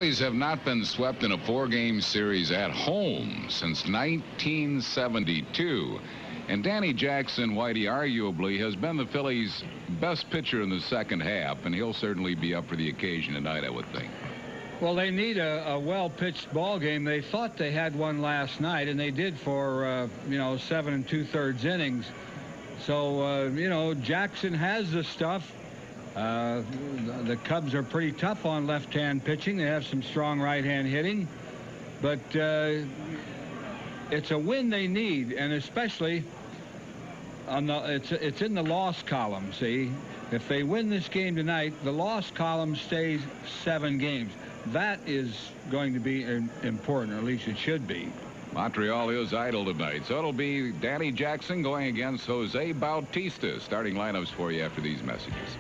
Phillies have not been swept in a four-game series at home since 1972. And Danny Jackson, Whitey, arguably has been the Phillies' best pitcher in the second half, and he'll certainly be up for the occasion tonight, I would think. Well, they need a well-pitched ball game. They thought they had one last night, and they did for, 7 2/3 innings. So, Jackson has the stuff. The Cubs are pretty tough on left-hand pitching. They have some strong right-hand hitting. But it's a win they need, and especially it's in the loss column, see? If they win this game tonight, the loss column stays 7 games. That is going to be important, or at least it should be. Montreal is idle tonight, so it'll be Danny Jackson going against Jose Bautista. Starting lineups for you after these messages.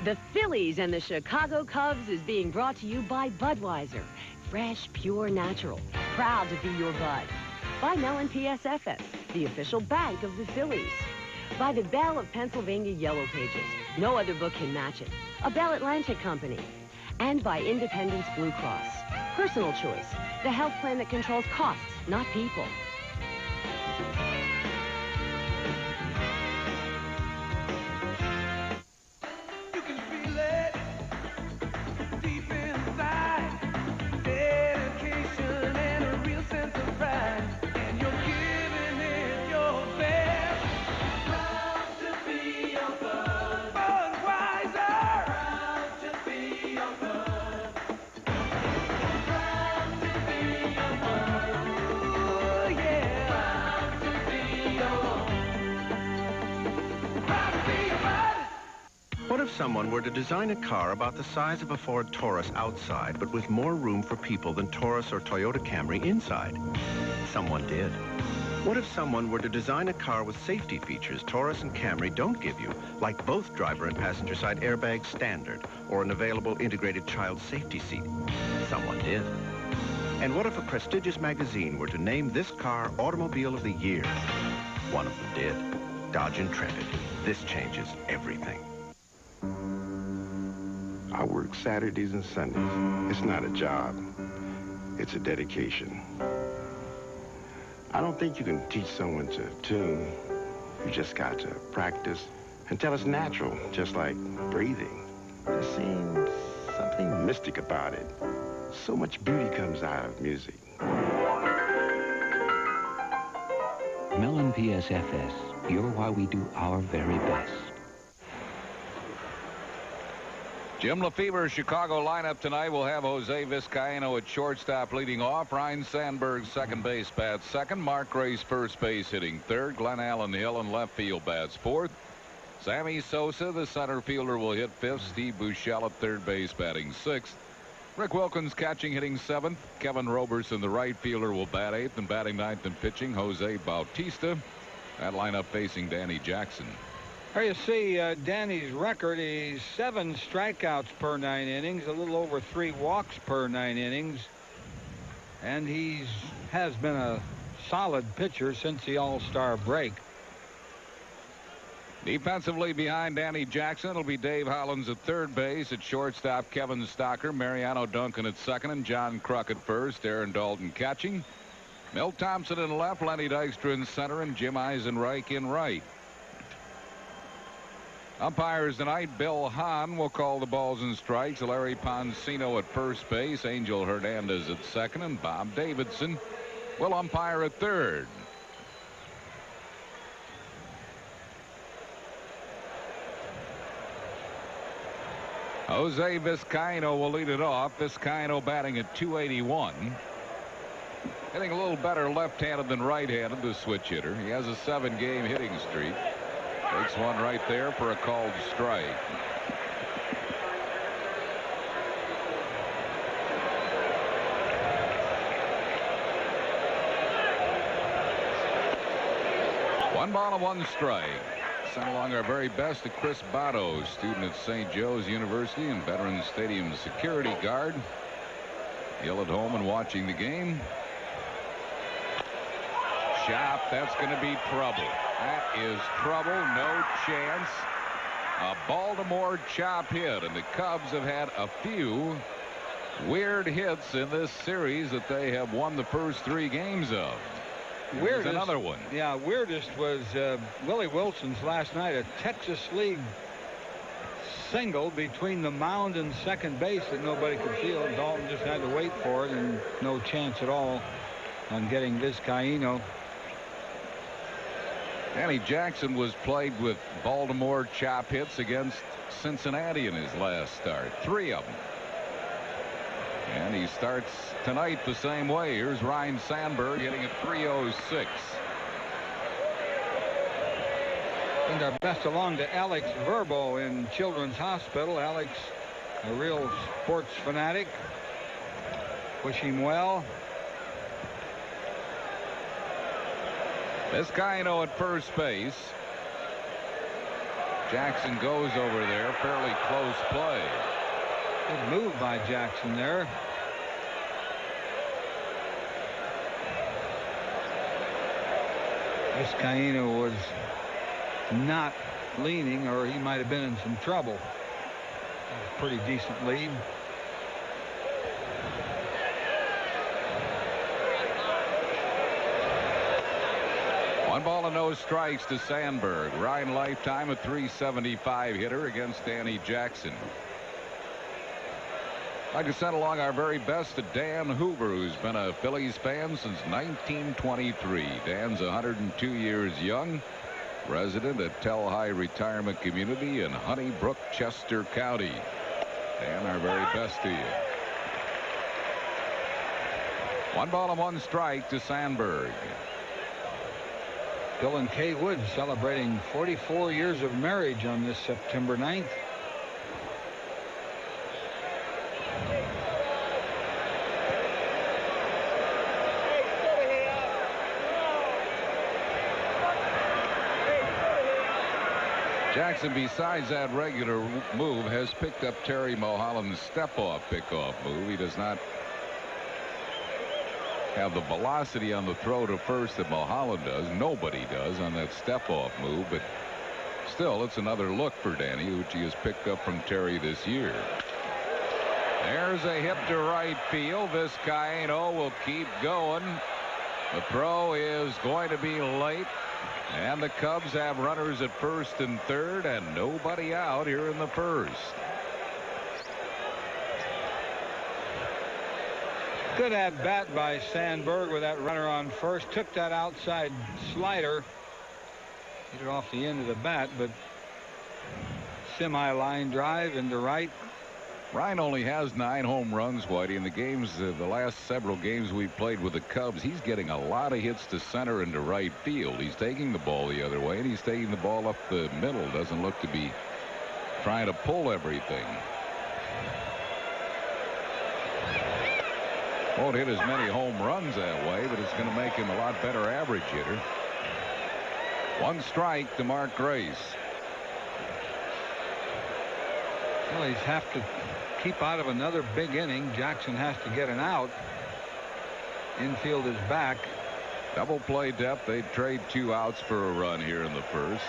The Phillies and the Chicago Cubs is being brought to you by Budweiser. Fresh, pure, natural. Proud to be your Bud. By Mellon PSFS, the official bank of the Phillies. By the Bell of Pennsylvania Yellow Pages. No other book can match it. A Bell Atlantic company. And by Independence Blue Cross. Personal choice. The health plan that controls costs, not people. What if someone were to design a car about the size of a Ford Taurus outside, but with more room for people than Taurus or Toyota Camry inside? Someone did. What if someone were to design a car with safety features Taurus and Camry don't give you, like both driver and passenger side airbags standard, or an available integrated child safety seat? Someone did. And what if a prestigious magazine were to name this car Automobile of the Year? One of them did. Dodge Intrepid. This changes everything. I work Saturdays and Sundays. It's not a job. It's a dedication. I don't think you can teach someone to tune. You just got to practice until it's natural, just like breathing. There seems something mystic about it. So much beauty comes out of music. Mellon PSFS, you're why we do our very best. Jim Lefever's Chicago lineup tonight will have Jose Vizcaino at shortstop leading off. Ryan Sandberg second base bats second. Mark Grace first base hitting third. Glenn Allen Hill in left field bats fourth. Sammy Sosa, the center fielder, will hit fifth. Steve Buechele at third base batting sixth. Rick Wilkins catching hitting seventh. Kevin Roberson, the right fielder, will bat eighth, and batting ninth and pitching Jose Bautista. That lineup facing Danny Jackson. There you see Danny's record. He's 7 strikeouts per 9 innings, a little over 3 walks per 9 innings. And has been a solid pitcher since the All-Star break. Defensively behind Danny Jackson, it'll be Dave Hollins at third base. At shortstop, Kevin Stocker, Mariano Duncan at second, and John Kruk at first. Aaron Dalton catching. Milt Thompson in left, Lenny Dykstra in center, and Jim Eisenreich in right. Umpires tonight, Bill Hahn will call the balls and strikes. Larry Poncino at first base. Angel Hernandez at second, and Bob Davidson will umpire at third. Jose Vizcaino will lead it off. Vizcaino batting at .281. Hitting a little better left-handed than right-handed, the switch hitter. He has a 7-game hitting streak. Takes one right there for a called strike. One ball and one strike. Send along our very best to Chris Botto, student at St. Joe's University and Veterans Stadium security guard. Ill at home and watching the game. Chop, that's going to be trouble. That is trouble, no chance. A Baltimore chop hit, and the Cubs have had a few weird hits in this series that they have won the first 3 games of. Weirdest, another one. Yeah, weirdest was Willie Wilson's last night, a Texas League single between the mound and second base that nobody could field. Dalton just had to wait for it, and no chance at all on getting Vizcaino. Danny Jackson was played with Baltimore chop hits against Cincinnati in his last start. 3 of them. And he starts tonight the same way. Here's Ryne Sandberg hitting at 306. And our best along to Alex Verbo in Children's Hospital. Alex, a real sports fanatic. Wish him well. Vizcaino at first base. Jackson goes over there. Fairly close play. Good move by Jackson there. Vizcaino was not leaning, or he might have been in some trouble. Pretty decent lead. One ball and no strikes to Sandberg. Ryan lifetime a .375 hitter against Danny Jackson. I'd like to send along our very best to Dan Hoover, who's been a Phillies fan since 1923. Dan's 102 years young, resident at Telhigh Retirement Community in Honeybrook, Chester County. Dan, our very best to you. 1 ball and 1 strike to Sandberg. Bill and Kay Wood celebrating 44 years of marriage on this September 9th. Jackson, besides that regular move, has picked up Terry Mulholland's step-off pickoff move. He does not have the velocity on the throw to first that Mulholland does. Nobody does on that step-off move, but still, it's another look for Danny, which he has picked up from Terry this year. There's a hit to right field. Vizcaino will keep going. The throw is going to be late. And the Cubs have runners at first and third, and nobody out here in the first. Good at bat by Sandberg with that runner on first. Took that outside slider. Hit it off the end of the bat, but semi-line drive into right. Ryan only has 9 home runs, Whitey, in the games. The last several games we've played with the Cubs, he's getting a lot of hits to center and to right field. He's taking the ball the other way, and he's taking the ball up the middle. Doesn't look to be trying to pull everything. Won't hit as many home runs that way, but it's going to make him a lot better average hitter. 1 strike to Mark Grace. Phillies have to keep out of another big inning. Jackson has to get an out. Infield is back. Double play depth. They'd trade 2 outs for a run here in the first.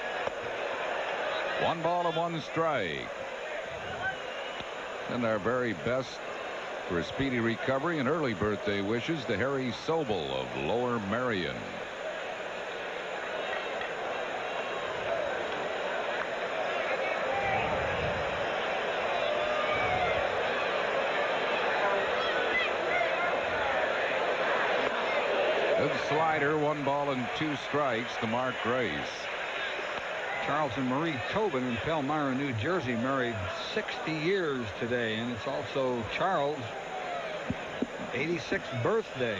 1 ball and 1 strike. And our very best for a speedy recovery and early birthday wishes to Harry Sobel of Lower Merion. Good slider. 1 ball and 2 strikes to Mark Grace. Charles and Marie Tobin in Palmyra, New Jersey, married 60 years today, and it's also Charles' 86th birthday.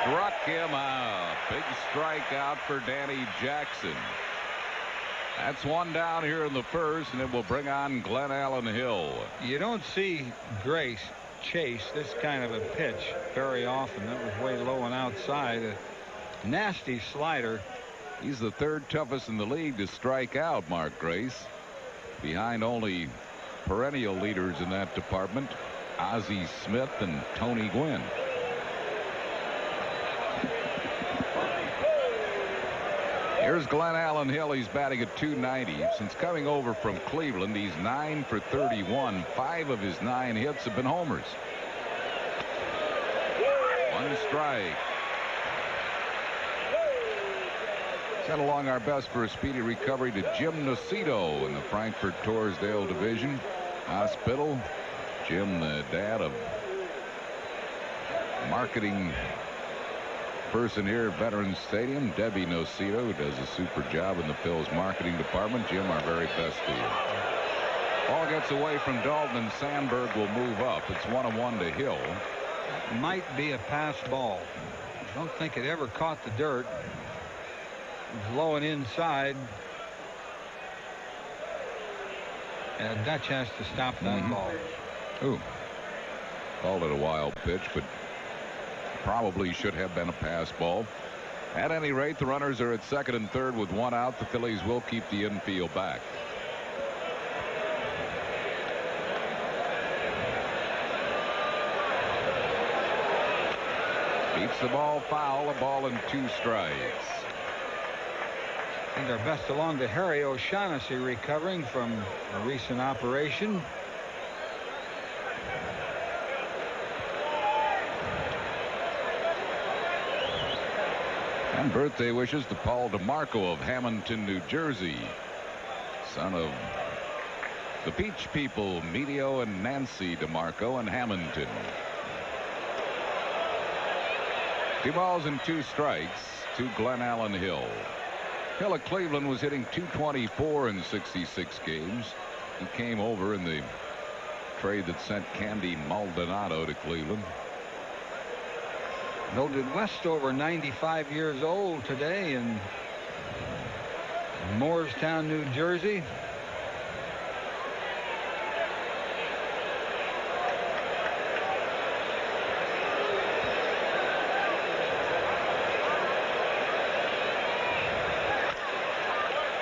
Struck him out. Big strikeout for Danny Jackson. That's one down here in the first, and it will bring on Glen Allen Hill. You don't see Grace chase this kind of a pitch very often. That was way low and outside. A nasty slider. He's the third toughest in the league to strike out, Mark Grace, behind only perennial leaders in that department, Ozzie Smith and Tony Gwynn. Here's Glen Allen Hill. He's batting at .290. Since coming over from Cleveland, he's 9 for 31. 5 of his 9 hits have been homers. One strike. Sent along our best for a speedy recovery to Jim Nocito in the Frankfurt Torresdale division hospital. Jim, the dad of marketing person here at Veterans Stadium, Debbie Nocito, who does a super job in the Phillies marketing department. Jim, our very best to you. Ball gets away from Dalton, and Sandberg will move up. It's 1-1 to Hill. Might be a pass ball. I don't think it ever caught the dirt. It was low and inside. And Dutch has to stop that ball. Ooh. Called it a wild pitch, but probably should have been a pass ball. At any rate, the runners are at second and third with one out. The Phillies will keep the infield back. Beats the ball foul. A ball and 2 strikes. And our best along to Harry O'Shaughnessy, recovering from a recent operation. And birthday wishes to Paul DeMarco of Hamilton, New Jersey, son of the Peach people, Medio and Nancy DeMarco in Hamilton. 2 balls and 2 strikes to Glen Allen Hill. Hill of Cleveland was hitting .224 in 66 games. He came over in the trade that sent Candy Maldonado to Cleveland. Mildred Westover, 95 years old today in Moorestown, New Jersey.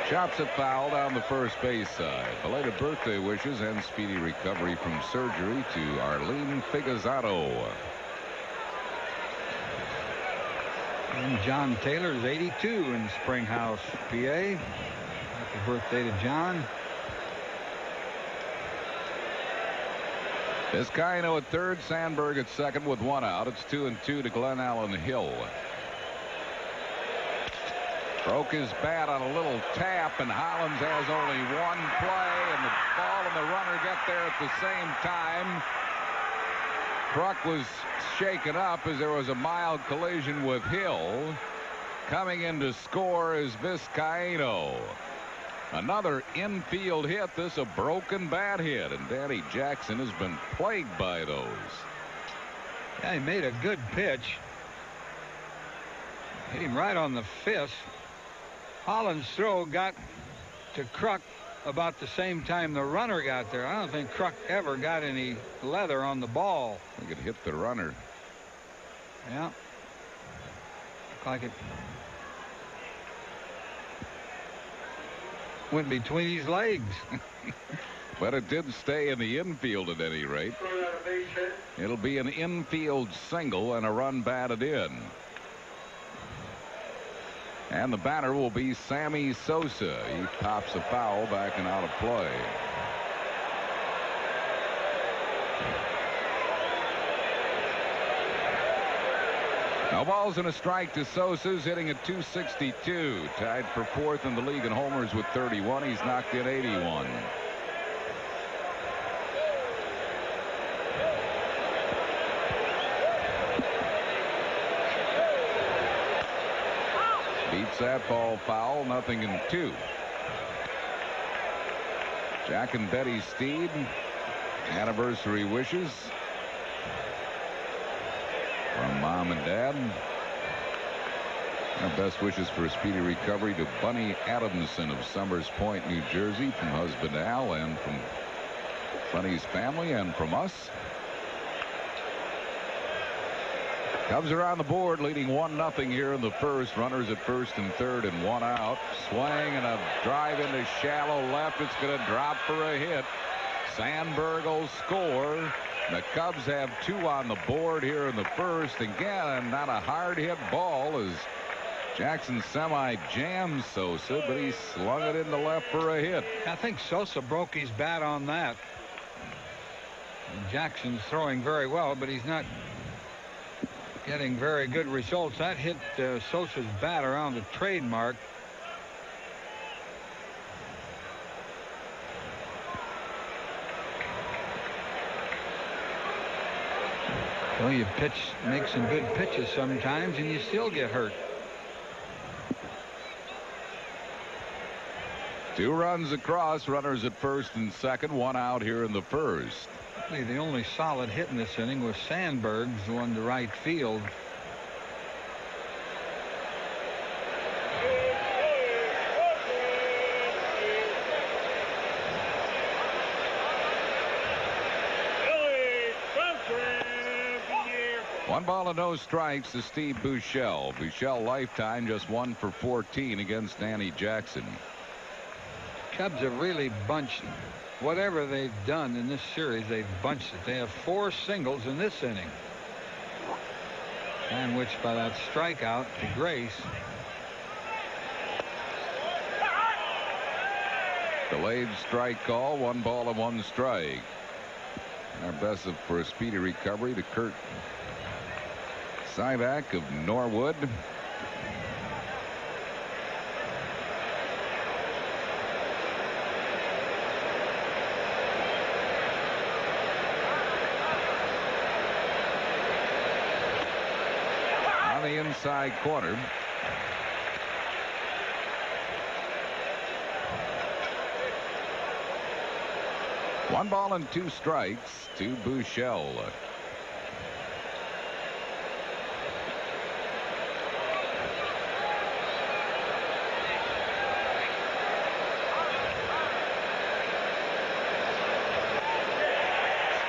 Chops it foul down the first base side. Belated birthday wishes and speedy recovery from surgery to Arlene Figazzotto. And John Taylor's 82 in Springhouse, PA. Happy birthday to John. Vizcaino at third, Sandberg at second with one out. It's 2-2 to Glen Allen Hill. Broke his bat on a little tap, and Hollins has only one play, and the ball and the runner get there at the same time. Kruk was shaken up as there was a mild collision with Hill. Coming in to score is Vizcaino. Another infield hit. This a broken bat hit, and Danny Jackson has been plagued by those. Yeah, he made a good pitch. Hit him right on the fist. Hollins' throw got to Kruk about the same time the runner got there. I don't think Kruk ever got any leather on the ball. I think it hit the runner. Yeah. Looked like it went between his legs. But it did stay in the infield at any rate. It'll be an infield single and a run batted in. And the batter will be Sammy Sosa. He pops a foul back and out of play. No balls and a strike to Sosa's hitting at .262. Tied for fourth in the league in homers with 31. He's knocked in 81. Beats that ball foul. 0-2. Jack and Betty Steed. Anniversary wishes from Mom and Dad. Our best wishes for a speedy recovery to Bunny Adamson of Summers Point, New Jersey, from husband Al, and from Bunny's family, and from us. Cubs are on the board, leading 1-0 here in the first. Runners at first and third, and one out. Swing and a drive into shallow left. It's going to drop for a hit. Sandberg will score. The Cubs have 2 on the board here in the first. Again, not a hard hit ball as Jackson semi-jammed Sosa, but he slung it into left for a hit. I think Sosa broke his bat on that. And Jackson's throwing very well, but he's not getting very good results. That hit Sosa's bat around the trademark. Well, you make some good pitches sometimes, and you still get hurt. 2 runs across, runners at first and second, 1 out here in the first. The only solid hit in this inning was Sandberg's one to right field. One ball and no strikes to Steve Buechele. Buechele lifetime just 1 for 14 against Danny Jackson. Cubs have really bunched. Whatever they've done in this series, they've bunched it. They have 4 singles in this inning, sandwiched by that strikeout to Grace. Delayed strike call, 1 ball and 1 strike. Our best for a speedy recovery to Kurt Syvac of Norwood. On the inside corner. One ball and 2 strikes to Buechele.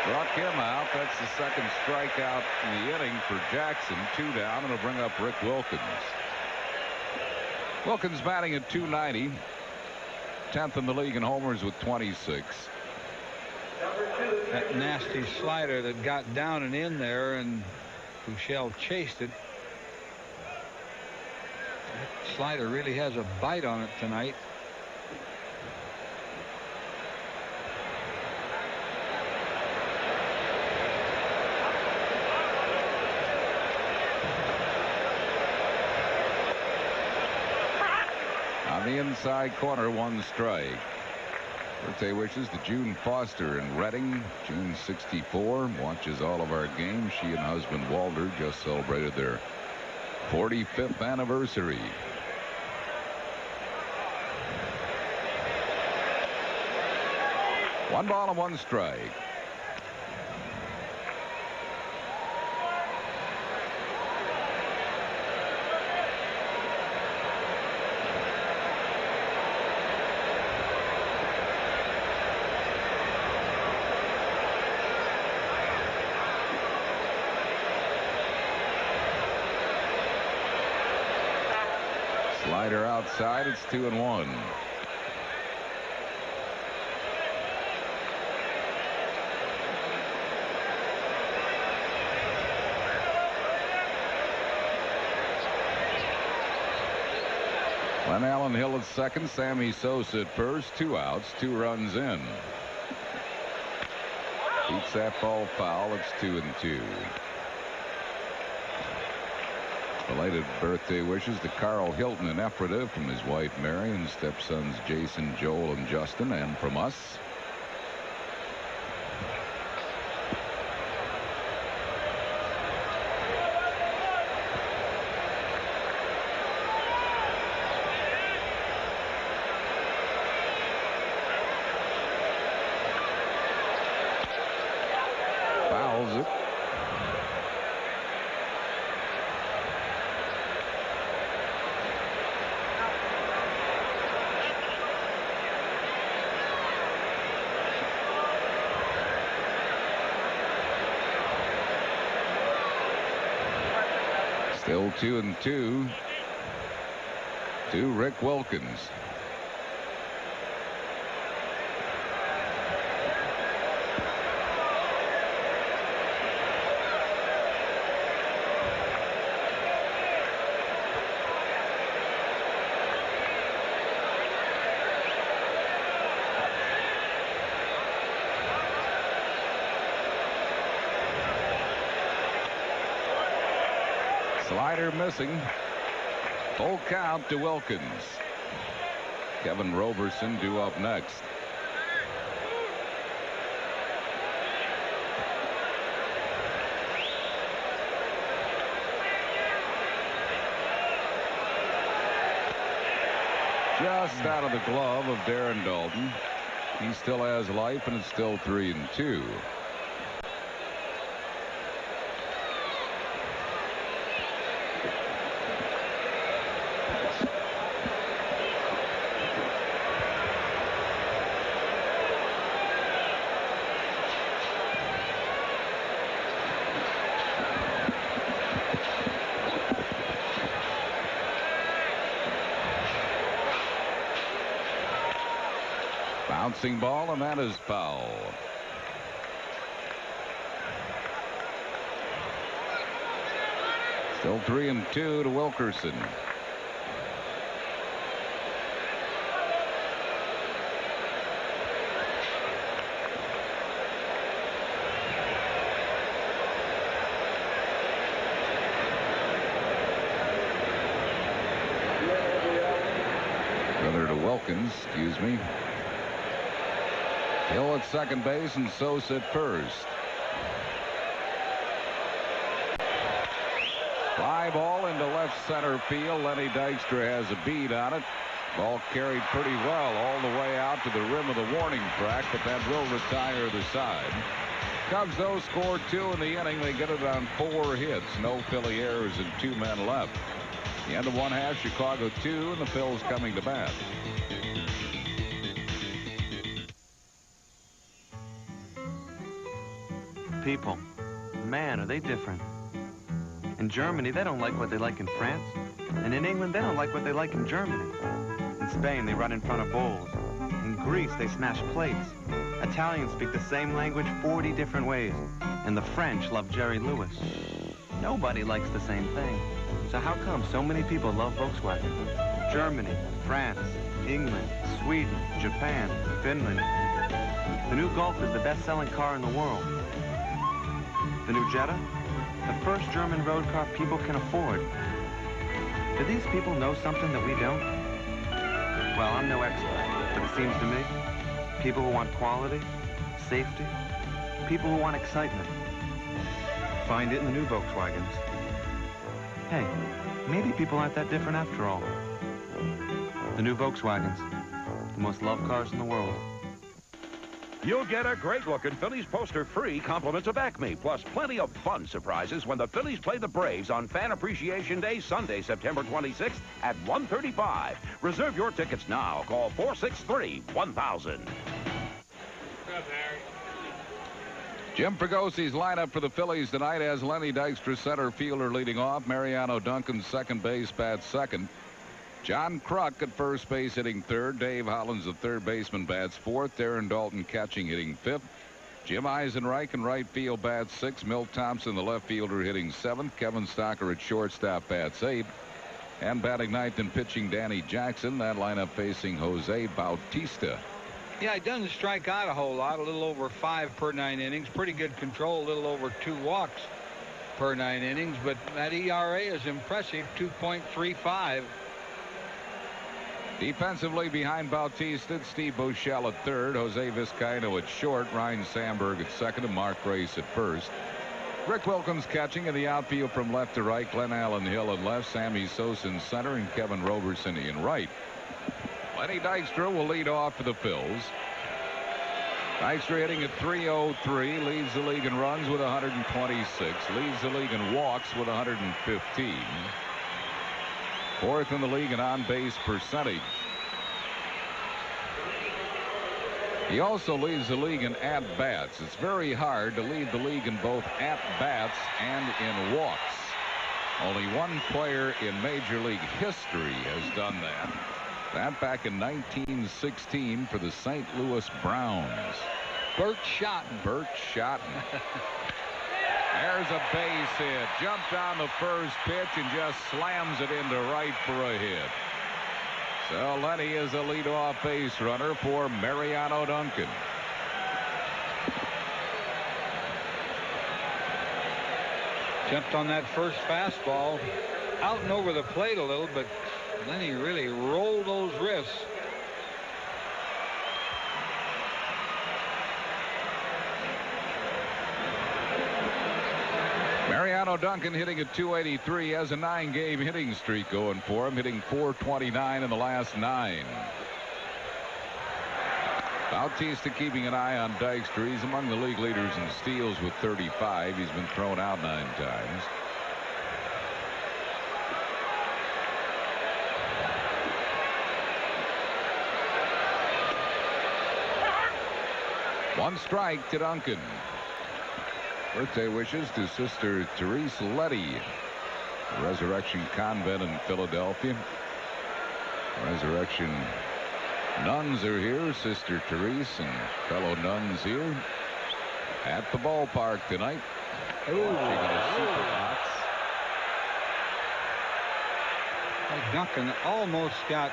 Struck him out. That's the second strikeout in the inning for Jackson. 2 down, and it'll bring up Rick Wilkins. Wilkins batting at .290. 10th in the league in homers with 26. That nasty slider that got down and in there, and Buechele chased it. That slider really has a bite on it tonight. On the inside corner, 1 strike. Birthday wishes to June Foster in Reading. June 64. Watches all of our games. She and husband Walter just celebrated their 45th anniversary. One ball and 1 strike. Slider outside. It's 2-1. Glenn Allen Hill at second. Sammy Sosa at first. 2 outs. 2 runs in. Beats that ball foul. It's 2-2. Belated birthday wishes to Carl Hilton in Ephrata from his wife Mary and stepsons Jason, Joel, and Justin, and from us. Fouls it. Still 2-2 to Rick Wilkins. Slider missing. Full count to Wilkins. Kevin Roberson due up next. Just out of the glove of Darren Dalton. He still has life, and it's still 3-2. Bouncing ball, and that is foul. Still 3-2 to Wilkerson. Rather to Wilkins, excuse me. Hill at second base and Sosa at first. Fly ball into left center field. Lenny Dykstra has a bead on it. Ball carried pretty well all the way out to the rim of the warning track, but that will retire the side. Cubs, though, scored 2 in the inning. They get it on 4 hits. No Philly errors and 2 men left. The end of one half, Chicago 2, and the Phils coming to bat. People, man, are they different. In Germany, they don't like what they like in France. And in England, they don't like what they like in Germany. In Spain, they run in front of bowls. In Greece, they smash plates. Italians speak the same language 40 different ways. And the French love Jerry Lewis. Nobody likes the same thing. So how come so many people love Volkswagen? Germany, France, England, Sweden, Japan, Finland. The new Golf is the best-selling car in the world. The new Jetta? The first German road car people can afford. Do these people know something that we don't? Well, I'm no expert, but it seems to me, people who want quality, safety, people who want excitement, find it in the new Volkswagens. Hey, maybe people aren't that different after all. The new Volkswagens, the most loved cars in the world. You'll get a great-looking Phillies poster free, compliments of Acme, plus plenty of fun surprises when the Phillies play the Braves on Fan Appreciation Day, Sunday, September 26th at 1:35. Reserve your tickets now. Call 463-1000. Jim Pregosi's lineup for the Phillies tonight has Lenny Dykstra, center fielder, leading off. Mariano Duncan, second base, bats second. John Kruk at first base, hitting third. Dave Hollins, the third baseman, bats fourth. Darren Dalton catching, hitting fifth. Jim Eisenreich in right field, bats sixth. Milt Thompson, the left fielder, hitting seventh. Kevin Stocker at shortstop, bats eighth. And batting ninth and pitching Danny Jackson. That lineup facing Jose Bautista. Yeah, he doesn't strike out a whole lot, a little over 5 per 9 innings. Pretty good control, a little over 2 walks per 9 innings. But that ERA is impressive, 2.35. Defensively behind Bautista, Steve Buechele at third, Jose Vizcaino at short, Ryan Sandberg at second, and Mark Grace at first. Rick Wilkins catching in the outfield from left to right, Glenn Allen Hill in left, Sammy Sosa in center, and Kevin Roberson in right. Lenny Dykstra will lead off for the Phils. Dykstra hitting at .303, leads the league in runs with 126, leads the league in walks with 115. Fourth in the league in on-base percentage. He also leads the league in at-bats. It's very hard to lead the league in both at-bats and in walks. Only one player in Major League history has done that. That back in 1916 for the St. Louis Browns. Bert Schotten. Bert Schotten. There's a base hit. Jumped on the first pitch and just slams it into right for a hit. So Lenny is a leadoff base runner for Mariano Duncan. Jumped on that first fastball, out and over the plate a little, but Lenny really rolled those wrists. Mariano Duncan hitting at .283, has a 9-game hitting streak going for him, hitting .429 in the last 9. Bautista keeping an eye on Dykstra. He's among the league leaders in steals with 35. He's been thrown out 9 times. One strike to Duncan. Birthday wishes to Sister Therese Letty, Resurrection Convent in Philadelphia. Resurrection nuns are here. Sister Therese and fellow nuns here at the ballpark tonight. Watching in a super box. Well, Duncan almost got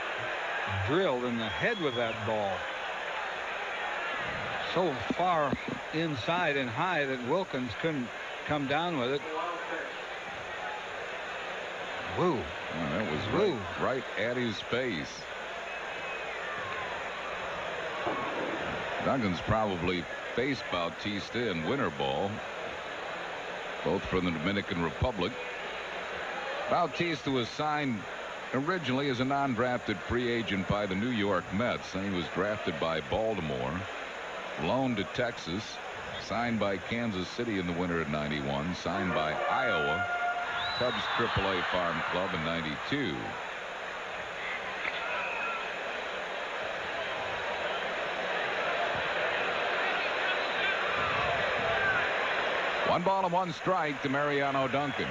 drilled in the head with that ball. So far inside and high that Wilkins couldn't come down with it. Woo. Oh, that was right at his face. Duncan's probably faced Bautista in winter ball, both from the Dominican Republic. Bautista was signed originally as a non-drafted free agent by the New York Mets. Then he was drafted by Baltimore, loaned to Texas, signed by Kansas City in the winter of '91, signed by Iowa, Cubs AAA Farm Club in '92. One ball and one strike to Mariano Duncan.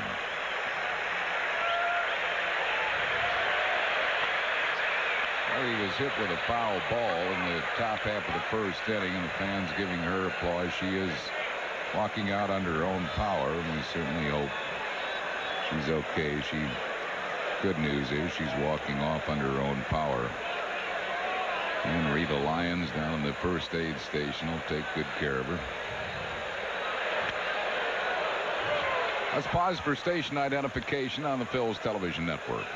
Well, he was hit with a foul ball in the top half of the first inning, and the fans giving her applause. She is walking out under her own power, and we certainly hope she's okay. Good news is she's walking off under her own power. And Rita Lyons down in the first aid station will take good care of her. Let's pause for station identification on the Phillies television network.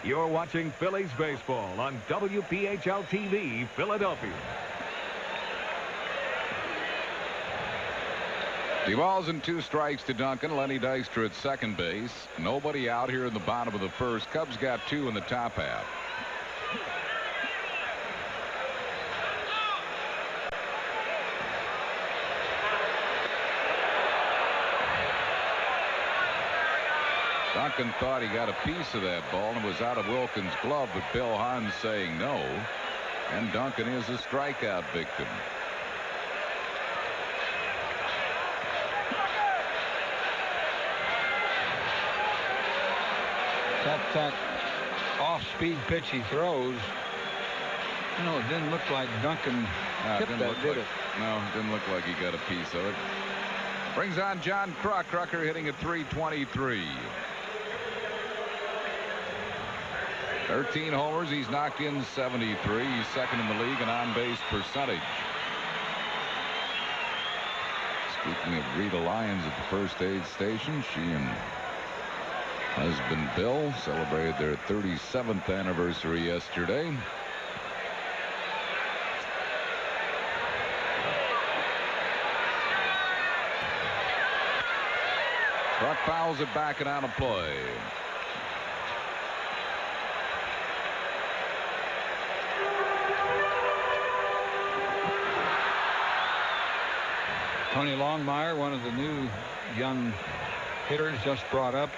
You're watching Phillies baseball on WPHL TV, Philadelphia. 2 balls and 2 strikes to Duncan. Lenny Dykstra at second base. Nobody out here in the bottom of the first. Cubs got 2 in the top half. Duncan thought he got a piece of that ball and was out of Wilkins' glove, but Bill Hahn saying no. And Duncan is a strikeout victim. That off-speed pitch he throws, you know, it didn't look like Duncan tipped that, did it? No, it didn't look like he got a piece of it. Brings on John Kruk. Rucker hitting at .323. 13 homers. He's knocked in 73. He's second in the league in on-base percentage. Speaking of Rita Lyons at the first aid station, she and husband Bill celebrated their 37th anniversary yesterday. Kruk fouls it back and out of play. Tony Longmire, one of the new young hitters just brought up.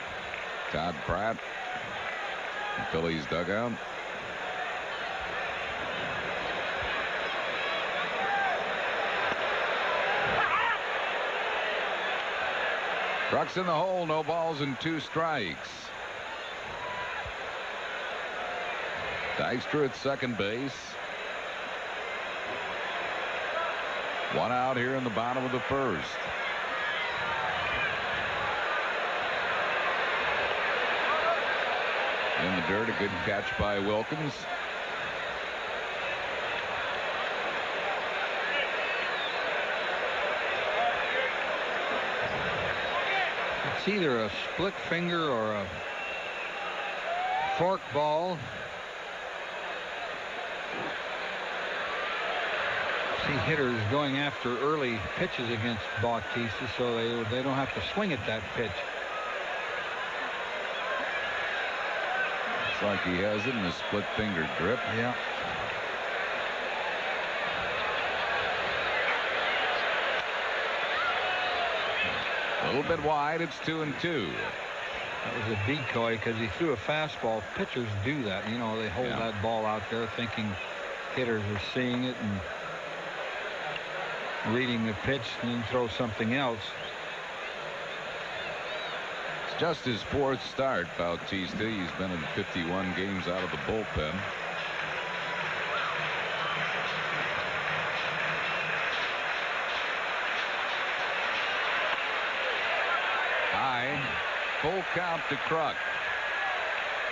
Todd Pratt, the Phillies dugout. Trucks in the hole, no balls and 2 strikes. Dykstra at second base. 1 out here in the bottom of the first. In the dirt, a good catch by Wilkins. It's either a split finger or a fork ball. See hitters going after early pitches against Bautista, so they don't have to swing at that pitch. Looks like he has it in a split finger grip. Yeah. A little bit wide. It's 2-2. That was a decoy because he threw a fastball. Pitchers do that. You know, they hold that ball out there thinking hitters are seeing it and reading the pitch and then throw something else. It's just his 4th start, Bautista. He's been in 51 games out of the bullpen. High. Full count to Kruk.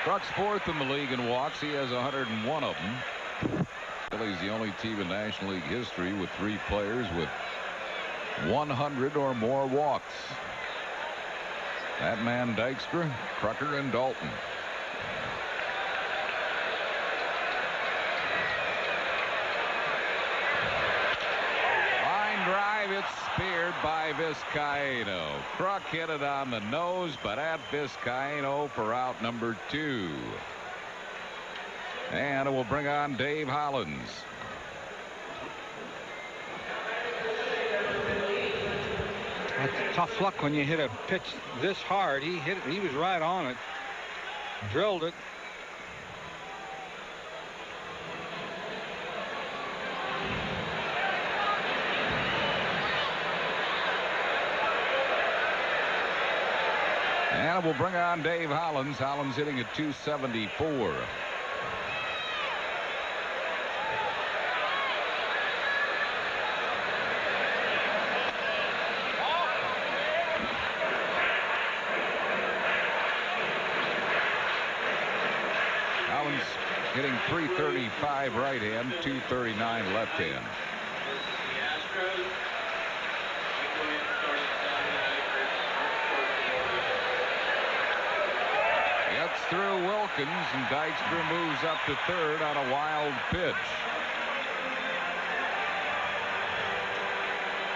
Kruk's 4th in the league in walks. He has 101 of them. Phillies the only team in National League history with 3 players with 100 or more walks. That man Dykstra, Krucker, and Dalton. Line drive, it's speared by Vizcaino. Kruk hit it on the nose, but at Vizcaino for out number 2. And it will bring on Dave Hollins. That's tough luck when you hit a pitch this hard. He hit it. He was right on it. Drilled it. And it will bring on Dave Hollins. Hollins hitting at 274. Hitting 335 right hand, 239 left hand. Gets through Wilkins, and Dykstra moves up to 3rd on a wild pitch.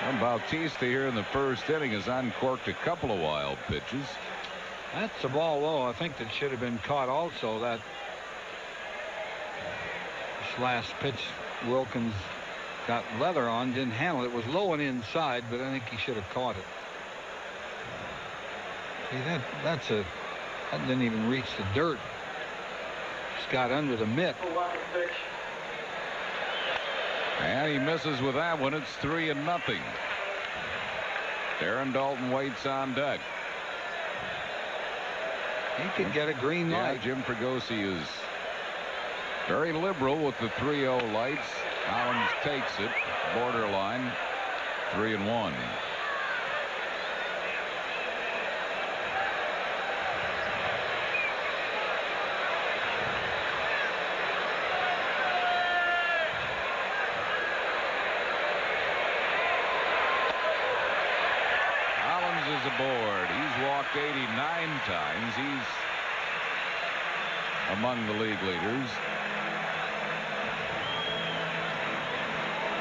And Bautista here in the 1st inning has uncorked a couple of wild pitches. That's a ball low. I think that should have been caught also. That last pitch Wilkins got leather on, didn't handle it. It was low and inside, but I think he should have caught it. See, that didn't even reach the dirt. Just got under the mitt. And he misses with that one. It's 3-0. Darren Dalton waits on deck. He could get a green light. Jim Fregosi is very liberal with the 3-0 lights. Hollins takes it. Borderline. 3-1. Hollins is aboard. He's walked 89 times. He's among the league leaders.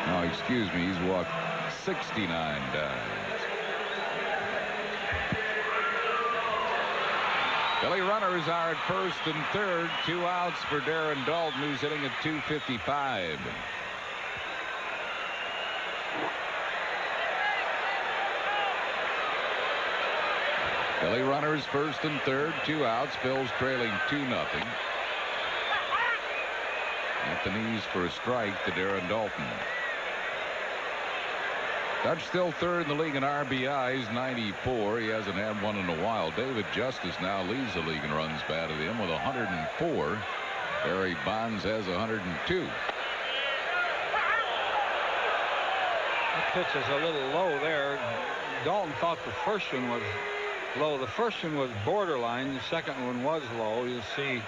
No, excuse me, he's walked 69 times. Philly runners are at 1st and 3rd. 2 outs for Darren Dalton, who's hitting at 255. Philly runners 1st and 3rd. 2 outs. Phil's trailing 2-0. At the knees for a strike to Darren Dalton. Dutch still third in the league in RBIs, 94. He hasn't had one in a while. David Justice now leads the league in runs batted in with 104. Barry Bonds has 102. That pitch is a little low there. Dalton thought the first one was low. The first one was borderline. The second one was low. You'll see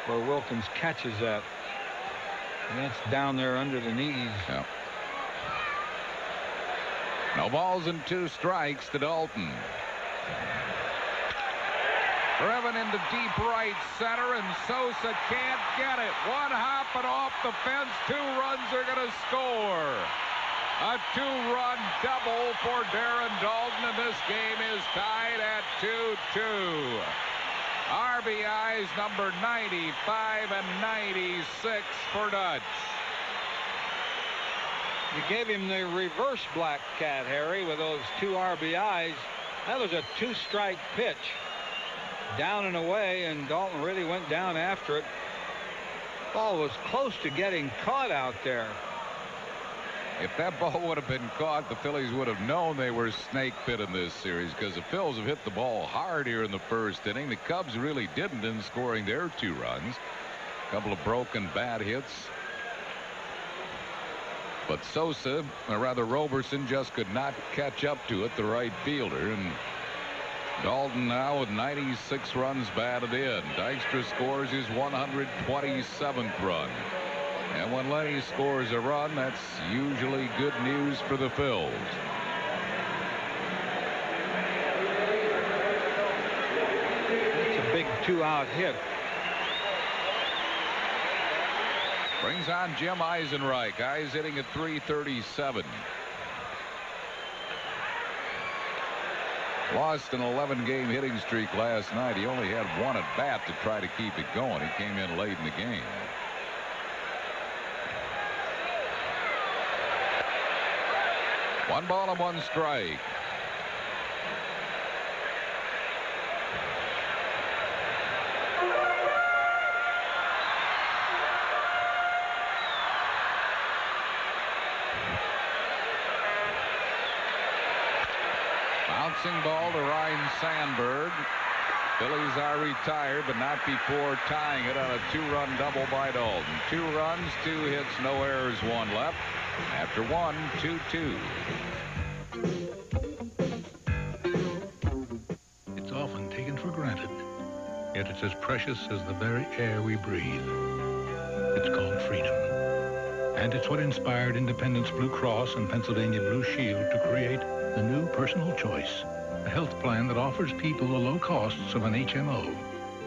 where Wilkins catches that. And that's down there under the knees. Yeah. No balls and 2 strikes to Dalton. Driven into deep right center, and Sosa can't get it. One hop and off the fence. 2 runs are going to score. A 2-run double for Darren Dalton, and this game is tied at 2-2. RBIs number 95 and 96 for Dutch. You gave him the reverse black cat, Harry, with those 2 RBIs. That was a 2-strike pitch. Down and away, and Dalton really went down after it. Ball was close to getting caught out there. If that ball would have been caught, the Phillies would have known they were snake bit in this series, because the Phils have hit the ball hard here in the first inning. The Cubs really didn't in scoring their 2 runs. A couple of broken bat hits. But Sosa, or rather Roberson, just could not catch up to it, the right fielder. And Dalton now with 96 runs batted in. Dykstra scores his 127th run. And when Lenny scores a run, that's usually good news for the Phils. It's a big 2-out hit. Brings on Jim Eisenreich. Eyes hitting at .337. Lost an 11-game hitting streak last night. He only had 1 at bat to try to keep it going. He came in late in the game. One ball and 1 strike. Bouncing ball to Ryan Sandberg. Phillies are retired, but not before tying it on a 2-run double by Dalton. 2 runs, 2 hits, no errors, 1 left. After 1, 2-2. It's often taken for granted, yet it's as precious as the very air we breathe. It's called freedom. And it's what inspired Independence Blue Cross and Pennsylvania Blue Shield to create the new Personal Choice, a health plan that offers people the low costs of an HMO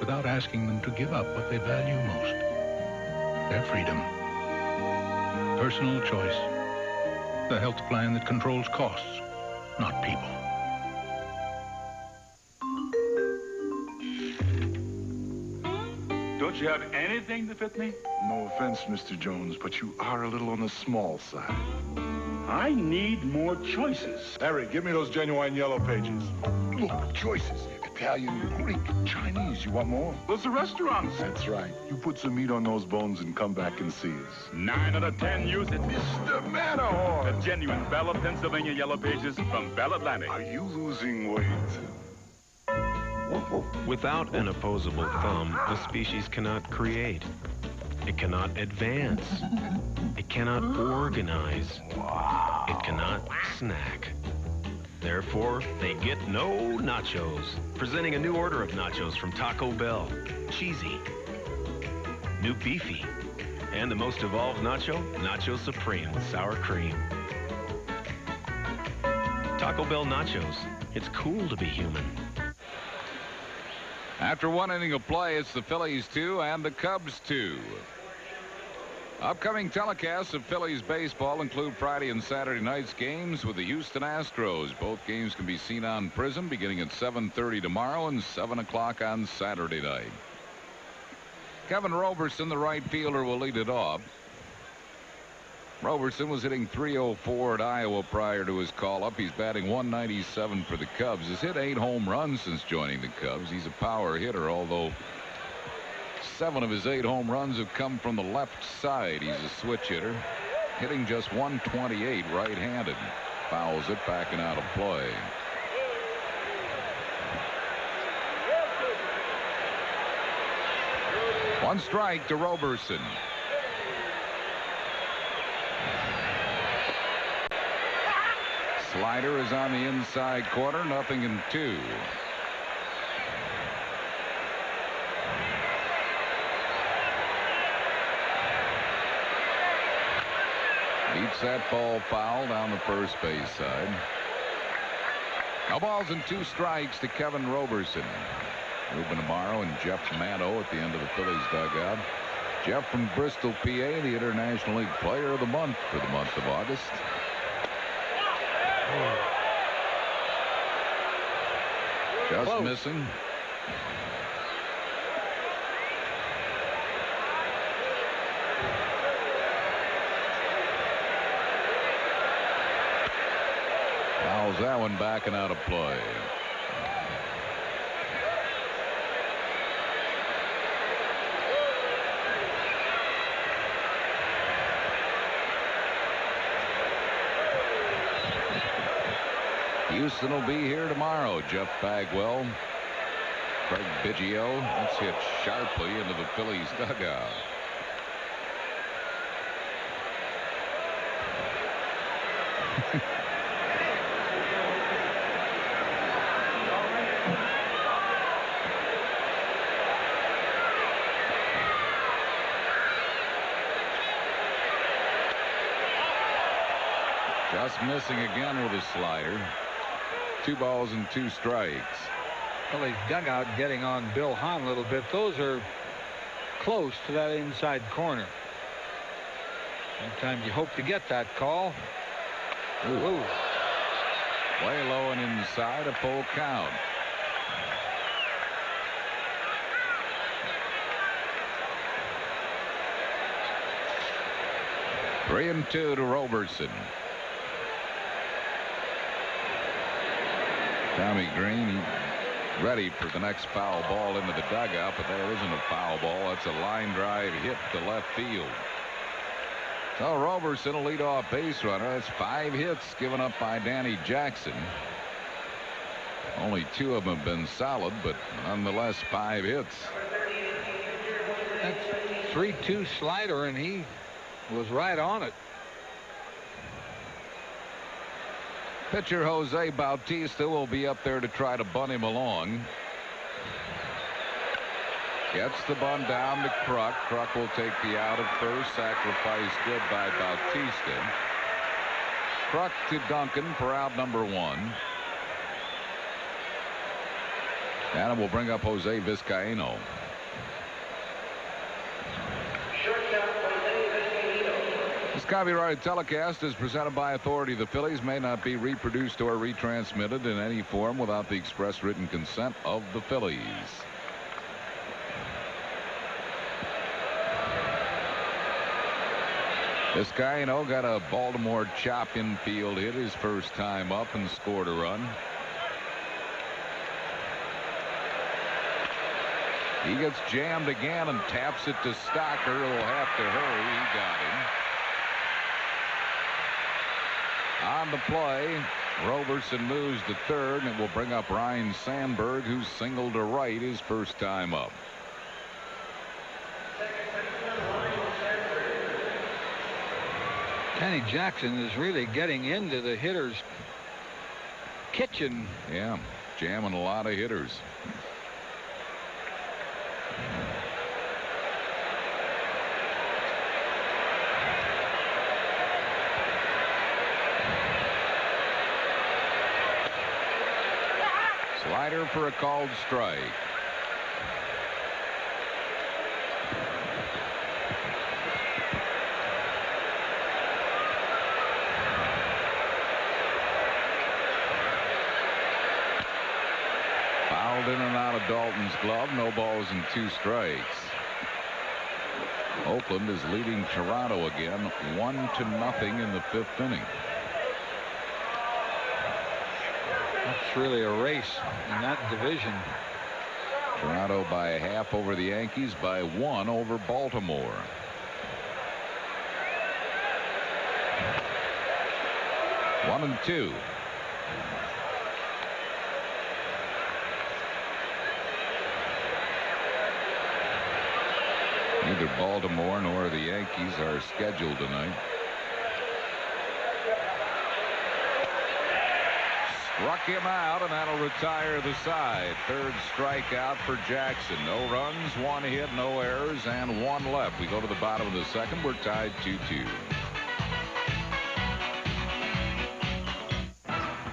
without asking them to give up what they value most, their freedom. Personal Choice, the health plan that controls costs, not people. Don't you have anything to fit me? No offense, Mr. Jones, but you are a little on the small side. I need more choices. Harry, give me those genuine yellow pages. Look, choices. Italian, Greek, Chinese. You want more? Those are restaurants. That's right. You put some meat on those bones and come back and see us. 9 out of 10 use it. Mr. Matterhorn! The genuine Bella, Pennsylvania yellow pages from Bell Atlantic. Are you losing weight? Without an opposable thumb, the species cannot create. It cannot advance. It cannot organize. It cannot snack. Therefore, they get no nachos. Presenting a new order of nachos from Taco Bell. Cheesy. New beefy. And the most evolved nacho, Nacho Supreme with sour cream. Taco Bell nachos. It's cool to be human. After 1 inning of play, it's the Phillies 2 and the Cubs 2. Upcoming telecasts of Phillies baseball include Friday and Saturday night's games with the Houston Astros. Both games can be seen on Prism beginning at 7:30 tomorrow and 7 o'clock on Saturday night. Kevin Roberson, the right fielder, will lead it off. Roberson was hitting .304 at Iowa prior to his call-up. He's batting .197 for the Cubs. He's hit 8 home runs since joining the Cubs. He's a power hitter, although 7 of his 8 home runs have come from the left side. He's a switch hitter, hitting just .128 right-handed. fouls it, backing out of play. One strike to Roberson. Slider is on the inside corner, 0-2. Beats that ball foul down the first base side. No balls and 2 strikes to Kevin Roberson. Ruben Amaro and Jeff Maddow at the end of the Phillies dugout. Jeff from Bristol, PA, the International League Player of the Month for the month of August. Just Close. missing. Fouls that one back and out of play. Houston will be here tomorrow. Jeff Bagwell, Craig Biggio. That's hit sharply into the Phillies dugout. Just missing again with a slider. 2 balls and 2 strikes. Phillies dugout getting on Bill Hahn a little bit. Those are close to that inside corner. Sometimes you hope to get that call. Ooh. Way low and inside, a full count. Three and 2 to Roberson. Tommy Green ready for the next foul ball into the dugout, but there isn't a foul ball. That's a line drive hit to left field. So Roberson will lead off base runner. That's 5 hits given up by Danny Jackson. Only 2 of them have been solid, but nonetheless 5 hits. That's 3-2 slider, and he was right on it. Pitcher Jose Bautista will be up there to try to bunt him along. Gets the bunt down to Kruk. Kruk will take the out at first. Sacrifice good by Bautista. Kruk to Duncan for out number 1. And it will bring up Jose Vizcaino. This copyrighted telecast is presented by authority of the Phillies, may not be reproduced or retransmitted in any form without the express written consent of the Phillies. Vizcaino got a Baltimore chop infield hit his first time up and scored a run. He gets jammed again and taps it to Stocker, who will have to hurry. He got him. On the play, Roberson moves to third, and it will bring up Ryne Sandberg, who singled to right his first time up. Danny Jackson is really getting into the hitter's kitchen. Yeah, jamming a lot of hitters. Slider for a called strike. Fouled in and out of Dalton's glove. No balls and 2 strikes. Oakland is leading Toronto again 1-0 in the 5th inning. That's really a race in that division. Toronto by a half over the Yankees, by 1 over Baltimore. 1-2. Neither Baltimore nor the Yankees are scheduled tonight. Struck him out, and that'll retire the side. Third strikeout for Jackson. No runs, 1 hit, no errors, and 1 left. We go to the bottom of the second. We're tied 2-2.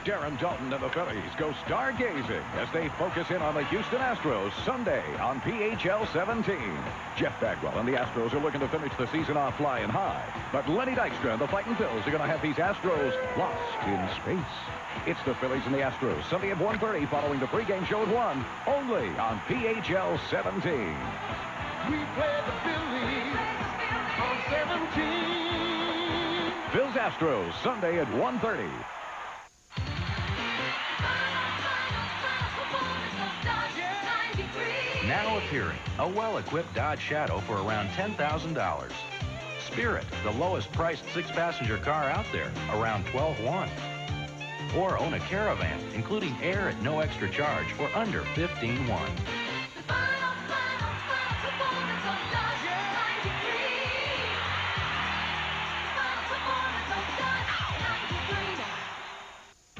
Darren Dalton and the Phillies go stargazing as they focus in on the Houston Astros Sunday on PHL 17. Jeff Bagwell and the Astros are looking to finish the season off flying high. But Lenny Dykstra and the Fighting Phils are going to have these Astros lost in space. It's the Phillies and the Astros Sunday at 1:30 following the pregame show at 1, only on PHL 17. We play the Phillies on 17. Phils Astros Sunday at 1:30. Now appearing, a well-equipped Dodge Shadow for around $10,000. Spirit, the lowest priced 6-passenger car out there, around $12,100. Or own a Caravan, including air at no extra charge for under $15,100.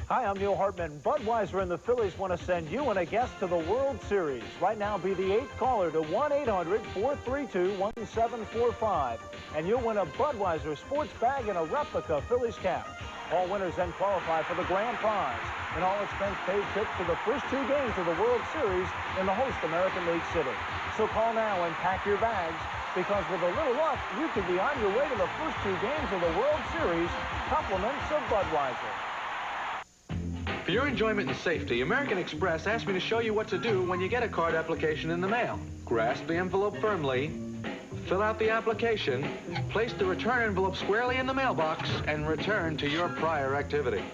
Hi, I'm Neil Hartman. Budweiser and the Phillies want to send you and a guest to the World Series. Right now, be the 8th caller to 1-800-432-1745. And you'll win a Budweiser sports bag and a replica Phillies cap. All winners then qualify for the grand prize. An all-expense-paid trip for the first 2 games of the World Series in the host American League City. So call now and pack your bags, because with a little luck, you could be on your way to the first 2 games of the World Series. Compliments of Budweiser. For your enjoyment and safety, American Express asked me to show you what to do when you get a card application in the mail. Grasp the envelope firmly, fill out the application, place the return envelope squarely in the mailbox, and return to your prior activity.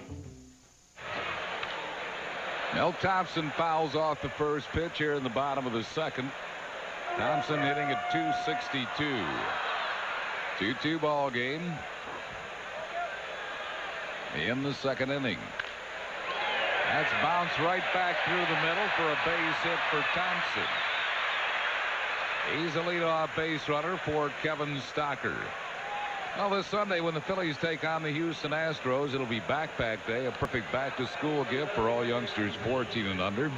Mel Thompson fouls off the first pitch here in the bottom of the second. Thompson hitting at .262. 2-2 ball game in the second inning. That's bounced right back through the middle for a base hit for Thompson. He's a leadoff base runner for Kevin Stocker. Well, this Sunday when the Phillies take on the Houston Astros, it'll be Backpack Day, a perfect back-to-school gift for all youngsters 14 and under.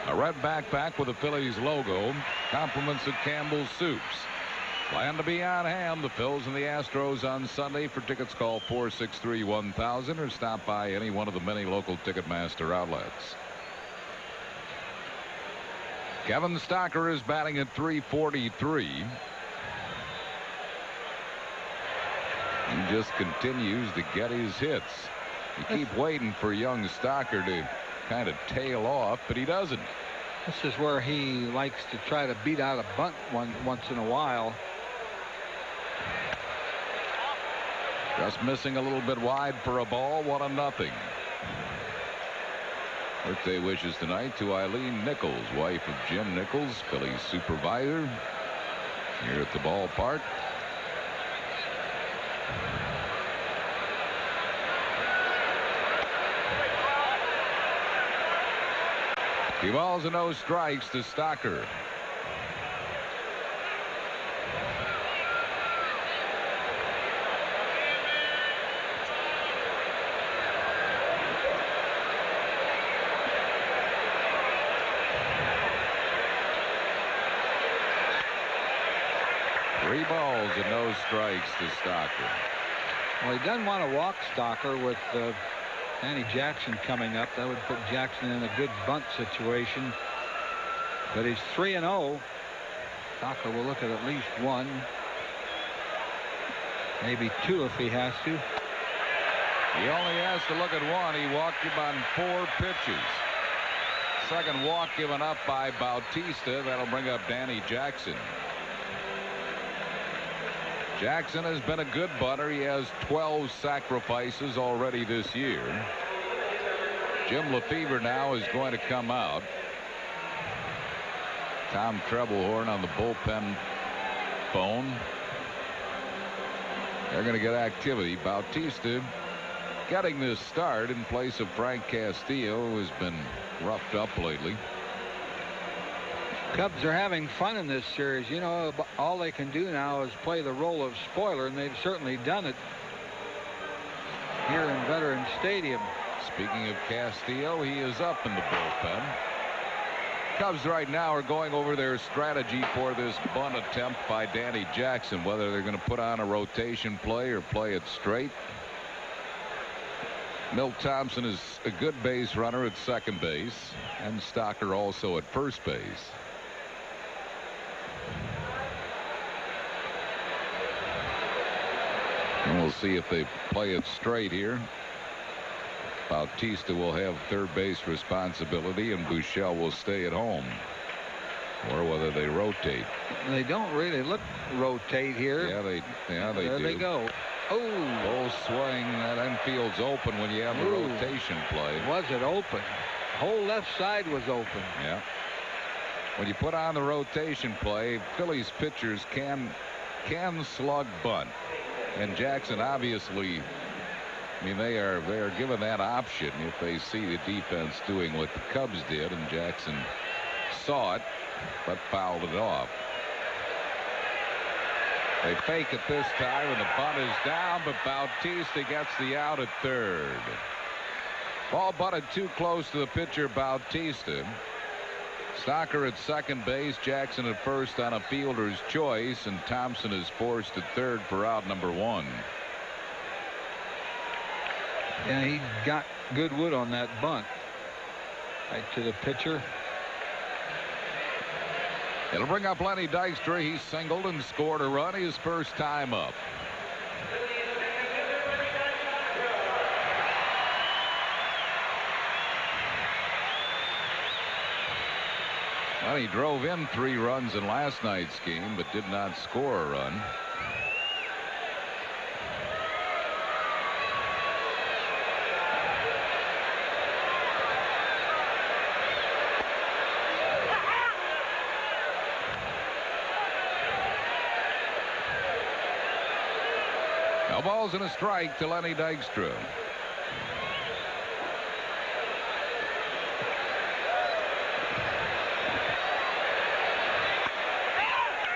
A red backpack with the Phillies logo, compliments of Campbell's Soups. Plan to be on hand, the Phils and the Astros on Sunday. For tickets, call 463-1000 or stop by any one of the many local Ticketmaster outlets. Kevin Stocker is batting at .343. He just continues to get his hits. You keep waiting for young Stocker to kind of tail off, but he doesn't. This is where he likes to try to beat out a bunt once in a while. Just missing a little bit wide for a ball. 1-0. Birthday wishes tonight to Eileen Nichols, wife of Jim Nichols, Phillies supervisor here at the ballpark. Two balls and no strikes to Stocker. Three balls and no strikes to Stocker. Well, he doesn't want to walk Stocker with Danny Jackson coming up. That would put Jackson in a good bunt situation. But he's 3-0. Stocker will look at least 1. Maybe 2 if he has to. He only has to look at 1. He walked him on 4 pitches. Second walk given up by Bautista. That'll bring up Danny Jackson. Jackson has been a good bunter. He has 12 sacrifices already this year. Jim Lefevre now is going to come out. Tom Treblehorn on the bullpen phone. They're going to get activity. Bautista getting this start in place of Frank Castillo, who has been roughed up lately. Cubs are having fun in this series. You know, all they can do now is play the role of spoiler, and they've certainly done it here in Veterans Stadium. Speaking of Castillo, he is up in the bullpen. Cubs right now are going over their strategy for this bunt attempt by Danny Jackson, whether they're going to put on a rotation play or play it straight. Milt Thompson is a good base runner at second base, and Stocker also at first base. And we'll see if they play it straight here. Bautista will have third base responsibility, and Buechele will stay at home, or whether they rotate. They don't really look rotate here. Yeah, they there do. They go. Oh, full swing. That infield's open when you have a rotation play. Was it open? Whole left side was open. Yeah. When you put on the rotation play, Phillies pitchers can slug bunt, and Jackson obviously. I mean, they are given that option if they see the defense doing what the Cubs did, and Jackson saw it but fouled it off. They fake it this time, and the bunt is down, but Bautista gets the out at third. Ball butted too close to the pitcher, Bautista. Stocker at second base, Jackson at first on a fielder's choice, and Thompson is forced at third for out number one. Yeah, he got good wood on that bunt. Right to the pitcher. It'll bring up Lenny Dykstra. He singled and scored a run his first time up. Well, he drove in 3 runs in last night's game, but did not score a run. No balls and a strike to Lenny Dykstra.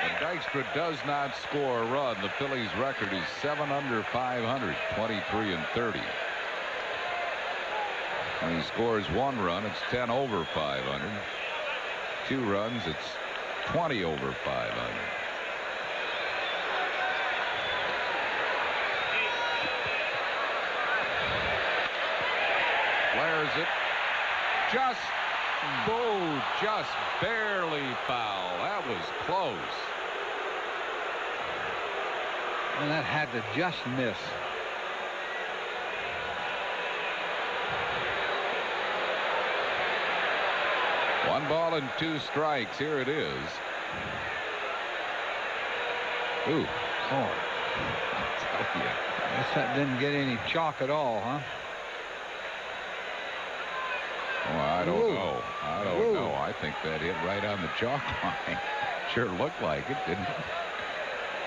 And Dykstra does not score a run. The Phillies' record is 7 under 500, 23 and 30. When he scores 1 run, it's 10 over 500. 2 runs, it's 20 over 500. Flares it. Just barely foul. That was close. And that had to just miss. One ball and 2 strikes. Here it is. Ooh. Oh. I'll tell you. Guess that didn't get any chalk at all, huh? Oh, I don't know. I don't know. I think that hit right on the chalk line. Sure looked like it, didn't it?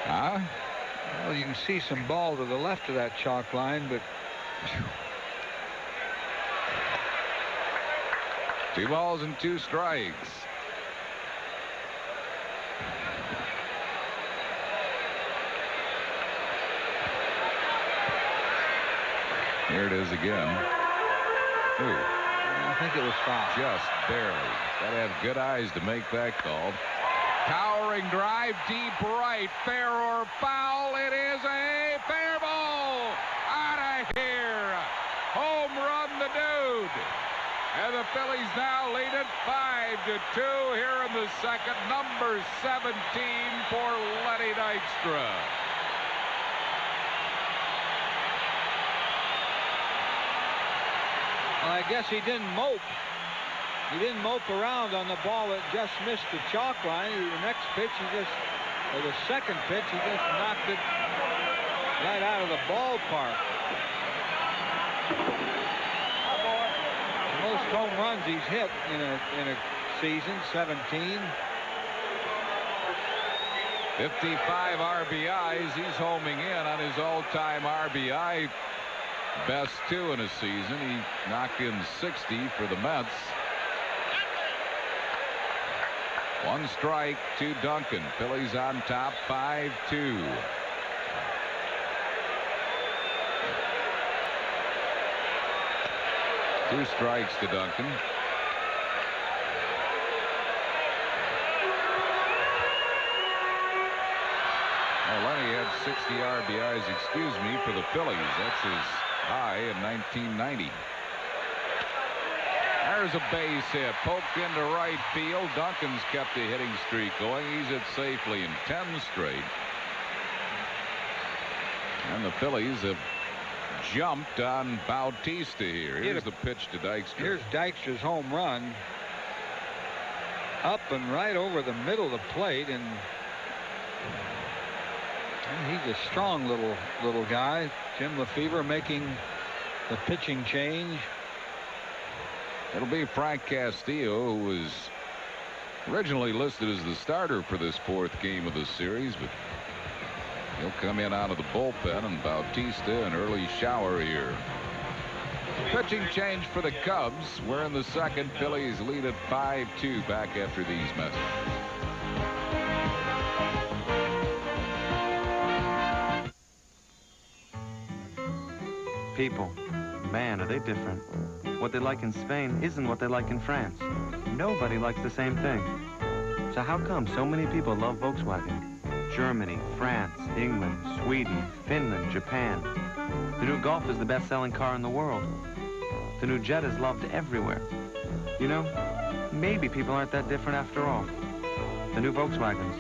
Huh? Well, you can see some ball to the left of that chalk line, but 2 balls and 2 strikes. Here it is again. Ooh. I think it was foul. Just barely. Gotta have good eyes to make that call. Towering drive deep right. Fair or foul. It is a fair ball. Out of here. Home run the dude. And the Phillies now lead it 5-2 here in the second. Number 17 for Lenny Dykstra. Well, I guess he didn't mope. He didn't mope around on the ball that just missed the chalk line. The next pitch, or the second pitch, he just knocked it right out of the ballpark. The most home runs he's hit in a season, 17. 55 RBIs. He's homing in on his all-time RBI best 2 in a season. He knocked in 60 for the Mets. 1 strike to Duncan. Phillies on top 5-2. Two strikes to Duncan. Lenny had 60 RBIs, excuse me, for the Phillies. That's his high in 1990. There's a base hit, poked into right field. Duncan's kept the hitting streak going. He's hit safely in 10 straight. And the Phillies have jumped on Bautista here. Here's the pitch to Dykstra. Here's Dykstra's home run. Up and right over the middle of the plate, and he's a strong little guy. Jim Lefevre making the pitching change. It'll be Frank Castillo, who was originally listed as the starter for this 4th game of the series, but he'll come in out of the bullpen, and Bautista an early shower here. Pitching change for the Cubs. We're in the 2nd. Phillies lead at 5-2 back after these messages. People, man, are they different. What they like in Spain isn't what they like in France. Nobody likes the same thing. So how come so many people love Volkswagen? Germany, France, England, Sweden, Finland, Japan. The new Golf is the best-selling car in the world. The new Jet is loved everywhere. You know, maybe people aren't that different after all. The new Volkswagens,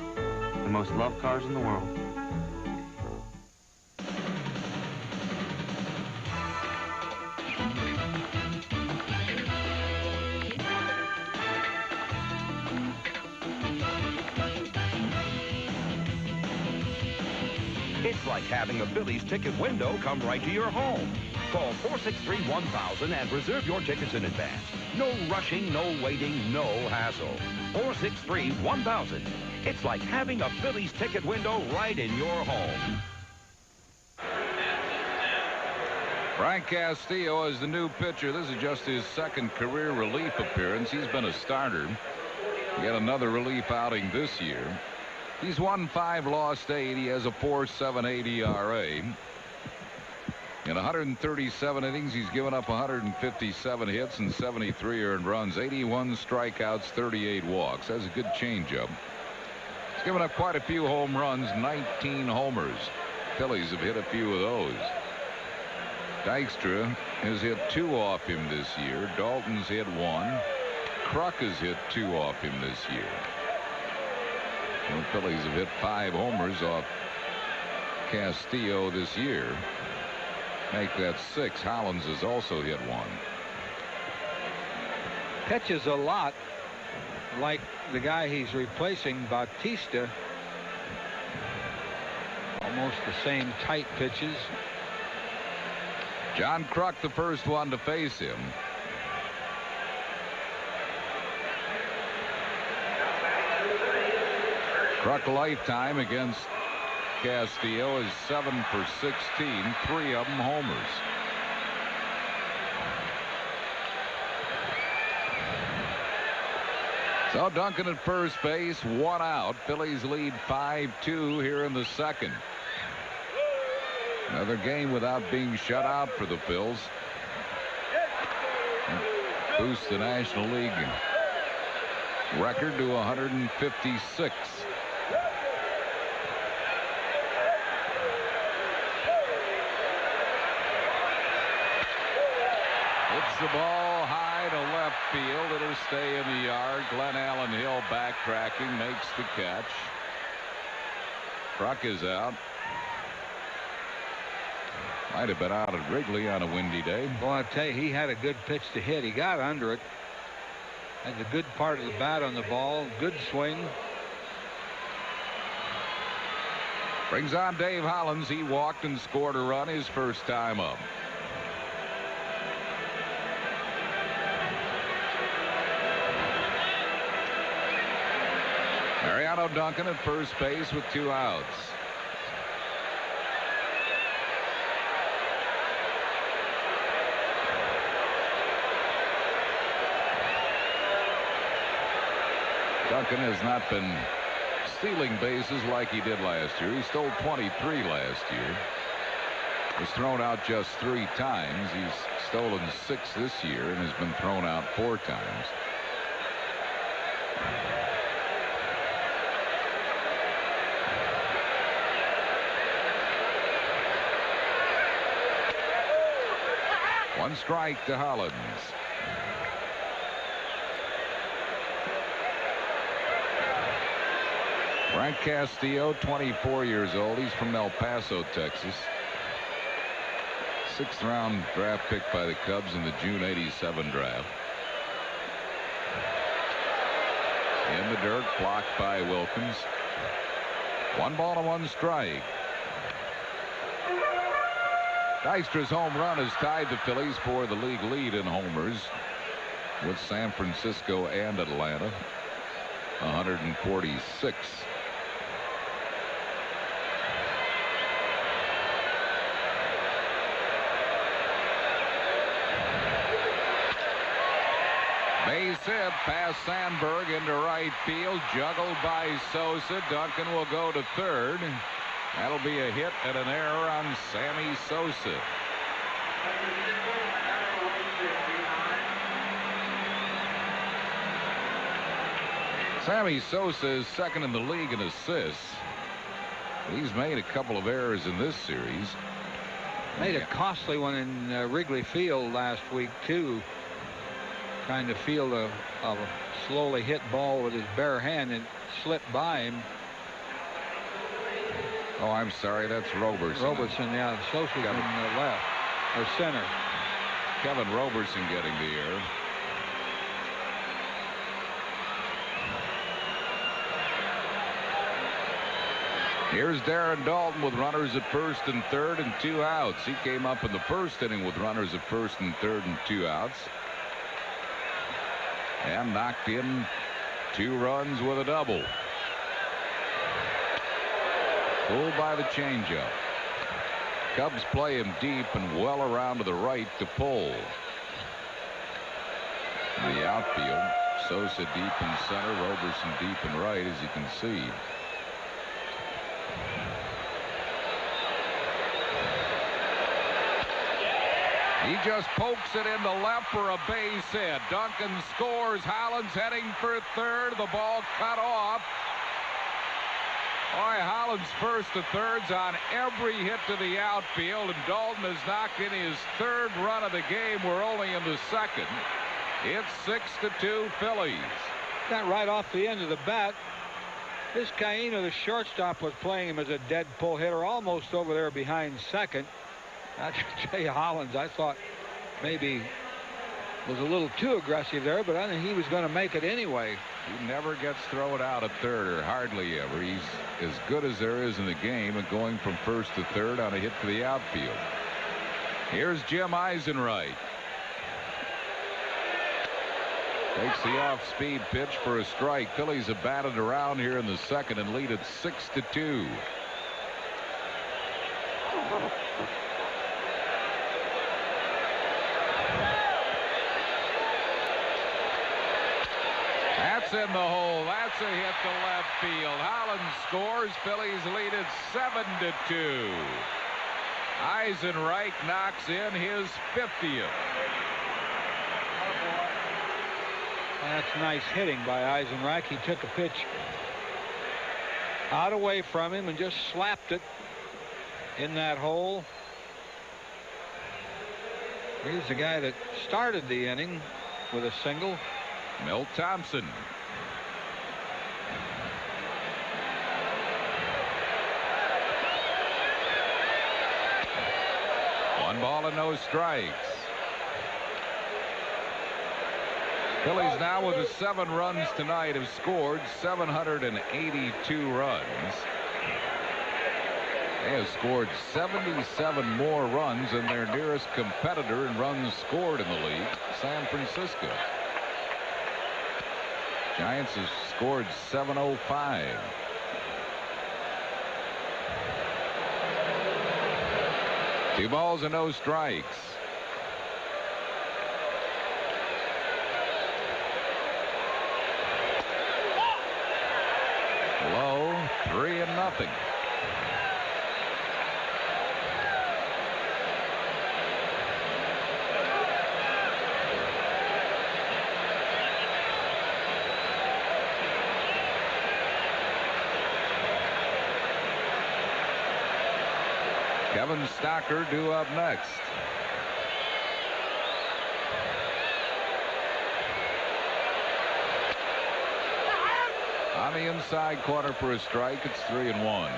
the most loved cars in the world. It's like having a Phillies ticket window come right to your home. Call 463-1000 and reserve your tickets in advance. No rushing, no waiting, no hassle. 463-1000. It's like having a Phillies ticket window right in your home. Frank Castillo is the new pitcher. This is just his 2nd career relief appearance. He's been a starter. He had another relief outing this year. He's won 5, lost 8. He has a 4.78 ERA. In 137 innings, he's given up 157 hits and 73 earned runs, 81 strikeouts, 38 walks. That's a good changeup. He's given up quite a few home runs, 19 homers. Phillies have hit a few of those. Dykstra has hit 2 off him this year. Dalton's hit 1. Kruk has hit 2 off him this year. The Phillies have hit 5 homers off Castillo this year. Make that 6. Hollins has also hit 1. Pitches a lot like the guy he's replacing, Bautista. Almost the same tight pitches. John Kruk, the first one to face him. Kruk lifetime against Castillo is 7 for 16, 3 of them homers. So Duncan at first base, 1 out. Phillies lead 5-2 here in the 2nd. Another game without being shut out for the Phils. Boosts the National League record to 156. Hits the ball high to left field. It'll stay in the yard. Glenn Allen Hill backtracking, makes the catch. Kruk is out. Might have been out at Wrigley on a windy day. Well, I tell you, he had a good pitch to hit. He got under it. Had the good part of the bat on the ball. Good swing. Brings on Dave Hollins. He walked and scored a run his first time up. Mariano Duncan at first base with 2 outs. Duncan has not been stealing bases like he did last year. He stole 23 last year. Was thrown out just 3 times. He's stolen 6 this year and has been thrown out 4 times. One strike to Hollins. Frank Castillo, 24 years old. He's from El Paso, Texas. 6th round draft pick by the Cubs in the June '87 draft. In the dirt, blocked by Wilkins. 1 ball and 1 strike. Dystra's home run has tied the Phillies for the league lead in homers with San Francisco and Atlanta. 146. Base hit past Sandberg into right field, juggled by Sosa. Duncan will go to third. That'll be a hit and an error on Sammy Sosa. Sammy Sosa is second in the league in assists. He's made a couple of errors in this series. Made a costly one in Wrigley Field last week, too. Trying to field a slowly hit ball with his bare hand and slipped by him. Oh, I'm sorry. That's Robertson. Robertson, yeah. Sosa's in the left, or center. Kevin Robertson getting the error. Here's Darren Dalton with runners at first and third and 2 outs. He came up in the first inning with runners at first and third and 2 outs. And knocked in 2 runs with a double. Pulled by the changeup. Cubs play him deep and well around to the right to pull. In the outfield, Sosa deep in center, Robertson deep in right, as you can see. He just pokes it into left for a base hit. Duncan scores. Hollins heading for third. The ball cut off. Boy, Hollins first to thirds on every hit to the outfield, and Dalton has knocked in his 3rd run of the game. We're only in the 2nd. It's 6-2 Phillies. That right off the end of the bat. This Caino, the shortstop, was playing him as a dead pull hitter, almost over there behind second. That's Jay Hollins. I thought maybe was a little too aggressive there, but I think he was going to make it anyway. He never gets thrown out at third, or hardly ever. He's as good as there is in the game at going from first to third on a hit to the outfield. Here's Jim Eisenreich. Takes the off-speed pitch for a strike. Phillies have batted around here in the 2nd and lead it 6-2. That's in the hole. That's a hit to left field. Hollins scores. Phillies lead it 7-2. Eisenreich knocks in his 50th. That's nice hitting by Eisenreich. He took a pitch out away from him and just slapped it in that hole. Here's the guy that started the inning with a single. Milt Thompson. One ball and no strikes. Phillies now with the 7 runs tonight have scored 782 runs. They have scored 77 more runs than their nearest competitor in runs scored in the league, San Francisco. Giants have scored 705. Two balls and no strikes. Low, 3-0. Kevin Stocker due up next. On the inside corner for a strike. It's 3-1.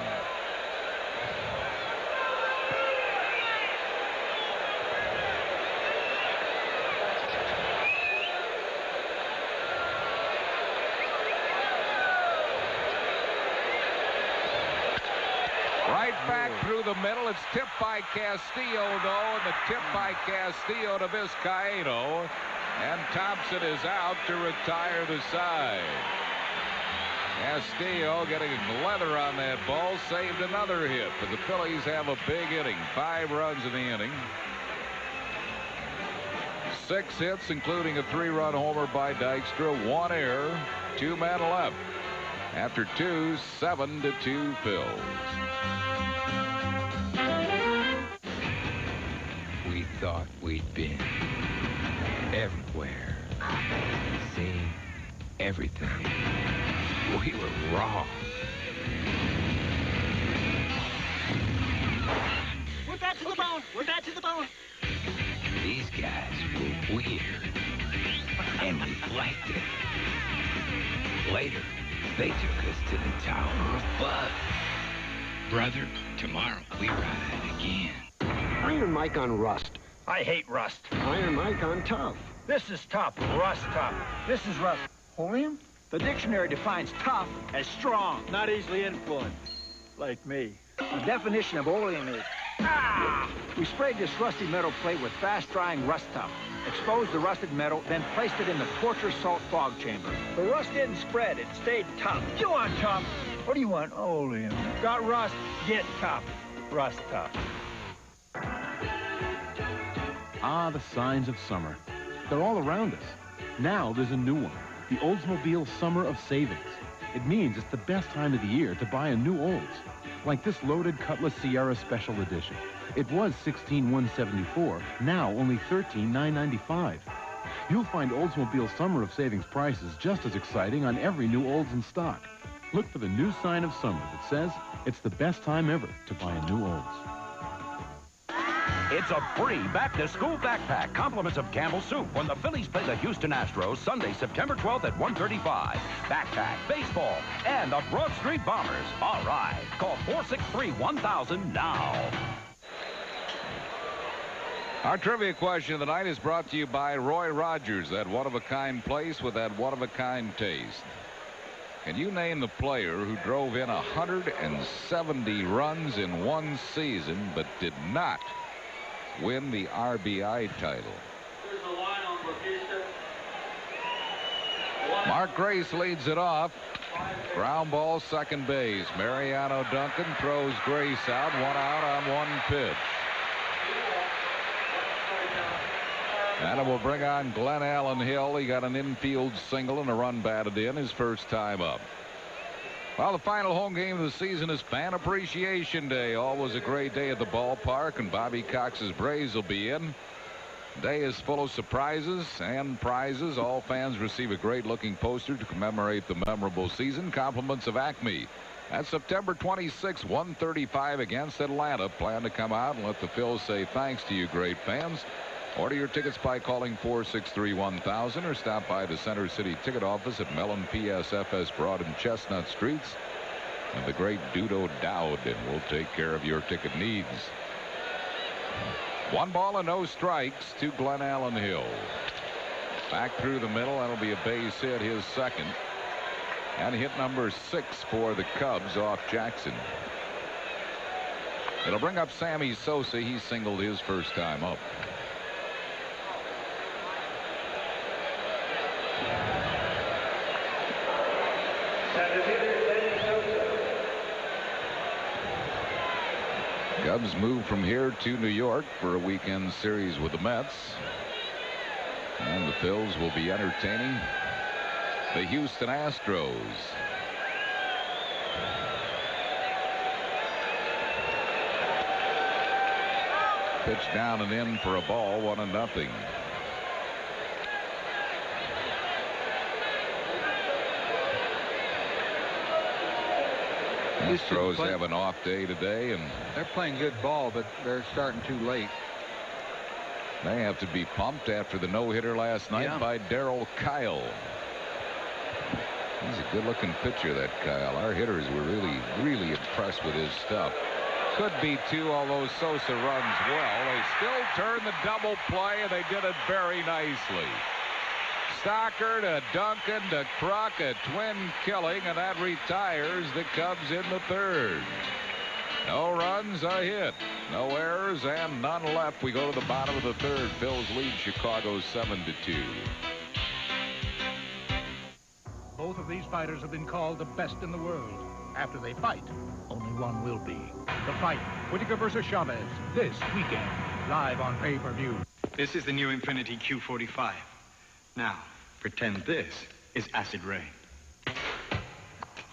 Right back through the middle. It's tipped by Castillo, though, and the tip by Castillo to Vizcaíno. And Thompson is out to retire the side. Castillo getting a leather on that ball, saved another hit. But the Phillies have a big inning. 5 runs in the inning. 6 hits, including a 3-run homer by Dykstra. 1 error. 2 men left. After 2, 7-2 Phils. We thought we'd been everywhere, seen everything. We were wrong. We're back to the bone. We're back to the bone. These guys were weird, and we liked it. Later, they took us to the Tower of Bud. Brother, tomorrow we ride again. Iron Mike on rust. I hate rust. Iron Mike on tough. This is tough. Rust tough. This is rust. Oleum? The dictionary defines tough as strong, not easily influenced. Like me. The definition of oleum is, we sprayed this rusty metal plate with fast-drying rust tough, exposed the rusted metal, then placed it in the torture salt fog chamber. The rust didn't spread. It stayed tough. You want tough? What do you want? Oleum. Got rust? Get tough. Rust tough. Ah, the signs of summer. They're all around us. Now there's a new one. The Oldsmobile Summer of Savings. It means it's the best time of the year to buy a new Olds. Like this loaded Cutlass Sierra Special Edition. It was $16,174, now only $13,995. You'll find Oldsmobile Summer of Savings prices just as exciting on every new Olds in stock. Look for the new sign of summer that says it's the best time ever to buy a new Olds. It's a free back-to-school backpack, compliments of Campbell Soup, when the Phillies play the Houston Astros Sunday, September 12th at 1:35. Backpack, baseball, and the Broad Street Bombers. All right. Call 463-1000 now. Our trivia question of the night is brought to you by Roy Rogers, that one-of-a-kind place with that one-of-a-kind taste. Can you name the player who drove in 170 runs in one season but did not win the RBI title? Mark Grace leads it off. Ground ball, second base. Mariano Duncan throws Grace out. 1 out on 1 pitch. And it will bring on Glenn Allen Hill. He got an infield single and a run batted in his first time up. Well, the final home game of the season is Fan Appreciation Day. Always a great day at the ballpark, and Bobby Cox's Braves will be in. The day is full of surprises and prizes. All fans receive a great-looking poster to commemorate the memorable season. Compliments of Acme. That's September 26, 1:35 against Atlanta. Plan to come out and let the Phils say thanks to you great fans. Order your tickets by calling 463-1000 or stop by the Center City ticket office at Mellon PSFS Broad and Chestnut Streets. And the great Dudo Dowd will take care of your ticket needs. 1 ball and no strikes to Glenn Allen Hill. Back through the middle. That'll be a base hit, his second. And hit number 6 for the Cubs off Jackson. It'll bring up Sammy Sosa. He singled his first time up. Cubs move from here to New York for a weekend series with the Mets. And the Phils will be entertaining the Houston Astros. Pitch down and in for a ball, 1-0. Astros have an off day today, and they're playing good ball, but they're starting too late. They have to be pumped after the no-hitter last night by Darryl Kyle. He's a good-looking pitcher, that Kyle. Our hitters were really impressed with his stuff. Could be two, although Sosa runs well. They still turn the double play, and they did it very nicely. Stocker to Duncan to Kruk, a twin killing, and that retires the Cubs in the third. No runs, a hit. No errors, and none left. We go to the bottom of the third. Phillies lead Chicago 7-2. Both of these fighters have been called the best in the world. After they fight, only one will be. The fight, Whitaker versus Chavez, this weekend, live on pay-per-view. This is the new Infinity Q45. Now, pretend this is acid rain.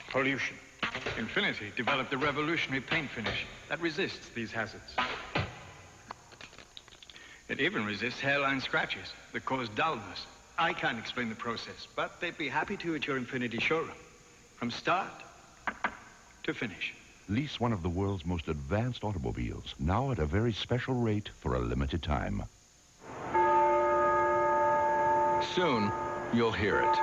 Pollution. Infinity developed a revolutionary paint finish that resists these hazards. It even resists hairline scratches that cause dullness. I can't explain the process, but they'd be happy to at your Infinity showroom. From start to finish. Lease one of the world's most advanced automobiles, now at a very special rate for a limited time. Soon, you'll hear it.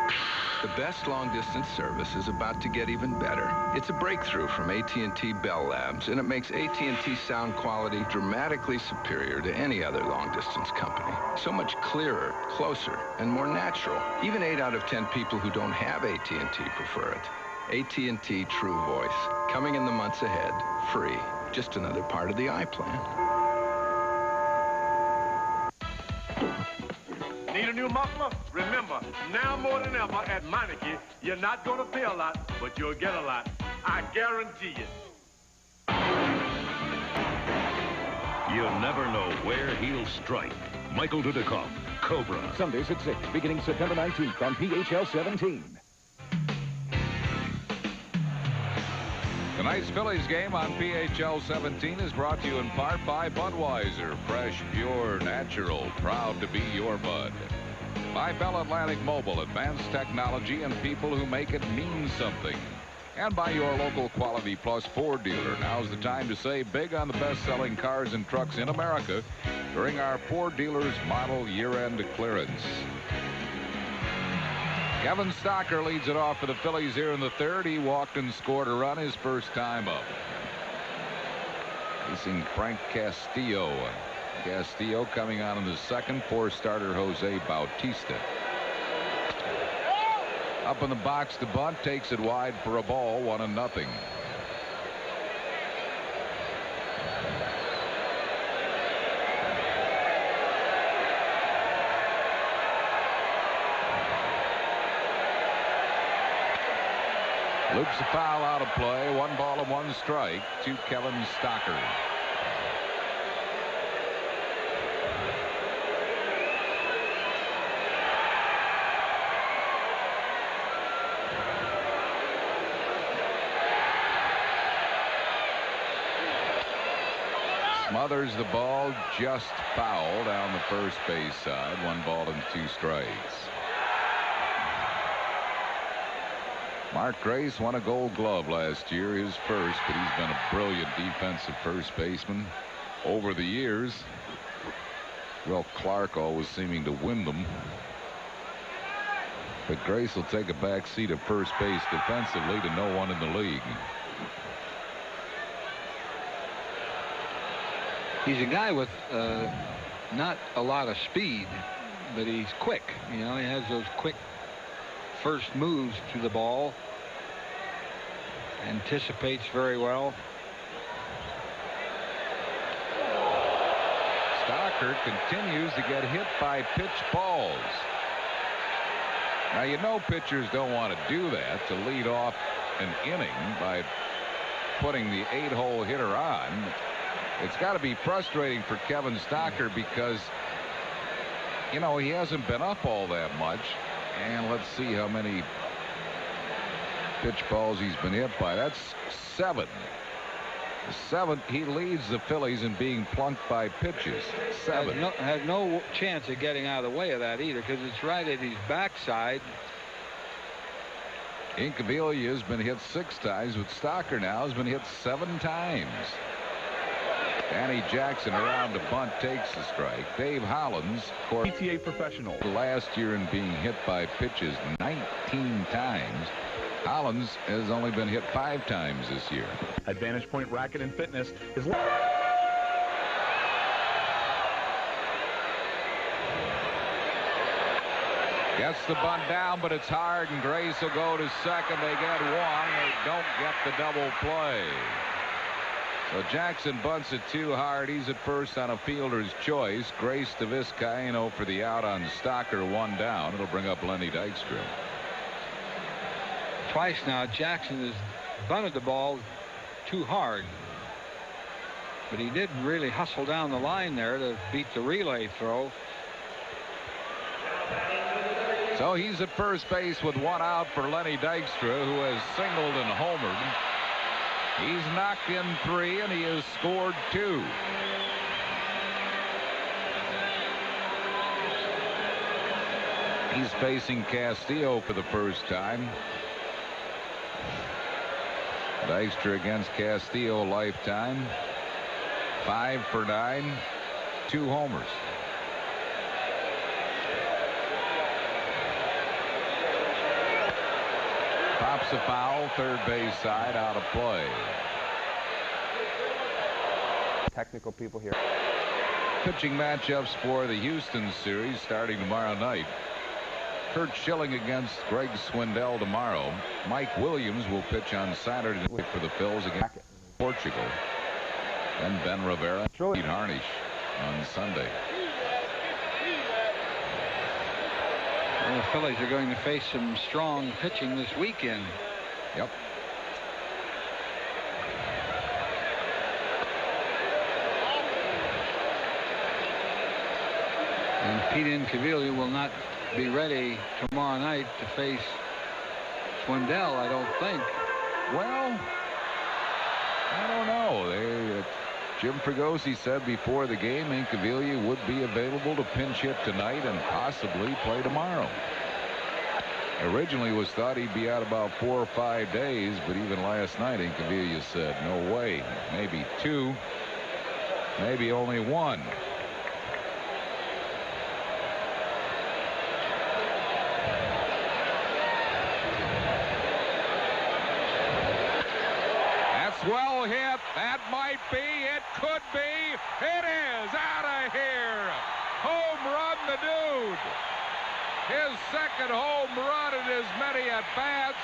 The best long-distance service is about to get even better. It's a breakthrough from AT&T Bell Labs, and it makes AT&T sound quality dramatically superior to any other long-distance company. So much clearer, closer, and more natural. Even 8 out of 10 people who don't have AT&T prefer it. AT&T True Voice, coming in the months ahead, free. Just another part of the iPlan. Need a new muffler? Remember, now more than ever at Meineke, you're not going to pay a lot, but you'll get a lot. I guarantee you. You'll never know where he'll strike. Michael Dudikoff, Cobra. Sundays at 6, beginning September 19th on PHL 17. Tonight's Phillies game on PHL 17 is brought to you in part by Budweiser. Fresh, pure, natural. Proud to be your Bud. By Bell Atlantic Mobile. Advanced technology and people who make it mean something. And by your local Quality Plus Ford dealer. Now's the time to save big on the best-selling cars and trucks in America during our Ford dealers model year-end clearance. Kevin Stocker leads it off for the Phillies here in the third. He walked and scored a run his first time up. Facing Frank Castillo. Castillo coming on in the second for starter Jose Bautista. Up in the box to bunt, takes it wide for a ball, 1-0. Loops a foul out of play. 1 ball and 1 strike to Kevin Stocker. Smothers the ball, just foul down the first base side. 1 ball and 2 strikes. Mark Grace won a Gold Glove last year, his first, but he's been a brilliant defensive first baseman over the years. Will Clark always seeming to win them. But Grace will take a back seat at first base defensively to no one in the league. He's a guy with not a lot of speed, but he's quick. You know, he has those quick first moves to the ball. Anticipates very well. Stocker continues to get hit by pitch balls. Now, you know pitchers don't want to do that, to lead off an inning by putting the 8-hole hitter on. It's got to be frustrating for Kevin Stocker because, you know, he hasn't been up all that much. And let's see how many pitch balls he's been hit by. That's 7. The 7th, he leads the Phillies in being plunked by pitches. 7. Has no chance of getting out of the way of that either, because it's right at his backside. Incaviglia has been hit 6 times, but Stocker now has been hit 7 times. Danny Jackson around to bunt, takes the strike. Dave Hollins, PTA professional, last year in being hit by pitches 19 times. Hollins has only been hit 5 times this year. Advantage Point Racket and Fitness is... Gets the bunt down, but it's hard, and Grace will go to second. They get 1. They don't get the double play. So Jackson bunts it too hard. He's at first on a fielder's choice. Grace to Vizcaino for the out on Stocker, 1 down. It'll bring up Lenny Dykstra. Twice now, Jackson has bunted the ball too hard. But he did really hustle down the line there to beat the relay throw. So he's at first base with 1 out for Lenny Dykstra, who has singled and homered. He's knocked in 3, and he has scored 2. He's facing Castillo for the first time. Dykstra against Castillo lifetime. 5 for 9, 2 homers. Pops a foul, third base side, out of play. Technical people here. Pitching matchups for the Houston series starting tomorrow night. Kurt Schilling against Greg Swindell tomorrow. Mike Williams will pitch on Saturday night for the Phils against Portugal. And Ben Rivera, Pete Harnish on Sunday. Well, the Phillies are going to face some strong pitching this weekend. Yep. And Pete Incaviglia will not be ready tomorrow night to face Swindell, I don't think. Well, I don't know. Jim Fregosi said before the game Incaviglia would be available to pinch hit tonight and possibly play tomorrow. Originally was thought he'd be out about 4 or 5 days, but even last night Incaviglia said no way. Maybe 2, maybe only 1. Well hit. That might be. It could be. It is out of here. Home run, the dude. His second home run in as many at-bats.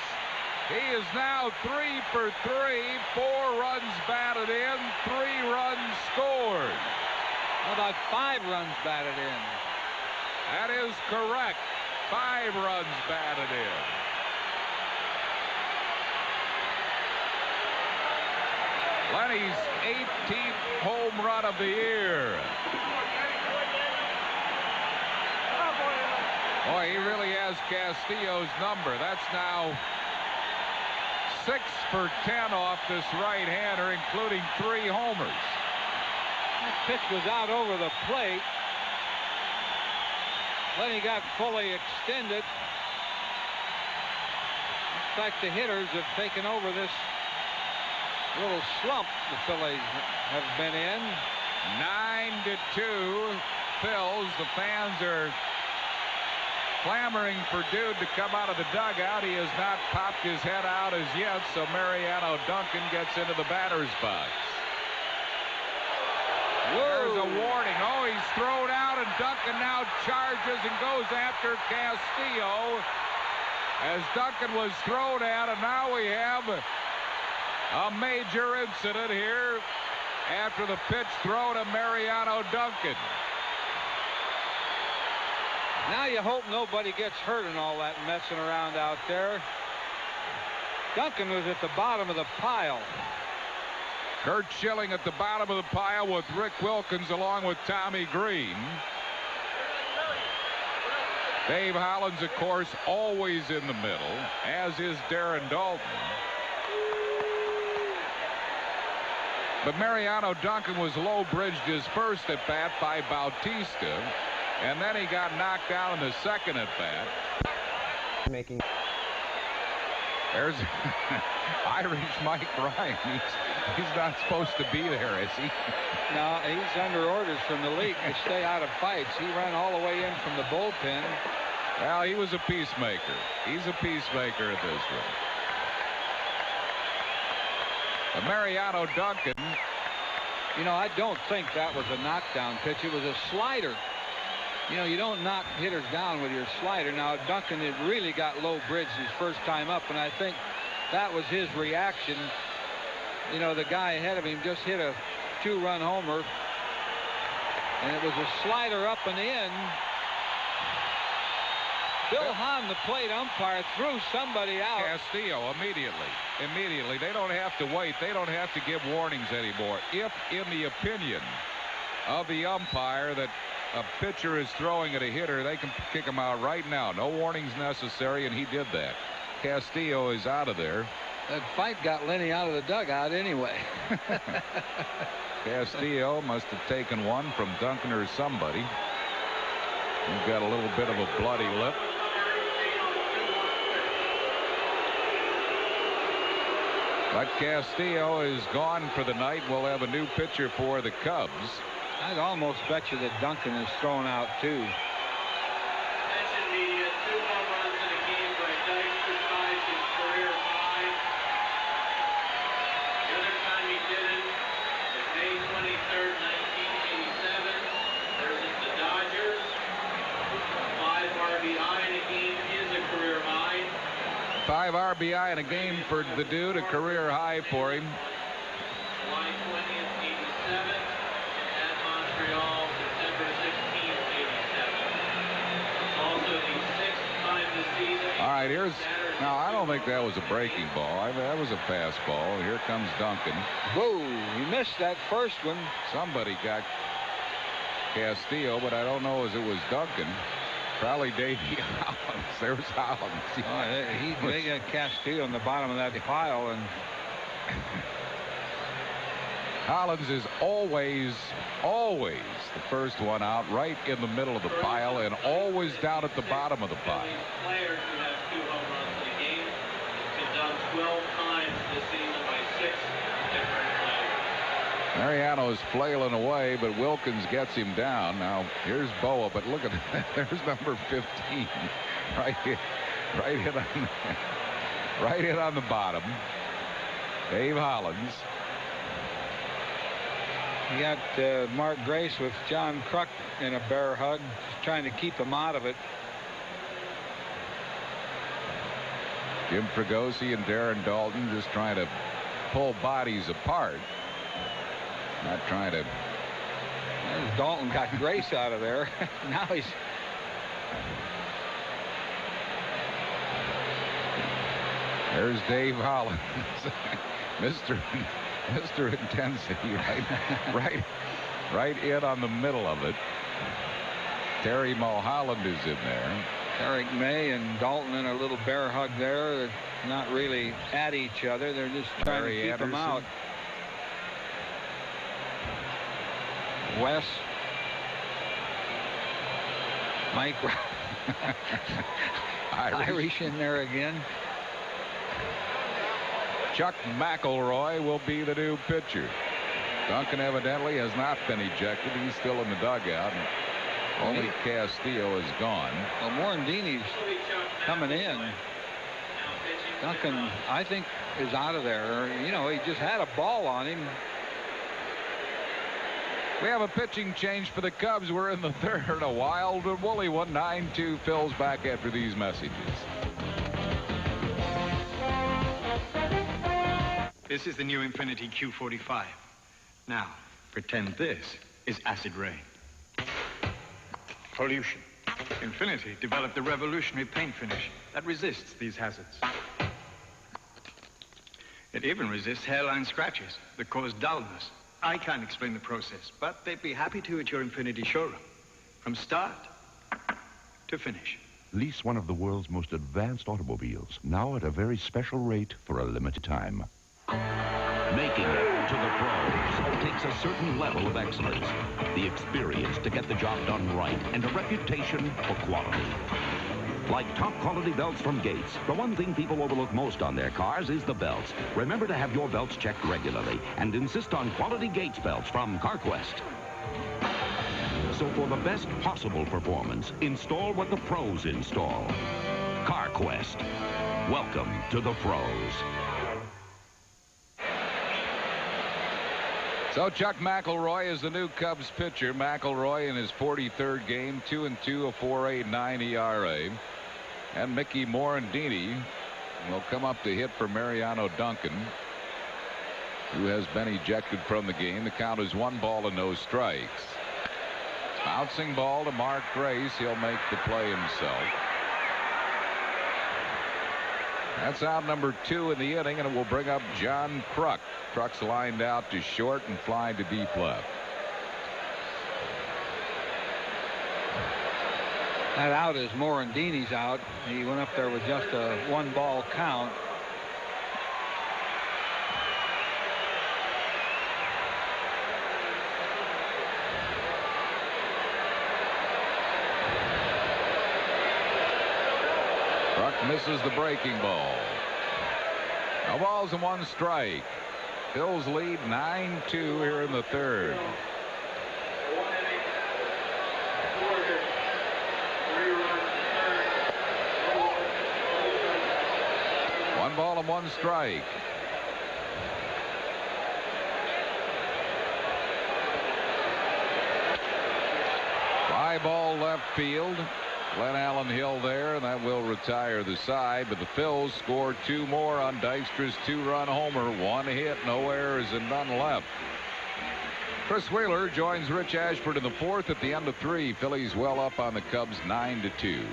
He is now 3 for 3. 4 runs batted in. 3 runs scored. How about 5 runs batted in? That is correct. 5 runs batted in. Lenny's 18th home run of the year. Boy, he really has Castillo's number. That's now 6 for 10 off this right-hander, including 3 homers. That pitch was out over the plate. Lenny got fully extended. Looks like the hitters have taken over this little slump the Phillies have been in. 9-2 Phils. The fans are clamoring for Dude to come out of the dugout. He has not popped his head out as yet, so Mariano Duncan gets into the batter's box. There's a warning. Oh, he's thrown out, and Duncan now charges and goes after Castillo as Duncan was thrown at, and now we have a major incident here after the pitch thrown to Mariano Duncan. Now you hope nobody gets hurt in all that messing around out there. Duncan was at the bottom of the pile. Kurt Schilling at the bottom of the pile with Rick Wilkins along with Tommy Green. Dave Hollins, of course, always in the middle, as is Darren Dalton. But Mariano Duncan was low-bridged his first at-bat by Bautista, and then he got knocked out in the second at-bat. There's Irish Mike Ryan. He's not supposed to be there, is he? No, he's under orders from the league to stay out of fights. He ran all the way in from the bullpen. Well, he was a peacemaker. He's a peacemaker at this one. But Mariano Duncan. You know, I don't think that was a knockdown pitch. It was a slider. You know, you don't knock hitters down with your slider. Now, Duncan had really got low bridge his first time up, and I think that was his reaction. You know, the guy ahead of him just hit a 2-run homer, and it was a slider up and in. Bill Hahn, the plate umpire, threw somebody out. Castillo immediately. They don't have to wait. They don't have to give warnings anymore. If, in the opinion of the umpire, that a pitcher is throwing at a hitter, they can kick him out right now. No warnings necessary, and he did that. Castillo is out of there. That fight got Lenny out of the dugout anyway. Castillo must have taken one from Duncan or somebody. He's got a little bit of a bloody lip. But Castillo is gone for the night. We'll have a new pitcher for the Cubs. I'd almost bet you that Duncan is thrown out, too. Five RBI in a game for the dude, a career high for him. July 20th, 87. At Montreal, September 16th, 87. Also the 6th time this season. All right, here's. Now, I don't think that was a breaking ball. That was a fastball. Here comes Duncan. Whoa, he missed that first one. Somebody got Castillo, but I don't know as it was Duncan. Probably Davey Hollins. There's Hollins. They got Castillo on the bottom of that pile, and Hollins is always the first one out, right in the middle of the pile, and always down at the bottom of the pile. Players who have 2 home runs in a game. It's been done 12 times this season by 6 different players. Mariano is flailing away, but Wilkins gets him down. Now, here's Boa, but look at that. There's number 15. Right hit on the bottom. Dave Hollins. You got Mark Grace with John Kruk in a bear hug, trying to keep him out of it. Jim Fregosi and Darren Dalton just trying to pull bodies apart. Not trying to. Dalton got Grace out of there. Now he's. There's Dave Hollins. Mr. Intensity, right in on the middle of it. Terry Mulholland is in there. Eric May and Dalton in a little bear hug there. They're not really at each other. They're just trying to keep them out. Wes. Mike. Irish in there again. Chuck McElroy will be the new pitcher. Duncan evidently has not been ejected. He's still in the dugout. Only Castillo is gone. Well, Morandini's coming in. Duncan, I think, is out of there. You know, he just had a ball on him. We have a pitching change for the Cubs. We're in the third. A wild and woolly one. 9-2. Phil's back after these messages. This is the new Infiniti Q45. Now, pretend this is acid rain. Pollution. Infiniti developed a revolutionary paint finish that resists these hazards. It even resists hairline scratches that cause dullness. I can't explain the process, but they'd be happy to at your Infiniti showroom. From start to finish. Lease one of the world's most advanced automobiles, now at a very special rate for a limited time. Making it to the pros takes a certain level of excellence, the experience to get the job done right, and a reputation for quality. Like top quality belts from Gates, the one thing people overlook most on their cars is the belts. Remember to have your belts checked regularly and insist on quality Gates belts from CarQuest. So for the best possible performance, install what the pros install. CarQuest. Welcome to the pros. So Chuck McElroy is the new Cubs pitcher. McElroy in his 43rd game, 2-2, a 4.89 ERA. And Mickey Morandini will come up to hit for Mariano Duncan, who has been ejected from the game. The count is 1 ball and no strikes. Bouncing ball to Mark Grace. He'll make the play himself. That's out number 2 in the inning, and it will bring up John Kruk. Kruk's lined out to short and flying to deep left. That out is Morandini's out. He went up there with just a 1-ball count. Kruk misses the breaking ball. No balls and 1 strike. Phil's lead 9-2 here in the 3rd. One ball and 1 strike. Fly ball left field. Glenn Allen Hill there, and that will retire the side. But the Phils scored 2 more on Dykstra's 2-run homer. 1 hit, no errors, and none left. Chris Wheeler joins Rich Ashford in the 4th at the end of 3. Phillies well up on the Cubs 9-2.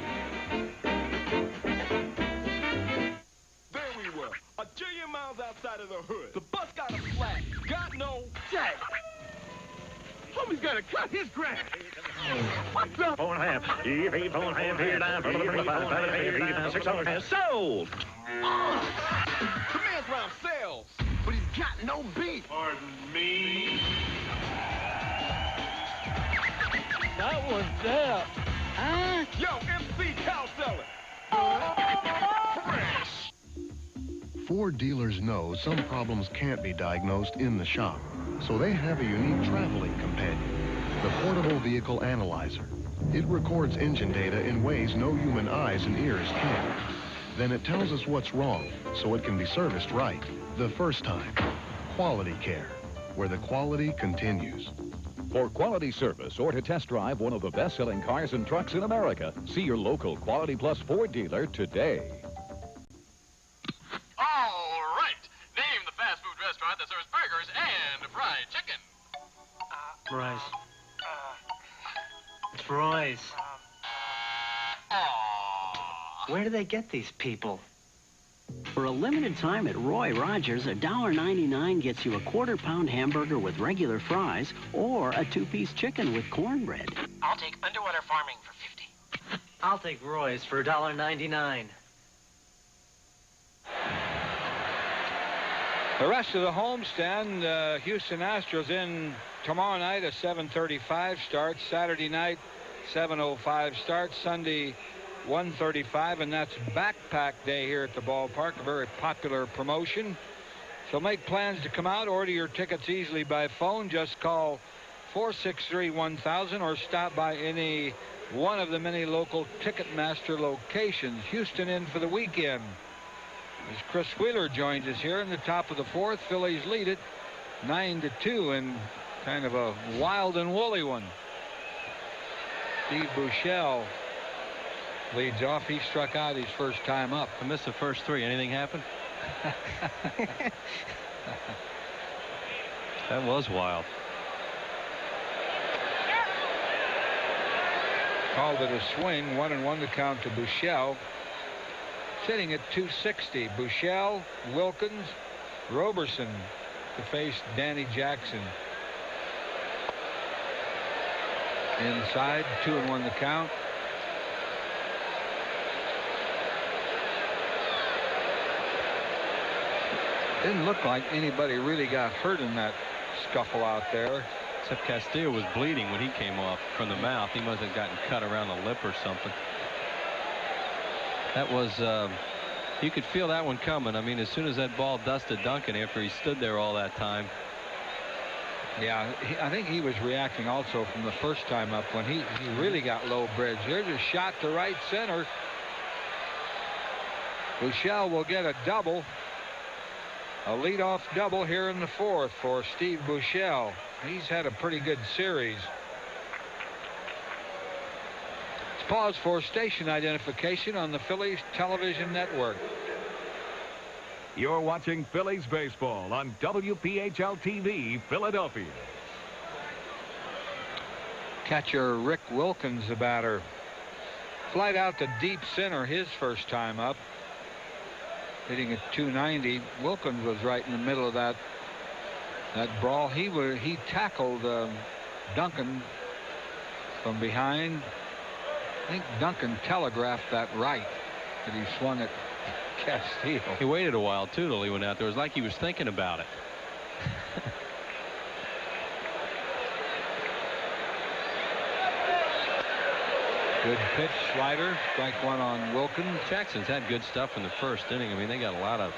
There we were, a jillion miles outside of the hood. The bus got a flat, got no jack. Homie's got to cut his grass. What's up? 4.5. Here, 4.5. $6. Sold. Oh, the man's round sales, but he's got no beef. Pardon me. That one's there. Huh? Yo, MC Cow Seller. Fresh. Ford dealers know some problems can't be diagnosed in the shop, so they have a unique traveling companion, the Portable Vehicle Analyzer. It records engine data in ways no human eyes and ears can. Then it tells us what's wrong, so it can be serviced right the first time. Quality care, where the quality continues. For quality service or to test drive one of the best-selling cars and trucks in America, see your local Quality Plus Ford dealer today. All right. Name the fast food restaurant that serves burgers and fried chicken. Fries. It's Roy's. Where do they get these people? For a limited time at Roy Rogers, $1.99 gets you a quarter-pound hamburger with regular fries or a 2-piece chicken with cornbread. I'll take underwater farming for 50. I'll take Roy's for $1.99. The rest of the homestand, Houston Astros in tomorrow night, a 7:35 start. Saturday night, 7:05 start. Sunday, 1:35, and that's Backpack Day here at the ballpark, a very popular promotion. So make plans to come out. Order your tickets easily by phone. Just call 463-1000 or stop by any one of the many local Ticketmaster locations. Houston in for the weekend. As Chris Wheeler joins us here in the top of the 4th, Phillies lead it 9-2 in kind of a wild and woolly one. Steve Buechele leads off. He struck out his first time up. I missed the first 3. Anything happen? That was wild. Called it a swing. 1-1 to count to Buechele. Sitting at 260. Buechele, Wilkins, Roberson to face Danny Jackson. Inside, 2-1 the count. Didn't look like anybody really got hurt in that scuffle out there. Except Castillo was bleeding when he came off from the mouth. He must have gotten cut around the lip or something. That was, you could feel that one coming. I mean, as soon as that ball dusted Duncan after he stood there all that time. Yeah, I think he was reacting also from the first time up when he really got low bridge. There's a shot to right center. Buechele will get a double. A leadoff double here in the fourth for Steve Buechele. He's had a pretty good series. Let's pause for station identification on the Phillies television network. You're watching Phillies baseball on WPHL TV, Philadelphia. Catcher Rick Wilkins, the batter. Flight out to deep center his first time up. Hitting at 290. Wilkins was right in the middle of that brawl. He tackled Duncan from behind. I think Duncan telegraphed that right that he swung at Castillo. He waited a while too till he went out there. It was like he was thinking about it. Good pitch, slider, strike one on Wilkins. Jackson's had good stuff in the first inning. I mean, they got a lot of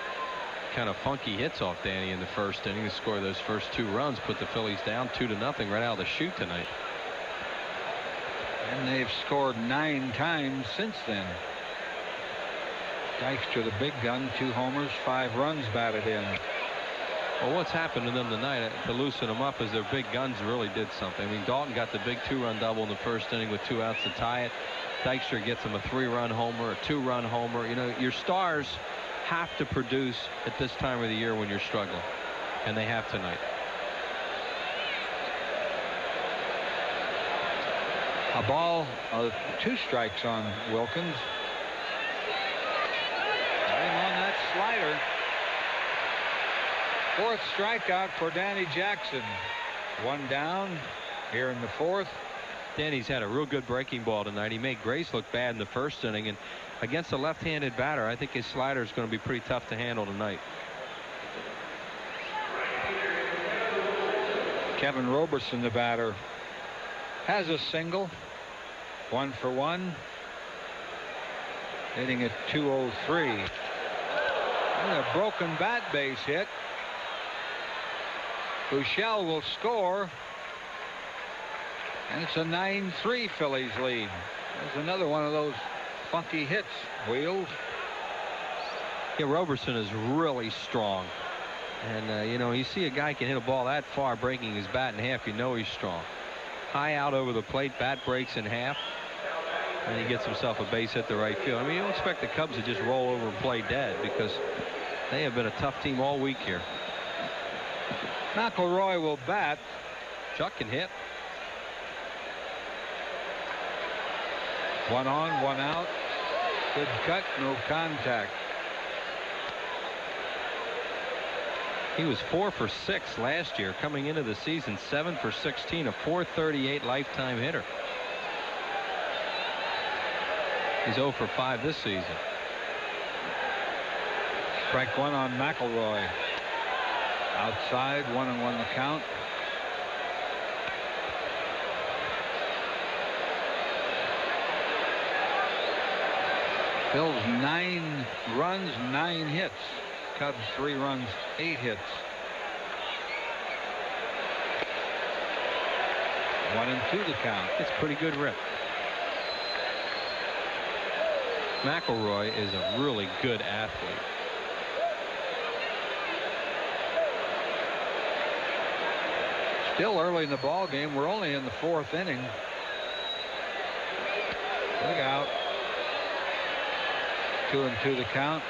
kind of funky hits off Danny in the first inning. To score those first 2 runs, put the Phillies down 2-0 right out of the chute tonight. And they've scored 9 times since then. Dykstra, the big gun, 2 homers, 5 runs batted in. Well, what's happened to them tonight to loosen them up is their big guns really did something. I mean, Dalton got the big 2-run double in the first inning with 2 outs to tie it. Dykstra gets him a 3-run homer, a 2-run homer. You know, your stars have to produce at this time of the year when you're struggling, and they have tonight. A ball, 2 strikes on Wilkins. Got him on that slider. 4th strikeout for Danny Jackson. 1 down here in the 4th. Danny's had a real good breaking ball tonight. He made Grace look bad in the first inning, and against a left-handed batter, I think his slider is going to be pretty tough to handle tonight. Kevin Roberson, the batter, has a single. 1 for 1. Hitting at 203. And a broken bat base hit. Buechele will score. And it's a 9-3 Phillies lead. There's another one of those funky hits, Wheels. Yeah, Roberson is really strong. And, you know, you see a guy can hit a ball that far breaking his bat in half, you know he's strong. High out over the plate, bat breaks in half. And he gets himself a base hit to right field. I mean, you don't expect the Cubs to just roll over and play dead because they have been a tough team all week here. McElroy will bat. Chuck can hit. 1 on, 1 out. Good cut, no contact. He was 4 for 6 last year. Coming into the season, 7 for 16, a .438 lifetime hitter. He's 0 for 5 this season. Strike 1 on McElroy. Outside, 1-1 the count. Phil's 9 runs, 9 hits. Cubs 3 runs, 8 hits. 1-2 the count. It's a pretty good rip. McElroy is a really good athlete. Still early in the ball game. We're only in the 4th inning. Look out. 2-2 the count.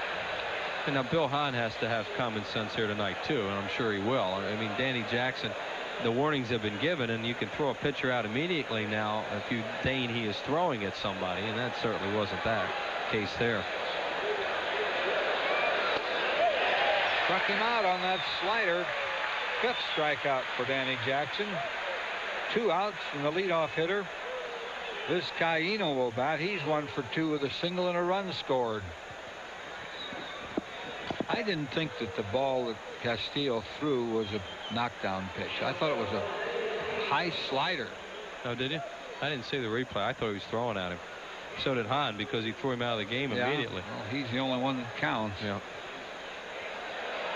And now Bill Hahn has to have common sense here tonight too, and I'm sure he will. I mean, Danny Jackson, the warnings have been given, and you can throw a pitcher out immediately now if you deign he is throwing at somebody, and that certainly wasn't that case there. Struck him out on that slider. 5th strikeout for Danny Jackson. 2 outs from the leadoff hitter. Vizcaíno will bat. He's 1 for 2 with a single and a run scored. I didn't think that the ball that Castillo threw was a knockdown pitch. I thought it was a high slider. Oh, did you? I didn't see the replay. I thought he was throwing at him. So did Hahn, because he threw him out of the game immediately. Well, he's the only one that counts. Yeah.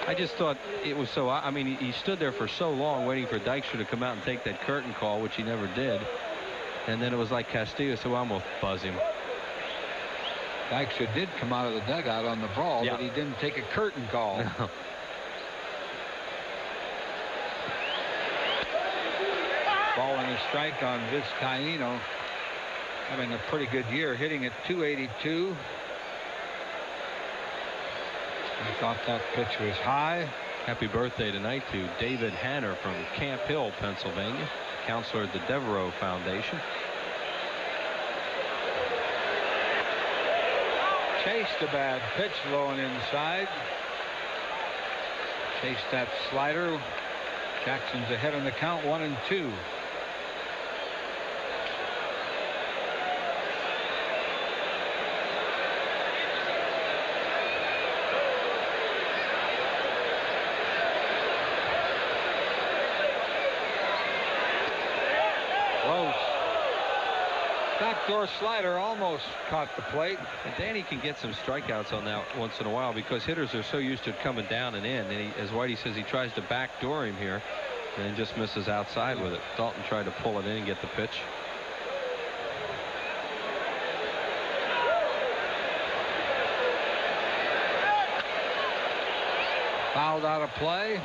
I just thought it was so. I mean, he stood there for so long waiting for Dykstra to come out and take that curtain call, which he never did. And then it was like Castillo said, well, I'm going to buzz him. Dykstra did come out of the dugout on the ball, Yeah. but he didn't take a curtain call. No. Ball and a strike on Vizcaíno. Having a pretty good year, hitting at .282. I thought that pitch was high. Happy birthday tonight to David Hanner from Camp Hill, Pennsylvania, counselor at the Devereaux Foundation. Chased a bad pitch low and inside. Chased that slider. Jackson's ahead on the count, 1-2. Backdoor slider almost caught the plate. And Danny can get some strikeouts on that once in a while because hitters are so used to it coming down and in. And as Whitey says, he tries to backdoor him here and just misses outside with it. Dalton tried to pull it in and get the pitch. Fouled out of play.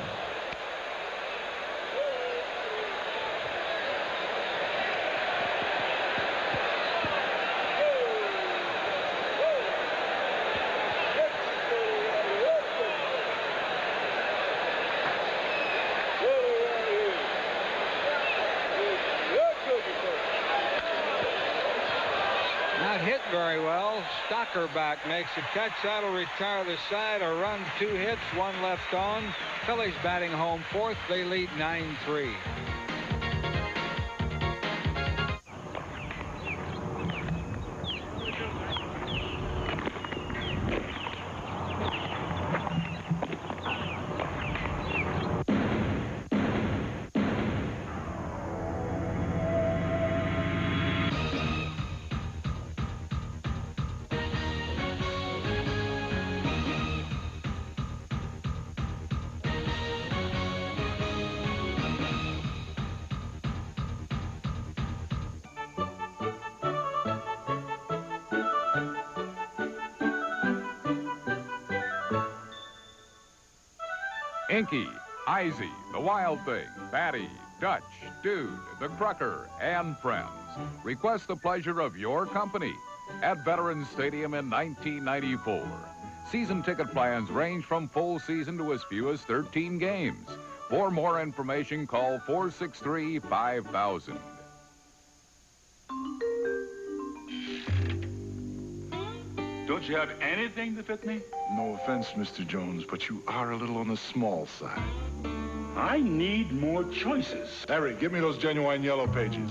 Hit very well. Stockerback makes a catch. That'll retire the side. A run, 2 hits, 1 left on. Phillies batting home fourth. They lead 9-3. Inky, Izzy, The Wild Thing, Batty, Dutch, Dude, The Crucker, and friends. Request the pleasure of your company at Veterans Stadium in 1994. Season ticket plans range from full season to as few as 13 games. For more information, call 463-5000. Don't you have anything to fit me? No offense, Mr. Jones, but you are a little on the small side. I need more choices. Harry, give me those genuine yellow pages.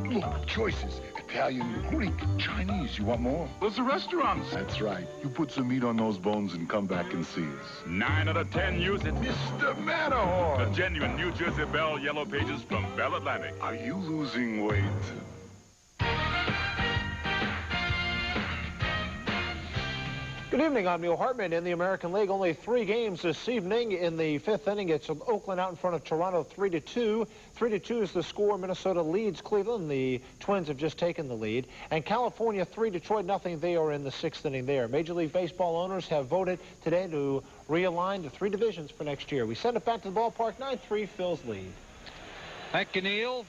Look, choices. Italian, Greek, Chinese. You want more? Those are restaurants. That's right. You put some meat on those bones and come back and see us. 9 out of 10 use it. Mr. Matterhorn! The genuine New Jersey Bell yellow pages from Bell Atlantic. Are you losing weight? Good evening, I'm Neil Hartman. In the American League, only 3 games this evening. In the 5th inning, it's Oakland out in front of Toronto 3-2. 3-2 is the score. Minnesota leads Cleveland. The Twins have just taken the lead. And California 3, Detroit nothing. They are in the 6th inning there. Major League Baseball owners have voted today to realign the 3 divisions for next year. We send it back to the ballpark. 9-3, Phil's lead. Thank you, Neil.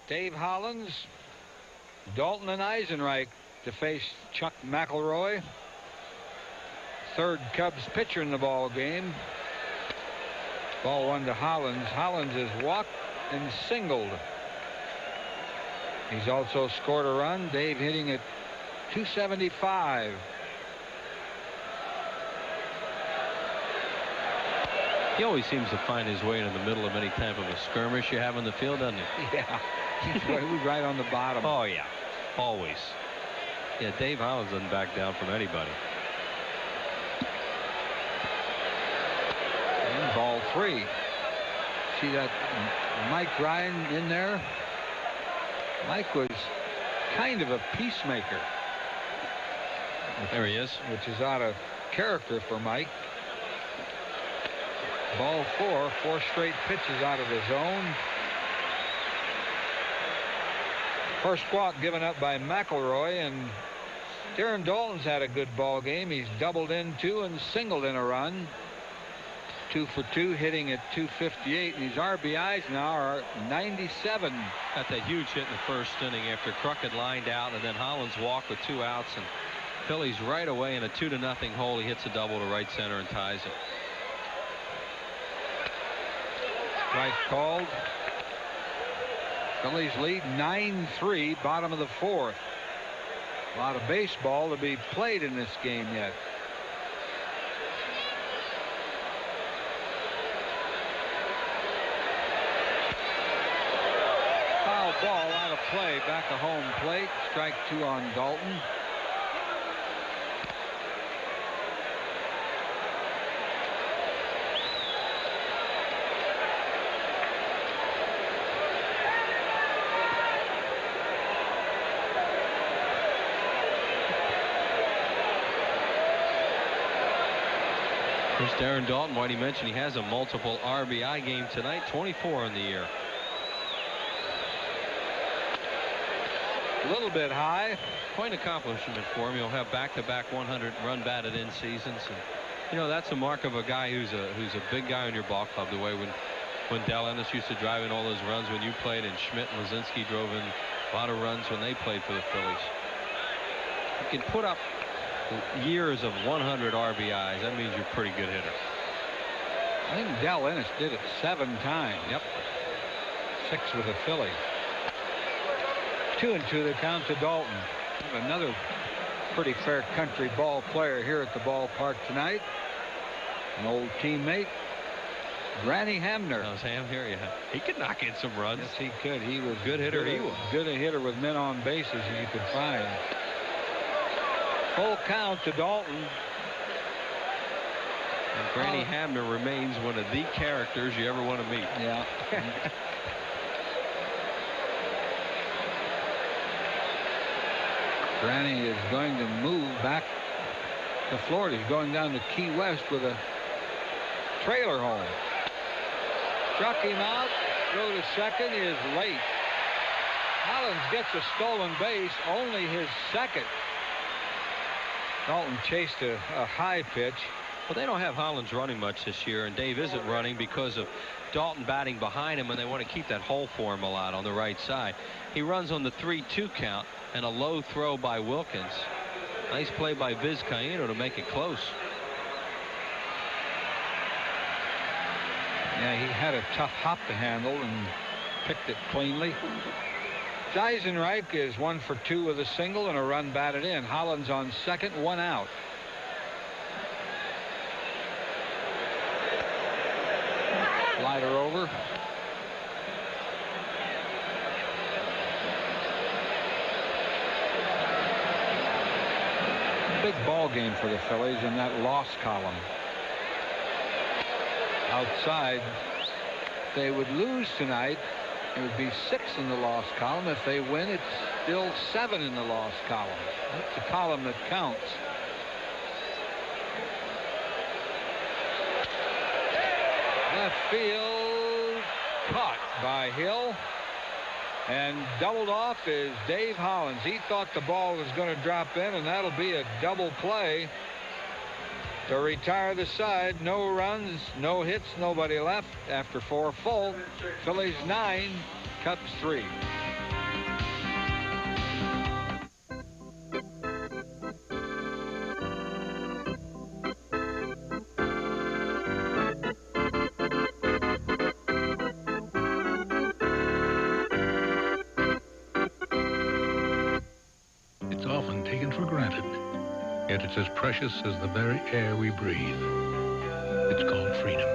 Dave Hollins, Dalton and Eisenreich to face Chuck McElroy. 3rd Cubs pitcher in the ball game. Ball 1 to Hollins. Hollins has walked and singled. He's also scored a run. Dave hitting at .275. He always seems to find his way into the middle of any type of a skirmish you have in the field, doesn't he? Yeah. He's right on the bottom. Oh, yeah. Always. Yeah, Dave Hollins doesn't back down from anybody. 3. See that Mike Ryan in there? Mike was kind of a peacemaker. There he is. Which is out of character for Mike. Ball 4, 4 straight pitches out of the zone. First walk given up by McElroy, and Darren Daulton's had a good ball game. He's doubled in 2 and singled in a run. 2 for 2, hitting at 258, and his RBIs now are 97. Got that huge hit in the first inning after Kruk had lined out, and then Hollins walked with 2 outs, and Phillies right away in a 2-0 hole. He hits a double to right center and ties it. Strike called. Phillies lead 9-3, bottom of the 4th. A lot of baseball to be played in this game yet. Foul ball out of play, back to home plate. Strike 2 on Daulton. Here's Darren Daulton. Whitey mentioned he has a multiple RBI game tonight, 24 in the year. A little bit high. Quite an accomplishment for him. He'll have back-to-back 100 run batted in seasons. And, you know, that's a mark of a guy who's a big guy in your ball club. The way when Dell Ennis used to drive in all those runs when you played, and Schmidt and Lazinski drove in a lot of runs when they played for the Phillies. You can put up years of 100 RBIs. That means you're a pretty good hitter. I think Dell Ennis did it 7 times. Yep. 6 with the Phillies. 2-2 the count to Daulton. Another pretty fair country ball player here at the ballpark tonight. An old teammate, Granny Hamner. That was Ham here. Yeah. He could knock in some runs. Yes, he could. He was good hitter. He was good a hitter with men on bases as you could find. Full count to Daulton. And Granny Hamner remains one of the characters you ever want to meet. Yeah. Granny is going to move back to Florida. He's going down to Key West with a trailer home. Struck him out. Throw to second is late. Hollins gets a stolen base, only his second. Daulton chased a high pitch. Well, they don't have Hollins running much this year, and Dave isn't running because of Daulton batting behind him, and they want to keep that hole for him a lot on the right side. He runs on the 3-2 count and a low throw by Wilkins. Nice play by Vizcaíno to make it close. Yeah, he had a tough hop to handle and picked it cleanly. Eisenreich is 1 for 2 with a single and a run batted in. Hollins on second, 1 out. Slider over. Big ball game for the Phillies in that loss column. Outside, if they would lose tonight, it would be 6 in the loss column. If they win, it's still 7 in the loss column. That's the column that counts. Left field, caught by Hill, and doubled off is Dave Hollins. He thought the ball was going to drop in, and that'll be a double play to retire the side. No runs, no hits, nobody left after 4 full. Phillies 9, Cubs 3. It's often taken for granted, yet it's as precious as the very air we breathe. It's called freedom.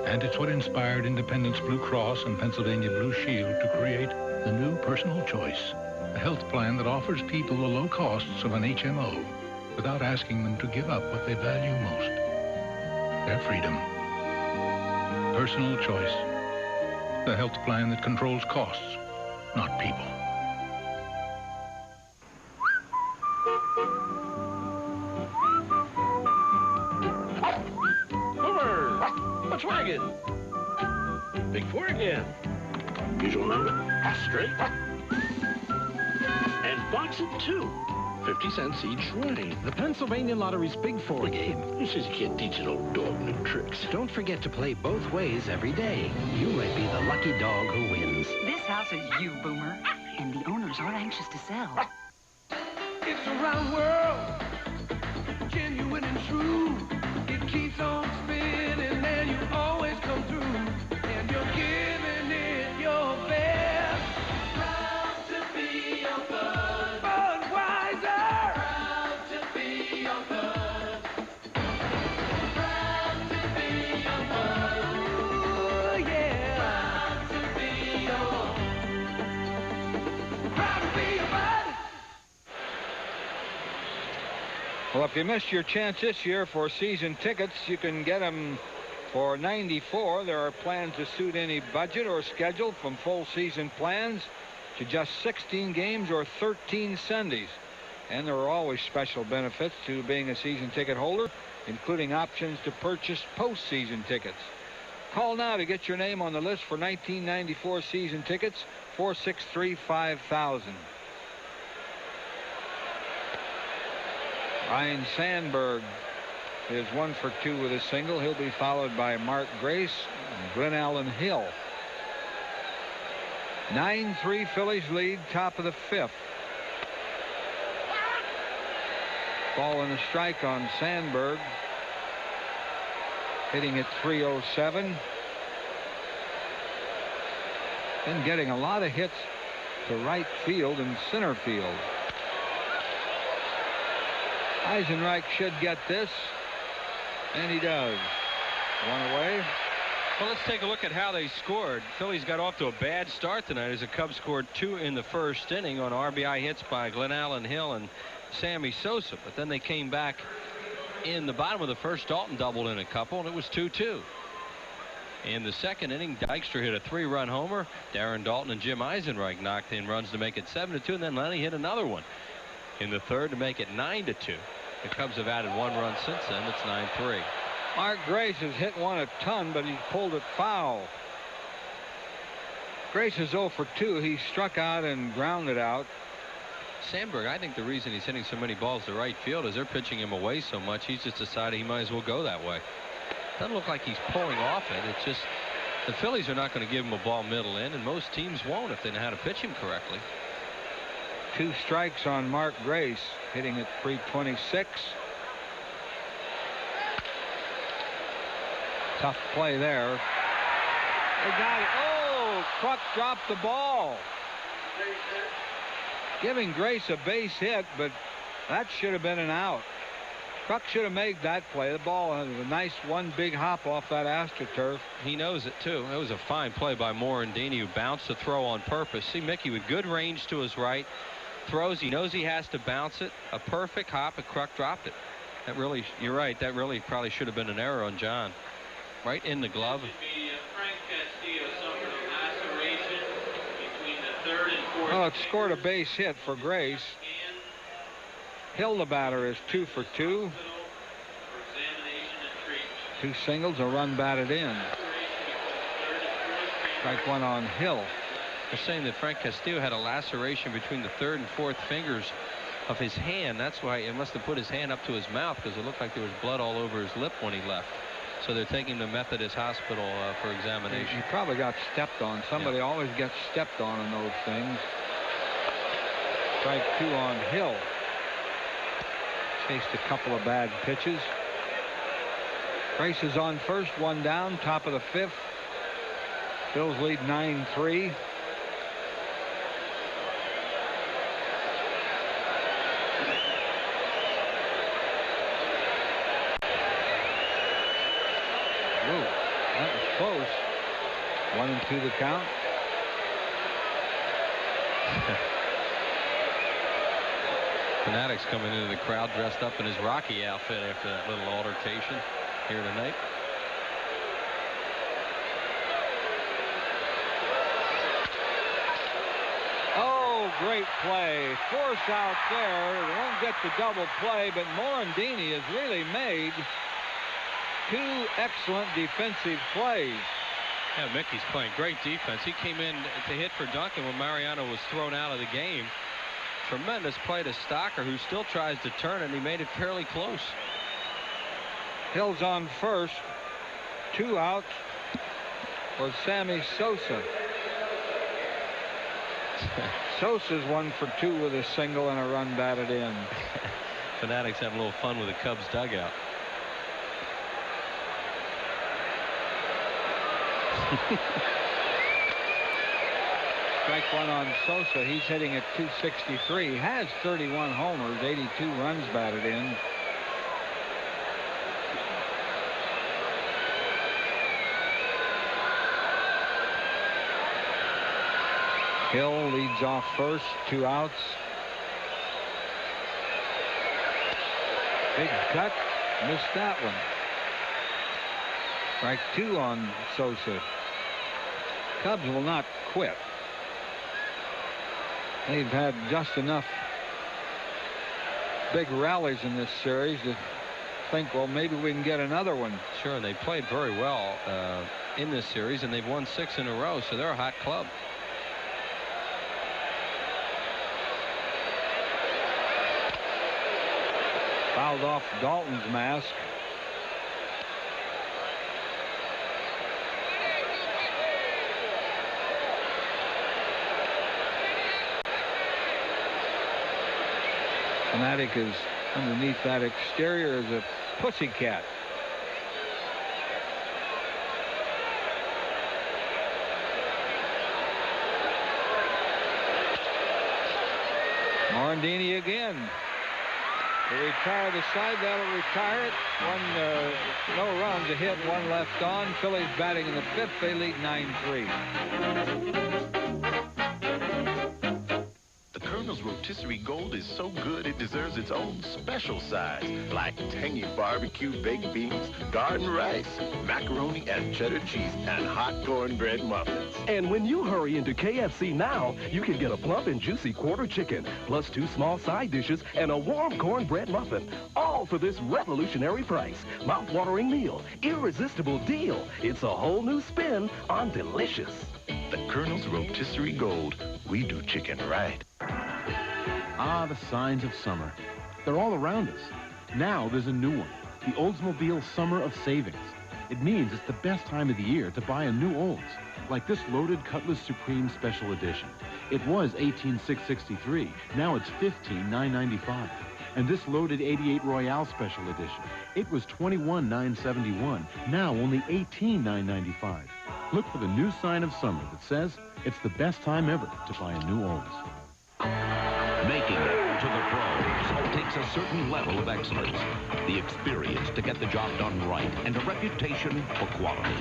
And it's what inspired Independence Blue Cross and Pennsylvania Blue Shield to create the new Personal Choice, a health plan that offers people the low costs of an HMO without asking them to give up what they value most, their freedom. personal choice. The health plan that controls costs, not people. Homer! What's wagging? Big four again. Usual number. Straight. And box it, too. 50 cents each way. The Pennsylvania Lottery's Big Four game. Who says you can't teach an old dog new tricks? Don't forget to play both ways every day. You might be the lucky dog who wins. This house is you, Boomer. And the owners are anxious to sell. It's a round world, genuine and true. It keeps on spinning and you always come through. And you're giving it your best. Proud to be your bud. Budweiser. Proud to be your bud. Proud to be your bud. Ooh, yeah. Proud to be your Proud to be your bud. Well, if you missed your chance this year for season tickets, you can get them for $94. There are plans to suit any budget or schedule, from full season plans to just 16 games or 13 Sundays. And there are always special benefits to being a season ticket holder, including options to purchase postseason tickets. Call now to get your name on the list for 1994 season tickets, 463-5000. Ryan Sandberg is 1 for 2 with a single. He'll be followed by Mark Grace and Glenn Allen Hill. 9-3 Phillies lead, top of the 5th. Ball and a strike on Sandberg. Hitting at .307. Been getting a lot of hits to right field and center field. Eisenreich should get this, and he does. One away. Well, let's take a look at how they scored. Phillies got off to a bad start tonight as the Cubs scored 2 in the first inning on RBI hits by Glenn Allen Hill and Sammy Sosa. But then they came back in the bottom of the first. Dalton doubled in a couple, and it was 2-2. In the second inning, Dykstra hit a 3-run homer. Darren Dalton and Jim Eisenreich knocked in runs to make it 7-2, and then Lenny hit another one in the third to make it 9-2. The Cubs have added 1 run since then. It's 9-3. Mark Grace has hit one a ton, but he pulled it foul. Grace is 0 for 2. He struck out and grounded out. Sandberg, I think the reason he's hitting so many balls to right field is they're pitching him away so much. He's just decided he might as well go that way. Doesn't look like he's pulling off it. It's just the Phillies are not going to give him a ball middle in, and most teams won't if they know how to pitch him correctly. 2 strikes on Mark Grace, hitting at .326. Tough play there. They got it. Oh, Kruk dropped the ball. Giving Grace a base hit, but that should have been an out. Kruk should have made that play. The ball had a nice one big hop off that AstroTurf. He knows it, too. It was a fine play by Morandini, who bounced the throw on purpose. See Mickey with good range to his right. Throws, he knows he has to bounce it. A perfect hop, and Kruk dropped it. That really, you're right, that really probably should have been an error on John. Right in the glove. Frank Castillo suffered a laceration between the third and fourth. Well, it scored a base hit for Grace. Hill, the batter, is 2 for 2. 2 singles, a run batted in. Strike 1 on Hill. They're saying that Frank Castillo had a laceration between the third and fourth fingers of his hand. That's why it must have put his hand up to his mouth, because it looked like there was blood all over his lip when he left. So they're taking him to Methodist Hospital for examination. He probably got stepped on. Somebody always gets stepped on in those things. Strike 2 on Hill. Chased a couple of bad pitches. Grace is on first, 1 down, top of the 5th. Phillies lead 9-3. Ooh, that was close. 1-2 the count. Fanatics coming into the crowd dressed up in his Rocky outfit after that little altercation here tonight. great play. Force out there. Won't get the double play, but Morandini has really made two excellent defensive plays. Yeah, Mickey's playing great defense. He came in to hit for Duncan when Mariano was thrown out of the game. Tremendous play to Stocker, who still tries to turn, and he made it fairly close. Hill's on first. 2 outs for Sammy Sosa. Sosa's 1 for 2 with a single and a run batted in. Fanatics having a little fun with the Cubs dugout. Strike 1 on Sosa. He's hitting at 263. He has 31 homers, 82 runs batted in. Hill leads off first. 2 outs. Big cut. Missed that one. Strike 2 on Sosa. Cubs will not quit. They've had just enough big rallies in this series to think, well, maybe we can get another one. Sure, they played very well in this series, and they've won 6 in a row, so they're a hot club. Fouled off Dalton's mask. Fanatic is underneath that exterior as a pussycat. Morandini again. To retire the side, that'll retire it. No runs, a hit, 1 left on. Phillies batting in the 5th. They lead 9-3. Colonel's rotisserie gold is so good it deserves its own special size. Like tangy barbecue baked beans, garden rice, macaroni and cheddar cheese, and hot cornbread muffins. And when you hurry into KFC now, you can get a plump and juicy quarter chicken, plus 2 small side dishes and a warm cornbread muffin. All for this revolutionary price. Mouth-watering meal. Irresistible deal. It's a whole new spin on delicious. The Colonel's rotisserie gold. We do chicken right. Ah, the signs of summer. They're all around us. Now there's a new one, the Oldsmobile Summer of Savings. It means it's the best time of the year to buy a new Olds, like this loaded Cutlass Supreme Special Edition. It was $18,663. Now it's $15,995. And this loaded 88 Royale Special Edition, it was $21,971. Now only $18,995. Look for the new sign of summer that says it's the best time ever to buy a new Olds. Making it to the pros takes a certain level of excellence, the experience to get the job done right, and a reputation for quality.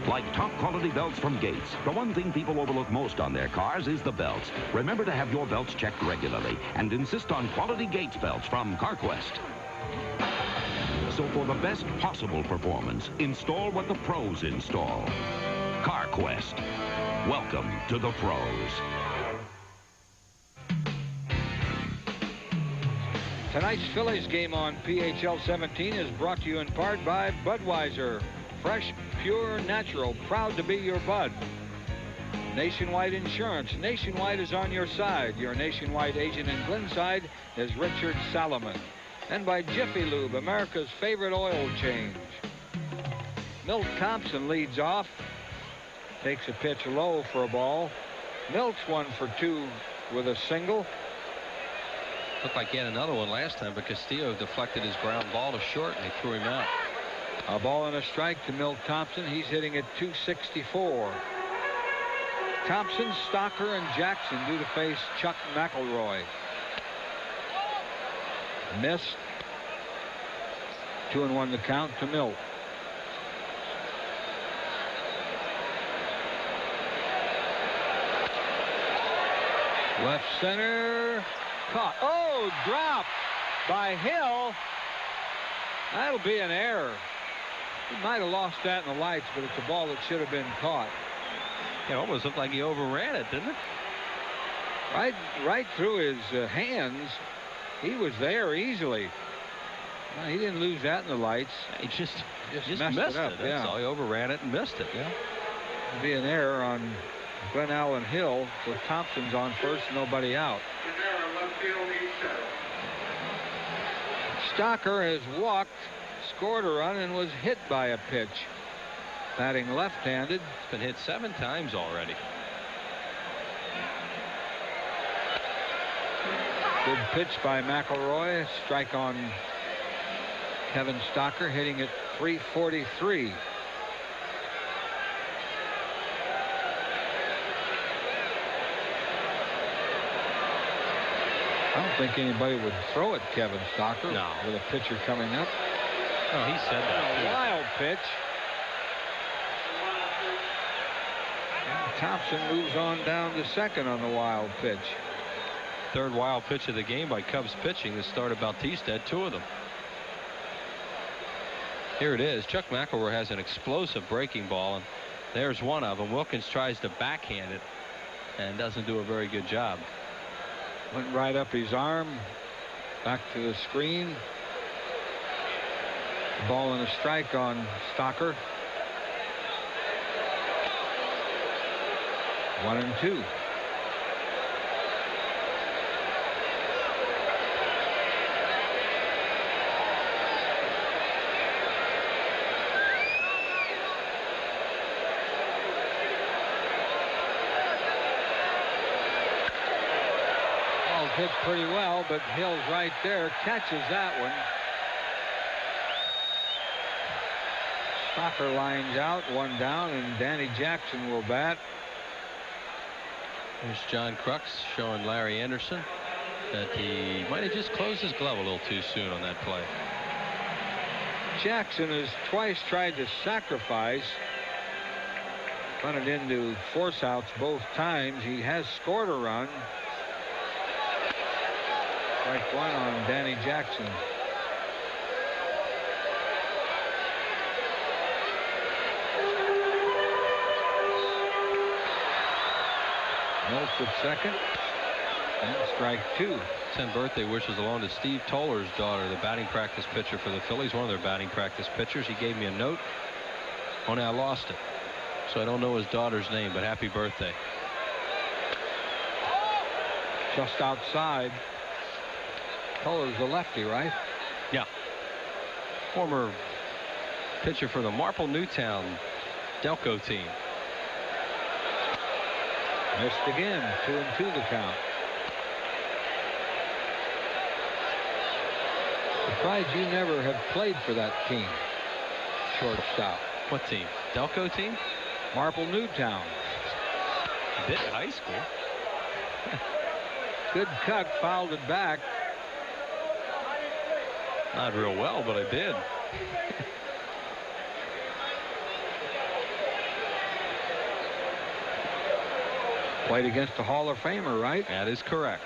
Like top-quality belts from Gates, the one thing people overlook most on their cars is the belts. Remember to have your belts checked regularly, and insist on quality Gates belts from CarQuest. So for the best possible performance, install what the pros install. CarQuest. Welcome to the pros. Tonight's Phillies game on PHL 17 is brought to you in part by Budweiser. Fresh, pure, natural. Proud to be your Bud. Nationwide Insurance. Nationwide is on your side. Your Nationwide agent in Glenside is Richard Salomon. And by Jiffy Lube, America's favorite oil change. Milt Thompson leads off. Takes a pitch low for a ball. Milt's 1 for 2 with a single. Looked like he had another one last time, but Castillo deflected his ground ball to short, and they threw him out. A ball and a strike to Milt Thompson. He's hitting at 264. Thompson, Stocker, and Jackson due to face Chuck McElroy. Missed. 2-1 the count to Milt. Left center. Caught. Oh, dropped by Hill. That'll be an error. He might have lost that in the lights, but it's a ball that should have been caught. It almost looked like he overran it, didn't it? Right through his hands. He was there easily. Well, he didn't lose that in the lights. He just messed missed it up. That's all. He overran it and missed it. Yeah. It'd be an error on Glen Allen Hill. So Thompson's on first, nobody out. Stocker has walked, scored a run, and was hit by a pitch. Batting left-handed. It's been hit 7 times already. Good pitch by McElroy. Strike on Kevin Stocker, hitting at .343. I don't think anybody would throw at Kevin Stocker with a pitcher coming up. Oh, he said that. A wild pitch. And Thompson moves on down to second on the wild pitch. Third wild pitch of the game by Cubs pitching. The start of Bautista had 2 of them. Here it is. Chuck McElroy has an explosive breaking ball, and there's one of them. Wilkins tries to backhand it and doesn't do a very good job. Went right up his arm. Back to the screen. The ball and a strike on Stocker. 1-2. Hit pretty well, but Hill's right there, catches that one. Stocker lines out, 1 down, and Danny Jackson will bat. Here's John Crux showing Larry Anderson that he might have just closed his glove a little too soon on that play. Jackson has twice tried to sacrifice, run it into force outs both times. He has scored a run. Strike 1 on Danny Jackson. Mills at second. And strike 2. Send birthday wishes along to Steve Toller's daughter, the batting practice pitcher for the Phillies, one of their batting practice pitchers. He gave me a note. Only I lost it, so I don't know his daughter's name, but happy birthday. Just outside. Toller's a lefty, right? Yeah. Former pitcher for the Marple Newtown Delco team. Missed again. 2-2 the count. Surprised you never have played for that team. Shortstop. What team? Delco team? Marple Newtown. I did in high school. Good cut, fouled it back. Not real well, but I did. Played against a Hall of Famer, right? That is correct.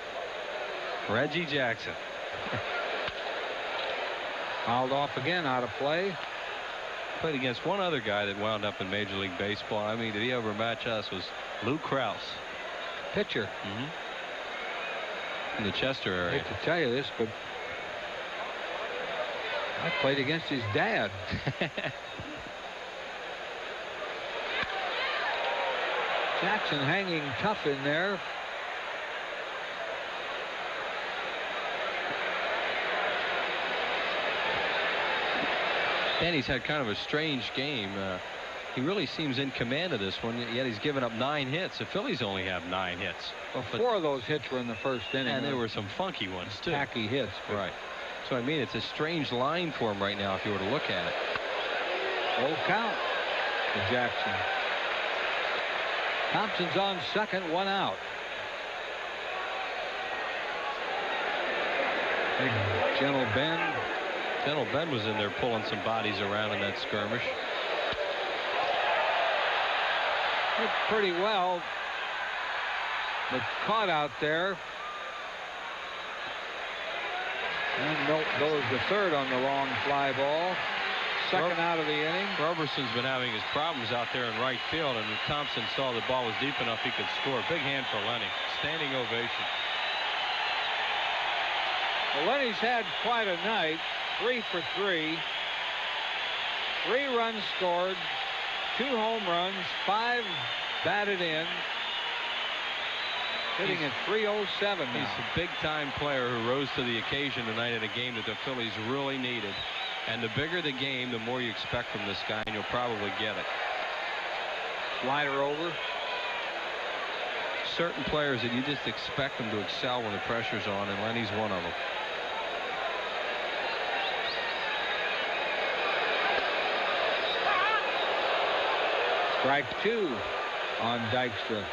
Reggie Jackson. Fouled off again, out of play. Played against one other guy that wound up in Major League Baseball. I mean, did he overmatch us? Was Lou Krause. Pitcher. In the Chester area. I hate to tell you this, but I played against his dad. Jackson hanging tough in there. Danny's had kind of a strange game. He really seems in command of this one, yet he's given up 9 hits. The Phillies only have 9 hits. Well, 4 of those hits were in the first inning. And there were some funky ones, too. Tacky hits. Right. So, I mean, it's a strange line for him right now if you were to look at it. Full count to Jackson. Thompson's on second, 1 out. Big gentle bend. Gentle Ben was in there pulling some bodies around in that skirmish. Hit pretty well, but caught out there. And Milt goes to third on the long fly ball. second out of the inning. Roberson's been having his problems out there in right field, and Thompson saw the ball was deep enough he could score. Big hand for Lenny. Standing ovation. Well, Lenny's had quite a night. 3 for 3. 3 runs scored, 2 home runs, 5 batted in. Hitting at .307 now. He's a big-time player who rose to the occasion tonight in a game that the Phillies really needed. And the bigger the game, the more you expect from this guy, and you'll probably get it. Slider over. Certain players that you just expect them to excel when the pressure's on, and Lenny's one of them. Strike 2 on Dykstra.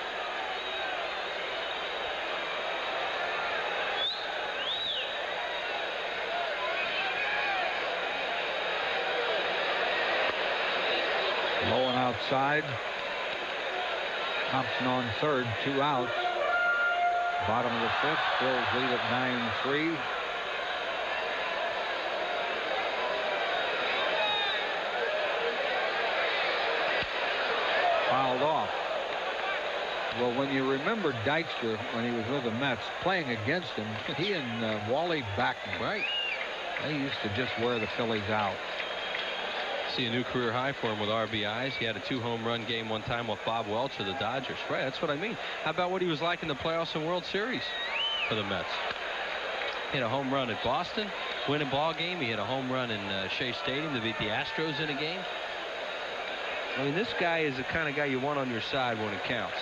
Low and outside. Thompson on third, 2 outs. Bottom of the 5th. Phillies lead at 9-3. Fouled off. Well, when you remember Dykstra when he was with the Mets playing against him, he and Wally Backman, right? They used to just wear the Phillies out. See a new career high for him with RBIs. He had a 2-home run game one time with Bob Welch of the Dodgers. Right, that's what I mean. How about what he was like in the playoffs and World Series for the Mets? He had a home run at Boston, winning ball game. He had a home run in Shea Stadium to beat the Astros in a game. I mean, this guy is the kind of guy you want on your side when it counts.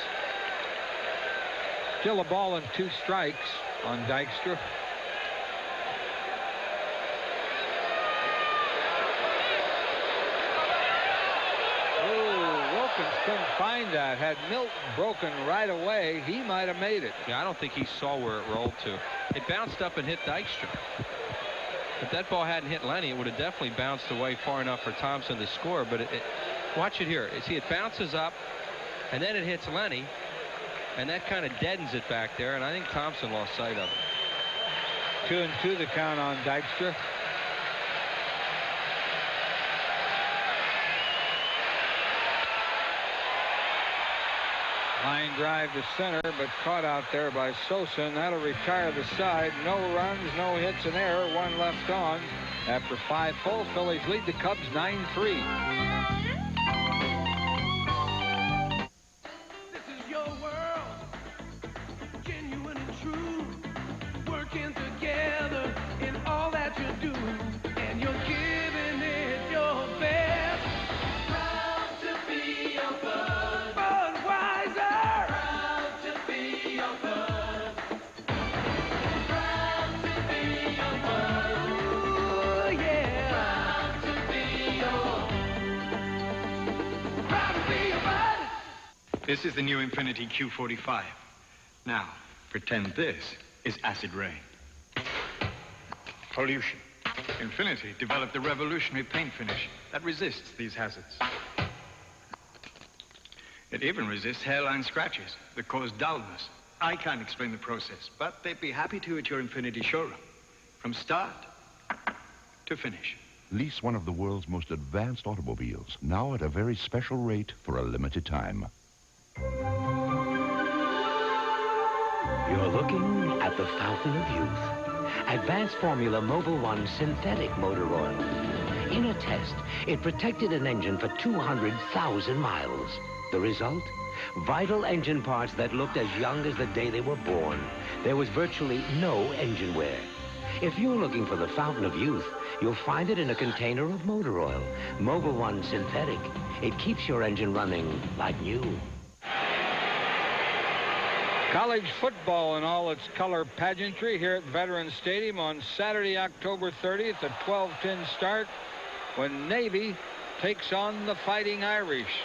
Still a ball and 2 strikes on Dykstra. Couldn't find that. Had Milton broken right away, he might have made it. Yeah, I don't think he saw where it rolled to. It bounced up and hit Dykstra. If that ball hadn't hit Lenny, it would have definitely bounced away far enough for Thompson to score. But watch it here. See, it bounces up, and then it hits Lenny, and that kind of deadens it back there, and I think Thompson lost sight of it. 2-2 the count on Dykstra. Line drive to center, but caught out there by Sosa, and that'll retire the side. No runs, no hits, an error, 1 left on. After 5 full, Phillies lead the Cubs 9-3. This is your world, genuine and true, working together in all that you do, and you're giving it your best. Proud to be your bud. This is the new Infinity Q45. Now, pretend this is acid rain. Pollution. Infinity developed a revolutionary paint finish that resists these hazards. It even resists hairline scratches that cause dullness. I can't explain the process, but they'd be happy to at your Infinity showroom. From start to finish. Lease one of the world's most advanced automobiles, now at a very special rate for a limited time. You're looking at the fountain of youth. Advanced Formula Mobil 1 synthetic motor oil. In a test, it protected an engine for 200,000 miles. The result? Vital engine parts that looked as young as the day they were born. There was virtually no engine wear. If you're looking for the fountain of youth, you'll find it in a container of motor oil. Mobil 1 synthetic. It keeps your engine running like new. College football in all its color pageantry here at Veterans Stadium on Saturday, October 30th at 12:10 start when Navy takes on the Fighting Irish.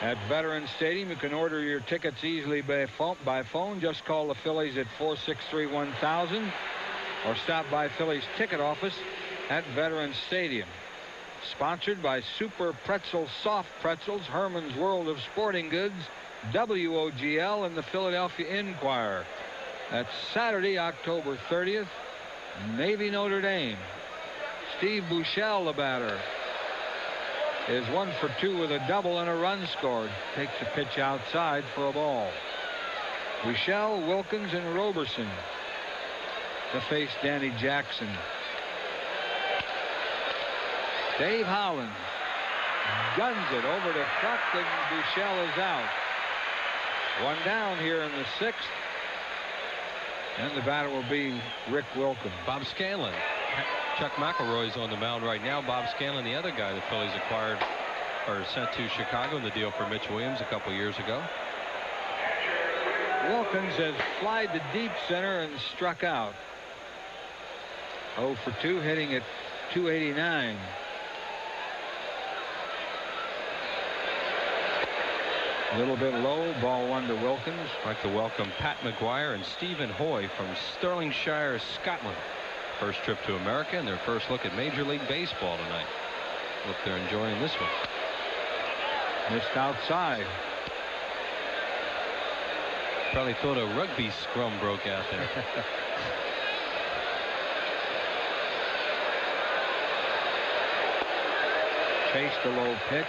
At Veterans Stadium, you can order your tickets easily by phone. Just call the Phillies at 463-1000 or stop by Phillies ticket office at Veterans Stadium. Sponsored by Super Pretzel Soft Pretzels, Herman's World of Sporting Goods, WOGL, and the Philadelphia Inquirer. That's Saturday, October 30th, Navy Notre Dame. Steve Buechele, the batter. is 1 for 2 with a double and a run scored. Takes a pitch outside for a ball. Michelle, Wilkins, and Roberson to face Danny Jackson. Dave Howland guns it over to Kruk, and Michelle is out. 1 down here in the 6th. And the batter will be Rick Wilkins. Bob Scanlon. Chuck McElroy's on the mound right now. Bob Scanlon, the other guy the Phillies acquired or sent to Chicago in the deal for Mitch Williams a couple years ago. Wilkins has flied to deep center and struck out. 0 for 2, hitting at .289. A little bit low. Ball 1 to Wilkins. I'd like to welcome Pat McGuire and Stephen Hoy from Stirlingshire, Scotland. First trip to America and their first look at Major League Baseball tonight. Hope they're enjoying this one. Missed outside. Probably thought a rugby scrum broke out there. Chased a low pitch.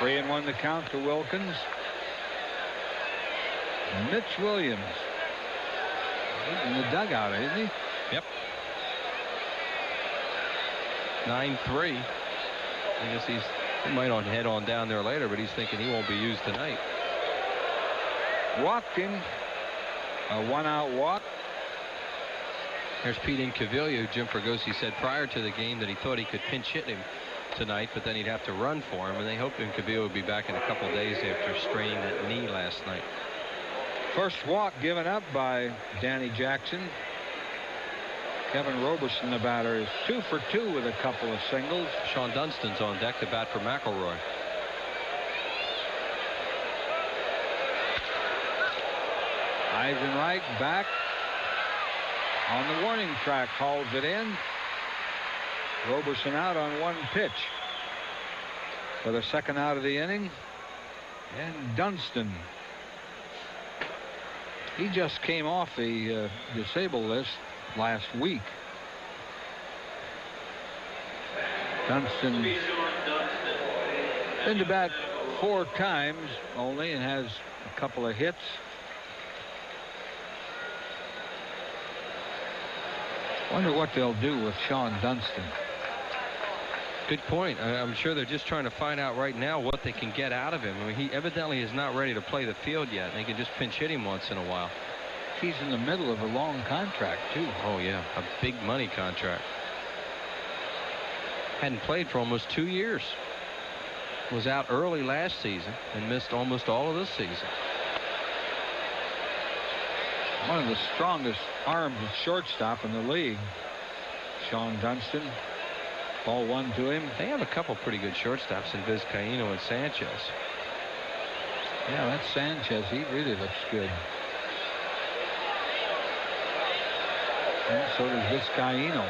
Three and 1 the count to Wilkins. Mitch Williams. He's in the dugout, isn't he? Yep. 9-3. I guess he might head on down there later, but he's thinking he won't be used tonight. Walked him. A 1-out walk. There's Pete Incaviglia. Jim Fregosi said prior to the game that he thought he could pinch hit him tonight, but then he'd have to run for him, and they hoped Incaviglia would be back in a couple days after straining that knee last night. First walk given up by Danny Jackson. Kevin Roberson, the batter, is 2 for 2 with a couple of singles. Sean Dunstan's on deck to bat for McElroy. Eisenreich back on the warning track, hauls it in. Roberson out on 1 pitch for the 2nd out of the inning. And Dunston, he just came off the disabled list last week. Dunston been to bat 4 times only and has a couple of hits. Wonder what they'll do with Sean Dunston. Good point. I'm sure they're just trying to find out right now what they can get out of him. I mean, he evidently is not ready to play the field yet. They can just pinch hit him once in a while. He's in the middle of a long contract, too. Oh, yeah. A big money contract. Hadn't played for almost 2 years. Was out early last season and missed almost all of this season. One of the strongest arms at shortstop in the league, Sean Dunston. Ball 1 to him. They have a couple pretty good shortstops in Vizcaíno and Sanchez. Yeah, that's Sanchez. He really looks good. And so does Vizcaíno.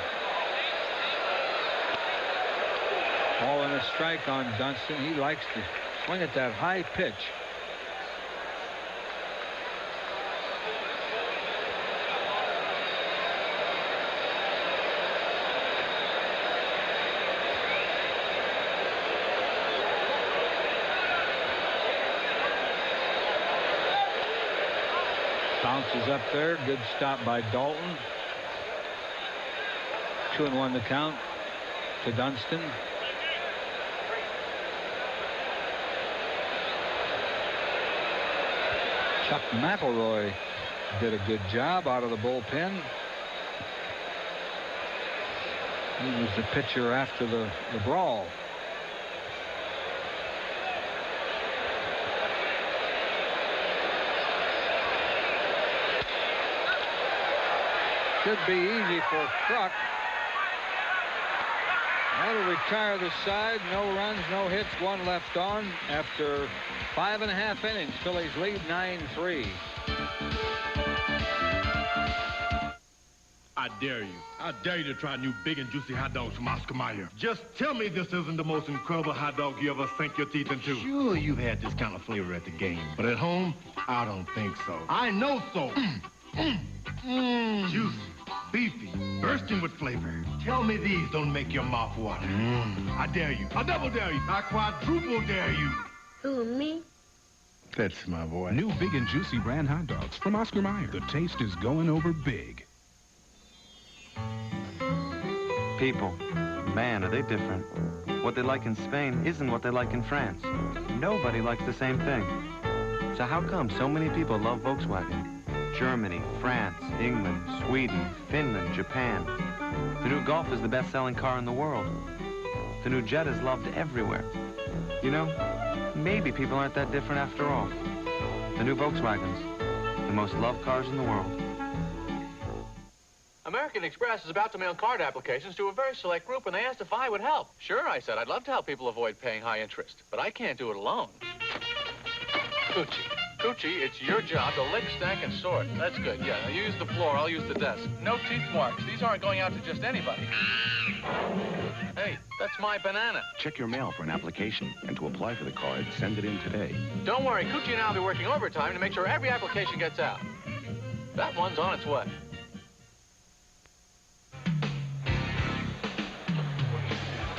Ball and a strike on Dunston. He likes to swing at that high pitch. Bounces up there. Good stop by Dalton. 2-1 the count to Dunston. Chuck McElroy did a good job out of the bullpen. He was the pitcher after the brawl. Should be easy for Kruk. That'll retire the side. No runs, no hits, 1 left on after 5.5 innings. Phillies lead 9-3. I I dare you. I dare you to try new big and juicy hot dogs from Oscar Mayer. Just tell me this isn't the most incredible hot dog you ever sink your teeth into. Sure, you've had this kind of flavor at the game, but at home, I don't think so. I know so. Juicy, beefy, bursting with flavor. Tell me these don't make your mouth water. I dare you. I double dare you. I quadruple dare you. Who, me? That's my boy. New big and juicy brand hot dogs from Oscar Mayer. The taste is going over big. People, man, are they different. What they like in Spain isn't what they like in France. Nobody likes the same thing. So how come so many people love Volkswagen? Germany, France, England, Sweden, Finland, Japan. The new Golf is the best-selling car in the world. The new Jet is loved everywhere. You know, maybe people aren't that different after all. The new Volkswagens, the most loved cars in the world. American Express is about to mail card applications to a very select group, and they asked if I would help. Sure, I said, I'd love to help people avoid paying high interest, but I can't do it alone. Coochie, it's your job to lick, stack, and sort. That's good, yeah. Now you use the floor, I'll use the desk. No teeth marks. These aren't going out to just anybody. Hey, that's my banana. Check your mail for an application, and to apply for the card, send it in today. Don't worry, Coochie and I will be working overtime to make sure every application gets out. That one's on its way.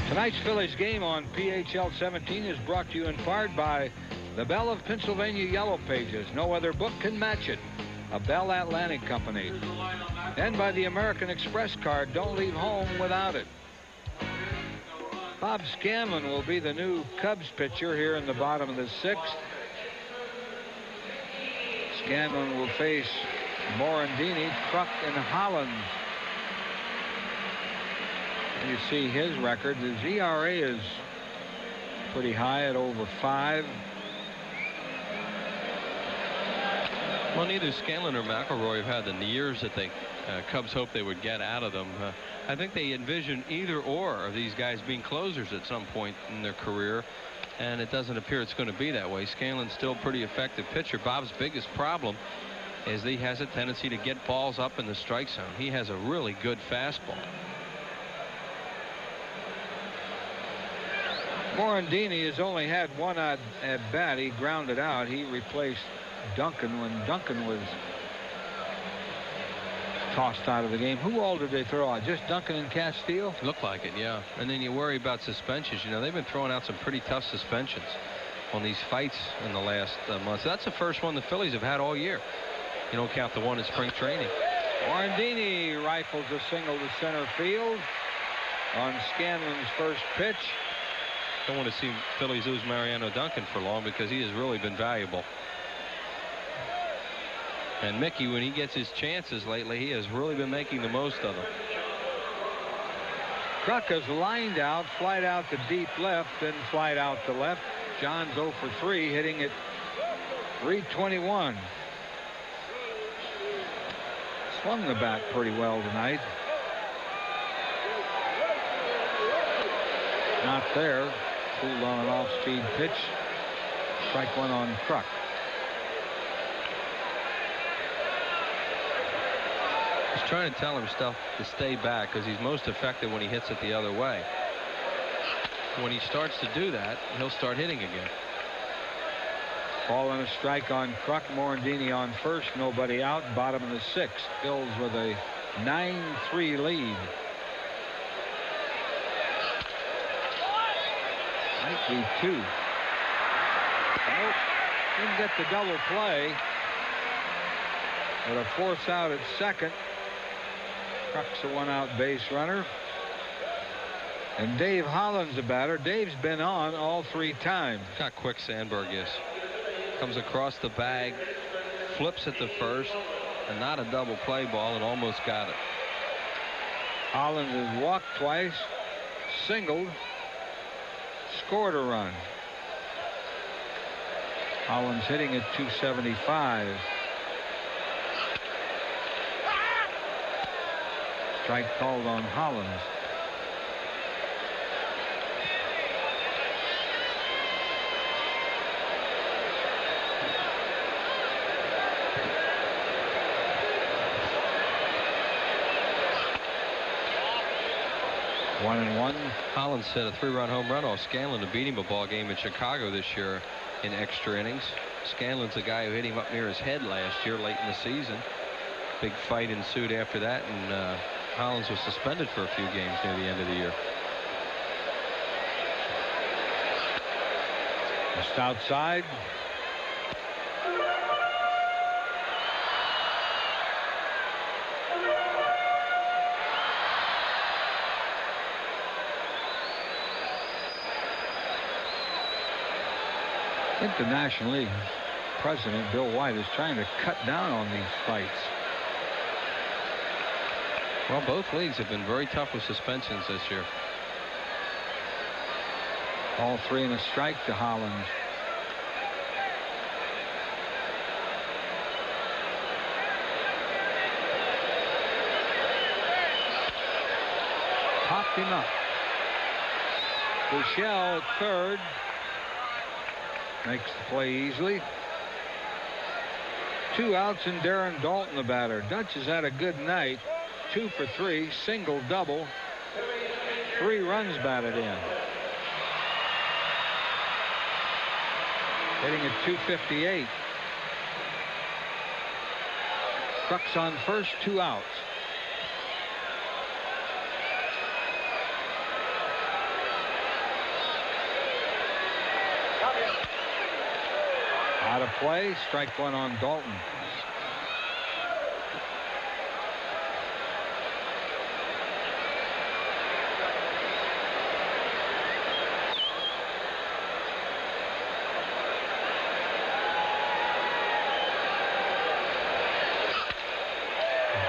Tonight's Phillies game on PHL 17 is brought to you in part by the Bell of Pennsylvania Yellow Pages. No other book can match it. A Bell Atlantic company. And by the American Express card. Don't leave home without it. Bob Scanlon will be the new Cubs pitcher here in the bottom of the sixth. Scanlon will face Morandini, Kruk, and Hollins. You see his record. His ERA is pretty high at over 5. Well, neither Scanlon or McElroy have had the years that the Cubs hoped they would get out of them. I think they envision either or of these guys being closers at some point in their career, and it doesn't appear it's going to be that way. Scanlon's still a pretty effective pitcher. Bob's biggest problem is that he has a tendency to get balls up in the strike zone. He has a really good fastball. Morandini has only had one at bat. He grounded out. He replaced Duncan when Duncan was tossed out of the game. Who all did they throw out? Just Duncan and Castile? Looked like it, yeah. And then you worry about suspensions. You know, they've been throwing out some pretty tough suspensions on these fights in the last months. That's the first one the Phillies have had all year. You don't count the one in spring training. Morandini rifles a single to center field on Scanlon's first pitch. Don't want to see Phillies lose Mariano Duncan for long because he has really been valuable. And Mickey, when he gets his chances lately, he has really been making the most of them. Kruk is lined out, flied out to deep left, then flied out to left. John's 0 for 3, hitting at .321. Swung the bat pretty well tonight. Not there. Pulled on an off-speed pitch. Strike one on Kruk. He's trying to tell him stuff to stay back because he's most effective when he hits it the other way. When he starts to do that, he'll start hitting again. Ball and a strike on Kruk. Morandini on first. Nobody out. Bottom of the sixth. Phillies with a 9-3 lead. Might be 2. Nope. Didn't get the double play. With a force out at second. Kruk's a one-out base runner. And Dave Hollins the batter. Dave's been on all 3 times. How quick Sandberg is. Comes across the bag, flips at the first, and not a double play ball, and almost got it. Hollins has walked twice, singled, scored a run. Hollins hitting at .275. Strike called on Hollins. 1-1. Hollins hit a 3-run home run off Scanlon to beat him a ball game in Chicago this year in extra innings. Scanlon's the guy who hit him up near his head last year late in the season. Big fight ensued after that, and Hollins was suspended for a few games near the end of the year. Just outside. I think the National League president, Bill White, is trying to cut down on these fights. Well, both leagues have been very tough with suspensions this year. All 3 and a strike to Hollins. Popped him up. Buechele at third. Makes the play easily. 2 outs and Darren Dalton the batter. Dutch has had a good night. 2 for 3, single, double. 3 runs batted in. Hitting at .258. Crux on first, 2 outs. Out of play, strike 1 on Dalton.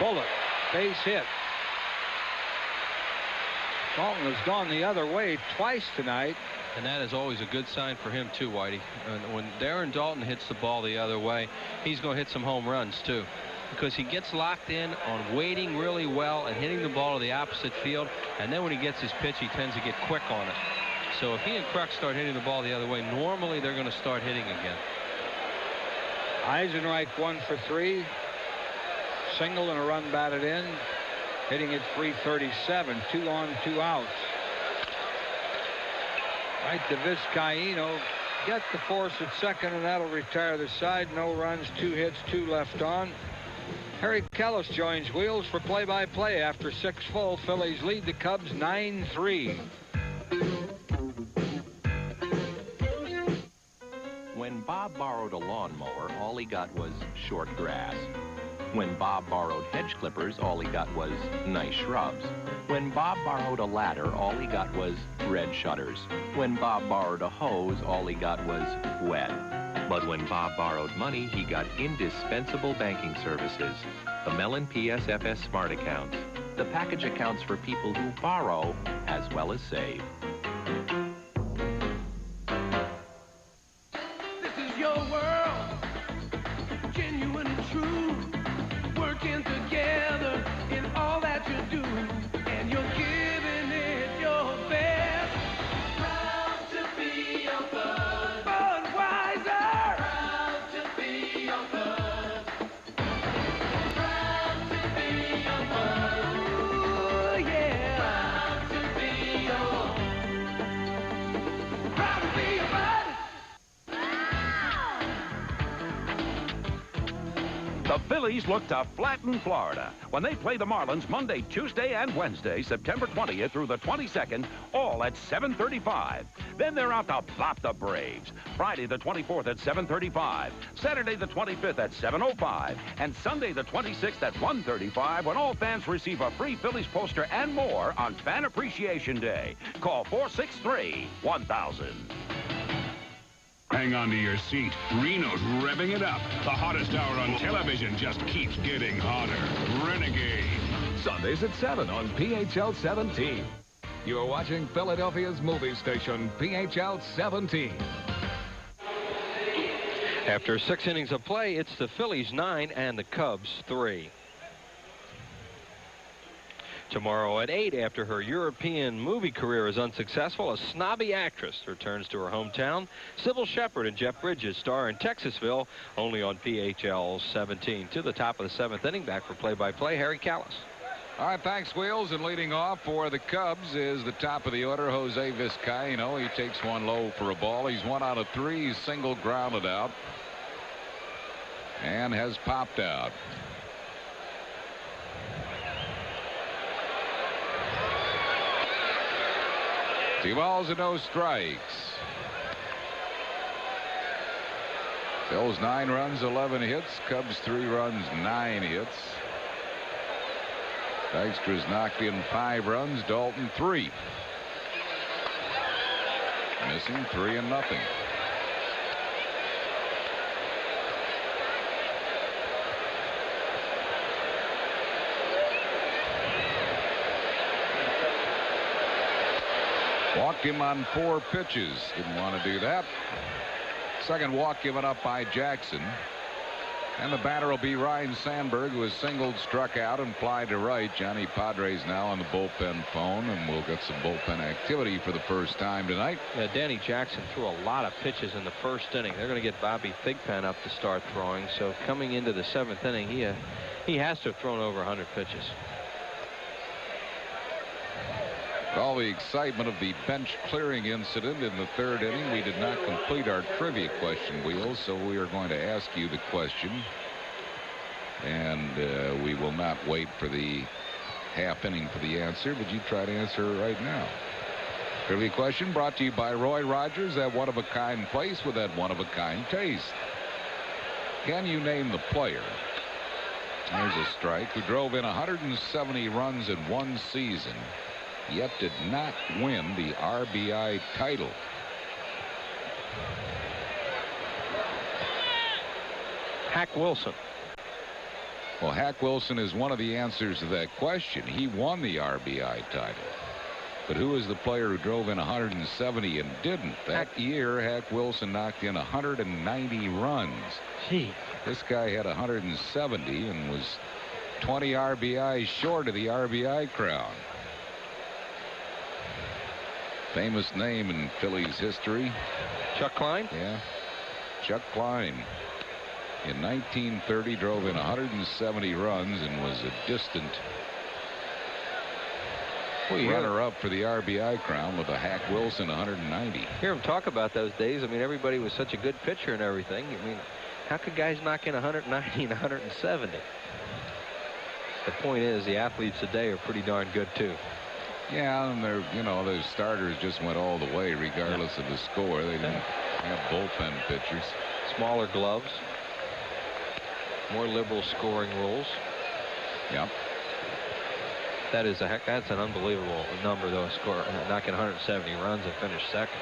Bullet, base hit. Dalton has gone the other way twice tonight. And that is always a good sign for him too, Whitey. And when Darren Dalton hits the ball the other way, he's going to hit some home runs too, because he gets locked in on waiting really well and hitting the ball to the opposite field, and then when he gets his pitch, he tends to get quick on it. So if he and Crux start hitting the ball the other way, normally they're going to start hitting again. Eisenreich 1 for 3. Single and a run batted in. Hitting at .337. 2 on, 2 outs. Right to Vizcaíno. Get the force at second, and that'll retire the side. No runs, 2 hits, 2 left on. Harry Kellis joins Wheels for play-by-play. After 6 full, Phillies lead the Cubs 9-3. When Bob borrowed a lawnmower, all he got was short grass. When Bob borrowed hedge clippers, all he got was nice shrubs. When Bob borrowed a ladder, all he got was red shutters. When Bob borrowed a hose, all he got was wet. But when Bob borrowed money, he got indispensable banking services. The Mellon PSFS Smart Accounts. The package accounts for people who borrow as well as save. This is your world, genuine and true. Working together in all that you do, and you're giving it your best. Proud to be your bud. Budweiser. Proud to be your bud. Proud to be your bud. Ooh, yeah. Proud to be your. Proud to be your bud. The Phillies look to flatten Florida when they play the Marlins Monday, Tuesday, and Wednesday, September 20th through the 22nd, all at 7:35. Then they're out to bop the Braves. Friday the 24th at 7:35, Saturday the 25th at 7:05, and Sunday the 26th at 1:35 when all fans receive a free Phillies poster and more on Fan Appreciation Day. Call 463-1000. Hang on to your seat. Reno's revving it up. The hottest hour on television just keeps getting hotter. Renegade. Sundays at 7 on PHL 17. You're watching Philadelphia's movie station, PHL 17. After 6 innings of play, it's the Phillies 9 and the Cubs 3. Tomorrow at 8, after her European movie career is unsuccessful, a snobby actress returns to her hometown. Sybil Shepherd and Jeff Bridges star in Texasville, only on PHL 17. To the top of the 7th inning, back for play-by-play, Harry Callis. All right, thanks, Wheels. And leading off for the Cubs is the top of the order, Jose Vizcaino. He takes one low for a ball. He's 1 out of 3. He's single grounded out and has popped out. Two balls and no strikes. Phil's 9 runs, 11 hits. Cubs 3 runs, 9 hits. Dykstra's knocked in 5 runs. Dalton 3. Missing 3 and nothing. Walked him on 4 pitches. Didn't want to do that. Second walk given up by Jackson. And the batter will be Ryan Sandberg, who has singled, struck out, and fly to right. Johnny Padres now on the bullpen phone, and we'll get some bullpen activity for the first time tonight. Yeah, Danny Jackson threw a lot of pitches in the first inning. They're going to get Bobby Thigpen up to start throwing. So coming into the 7th inning, he has to have thrown over 100 pitches. With all the excitement of the bench clearing incident in the 3rd inning, we did not complete our trivia question, Wheels, so we are going to ask you the question. And we will not wait for the half inning for the answer, but you try to answer it right now. Trivia question brought to you by Roy Rogers, that one-of-a-kind place with that one-of-a-kind taste. Can you name the player? There's a strike, who drove in 170 runs in one season, yet did not win the RBI title. Hack Wilson. Well, Hack Wilson is one of the answers to that question. He won the RBI title. But who is the player who drove in 170 and didn't? That year, Hack Wilson knocked in 190 runs. Gee. This guy had 170 and was 20 RBIs short of the RBI crown. Famous name in Phillies history. Chuck Klein? Yeah. Chuck Klein. In 1930, drove in 170 runs and was a distant runner-up for the RBI crown with a Hack Wilson 190. Hear him talk about those days. I mean, everybody was such a good pitcher and everything. I mean, how could guys knock in 190 and 170? The point is, the athletes today are pretty darn good, too. Yeah, and those starters just went all the way regardless of the score. They didn't have bullpen pitchers. Smaller gloves. More liberal scoring rules. Yep. That's an unbelievable number, though. Knocking 170 runs and finish second.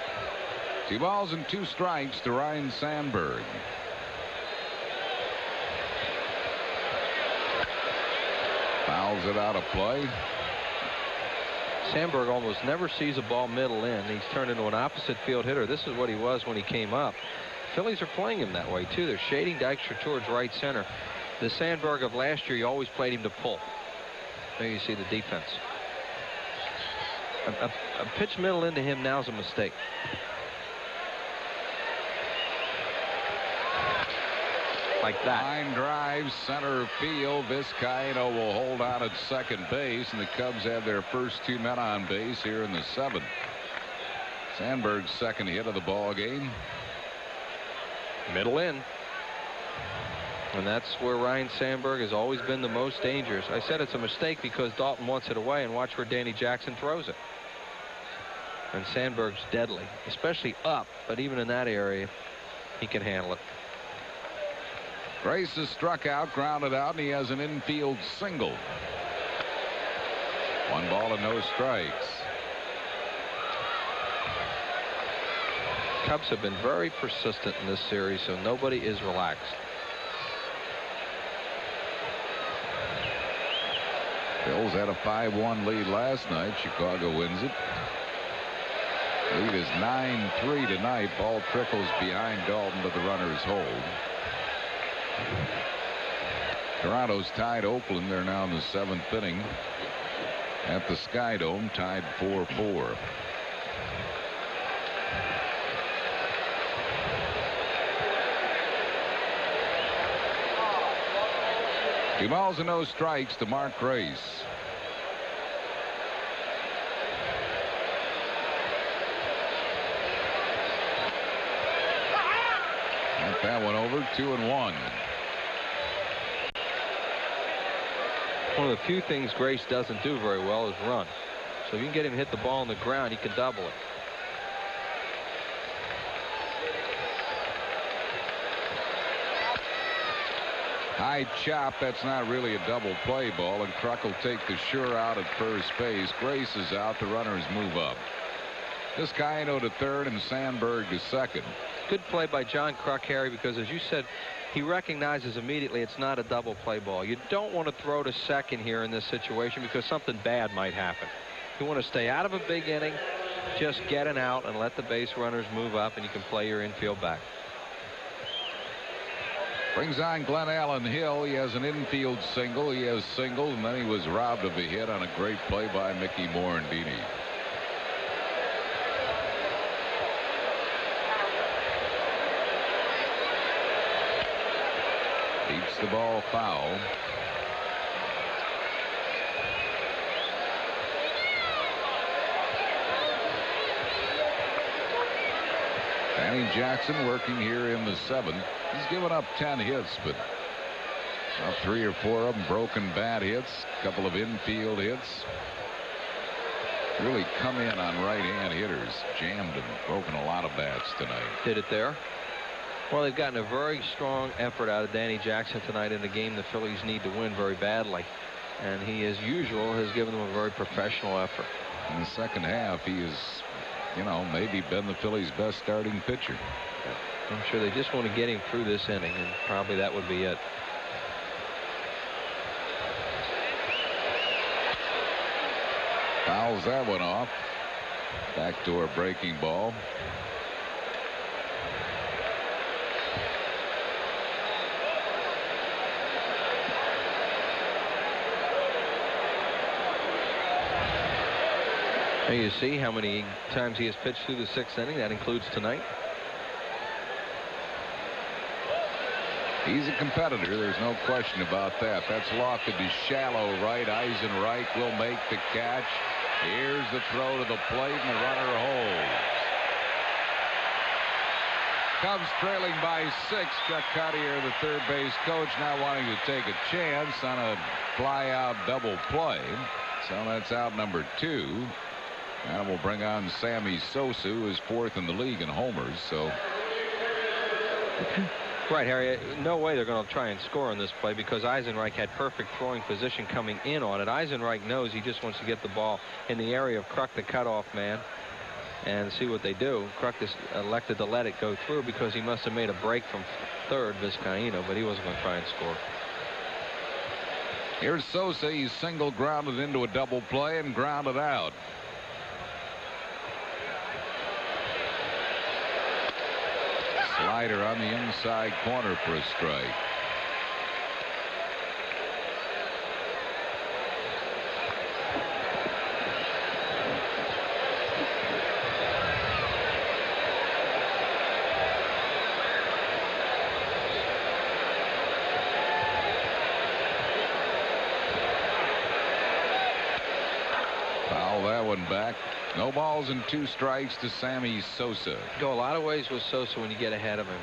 2 balls and 2 strikes to Ryan Sandberg. Fouls it out of play. Sandberg almost never sees a ball middle in. He's turned into an opposite field hitter. This is what he was when he came up. Phillies are playing him that way, too. They're shading Dykstra towards right center. The Sandberg of last year, you always played him to pull. There you see the defense. A pitch middle into him now is a mistake. Like that. Line drive, center field. Vizcaino will hold out at second base, and the Cubs have their first 2 men on base here in the 7th. Sandberg's second hit of the ball game. Middle in. And that's where Ryan Sandberg has always been the most dangerous. I said it's a mistake because Dalton wants it away, and watch where Danny Jackson throws it. And Sandberg's deadly, especially up, but even in that area, he can handle it. Grace is struck out, grounded out, and he has an infield single. 1 ball and no strikes. Cubs have been very persistent in this series, so nobody is relaxed. Phil's had a 5-1 lead last night. Chicago wins it. Lead is 9-3 tonight. Ball trickles behind Dalton to the runner's hold. Toronto's tied Oakland. They're now in the 7th inning at the Skydome, tied 4-4. Two balls and no strikes to Mark Grace. Knocked that one over. 2-1. One of the few things Grace doesn't do very well is run. So if you can get him to hit the ball on the ground, you can double it. High chop. That's not really a double play ball, and Kruk will take the sure out at first base. Grace is out. The runners move up. Vizcaíno to third and Sandberg to second. Good play by John Kruk, Harry, because as you said, he recognizes immediately it's not a double play ball. You don't want to throw to second here in this situation because something bad might happen. You want to stay out of a big inning, just get an out and let the base runners move up, and you can play your infield back. Brings on Glenn Allen Hill. He has an infield single. He has singled, and then he was robbed of a hit on a great play by Mickey Morandini. Beats the ball foul. Danny Jackson working here in the seventh. He's given up 10 hits, but about 3 or 4 of them broken bat hits, a couple of infield hits. Really come in on right-hand hitters. Jammed and broken a lot of bats tonight. Did it there? Well, they've gotten a very strong effort out of Danny Jackson tonight in the game the Phillies need to win very badly. And he, as usual, has given them a very professional effort. In the second half, he has, you know, maybe been the Phillies' best starting pitcher. I'm sure they just want to get him through this inning, and probably that would be it. Fouls that one off. Backdoor breaking ball. Now you see how many times he has pitched through the 6th inning. That includes tonight. He's a competitor. There's no question about that. That's lofted to shallow right. Eisenreich will make the catch. Here's the throw to the plate, and the runner holds. Cubs trailing by 6. Chuck Cottier, the third base coach, now wanting to take a chance on a fly-out double play. So that's out number 2. And we'll bring on Sammy Sosa, who is 4th in the league in homers. So. Right, Harry. No way they're going to try and score on this play because Eisenreich had perfect throwing position coming in on it. Eisenreich knows he just wants to get the ball in the area of Kruk, the cutoff man, and see what they do. Kruk is elected to let it go through because he must have made a break from third, Vizcaíno, but he wasn't going to try and score. Here's Sosa. He's single grounded into a double play and grounded out. Slider on the inside corner for a strike. Foul that one back. No balls and 2 strikes to Sammy Sosa. Go a lot of ways with Sosa when you get ahead of him.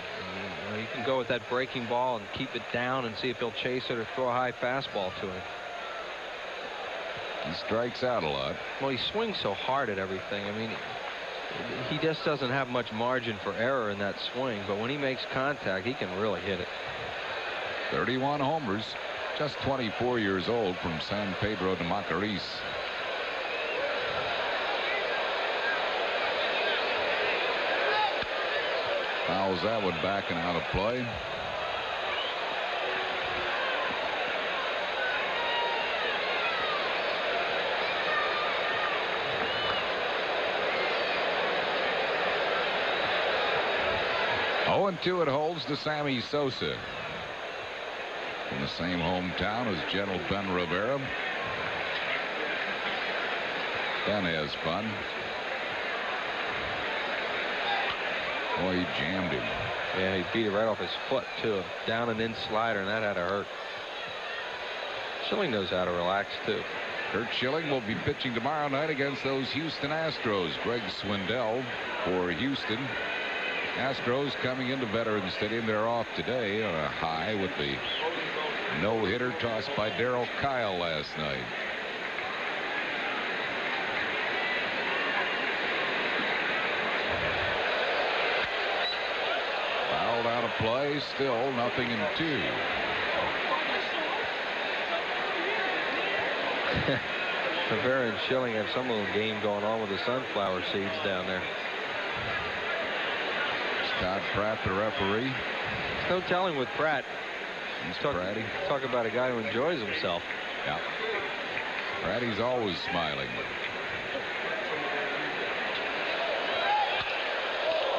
You can go with that breaking ball and keep it down and see if he'll chase it or throw a high fastball to him. He strikes out a lot. Well, he swings so hard at everything. I mean, he just doesn't have much margin for error in that swing, but when he makes contact, he can really hit it. 31 homers, just 24 years old from San Pedro de Macorís. Fouls that one back and out of play. Oh, and 2 it holds to Sammy Sosa. From the same hometown as General Ben Rivera. Ben has fun. Boy, he jammed him. Yeah, he beat it right off his foot, too. Down and in slider, and that had to hurt. Schilling knows how to relax, too. Kurt Schilling will be pitching tomorrow night against those Houston Astros. Greg Swindell for Houston. Astros coming into Veterans Stadium. They're off today on a high with the no-hitter tossed by Darryl Kyle last night. Fouled out of play. Still nothing in 2. Rivera and Schilling have some little game going on with the sunflower seeds down there. Scott Pratt, the referee. There's no telling with Pratt. Talk about a guy who enjoys himself. Yeah. Pratty's always smiling.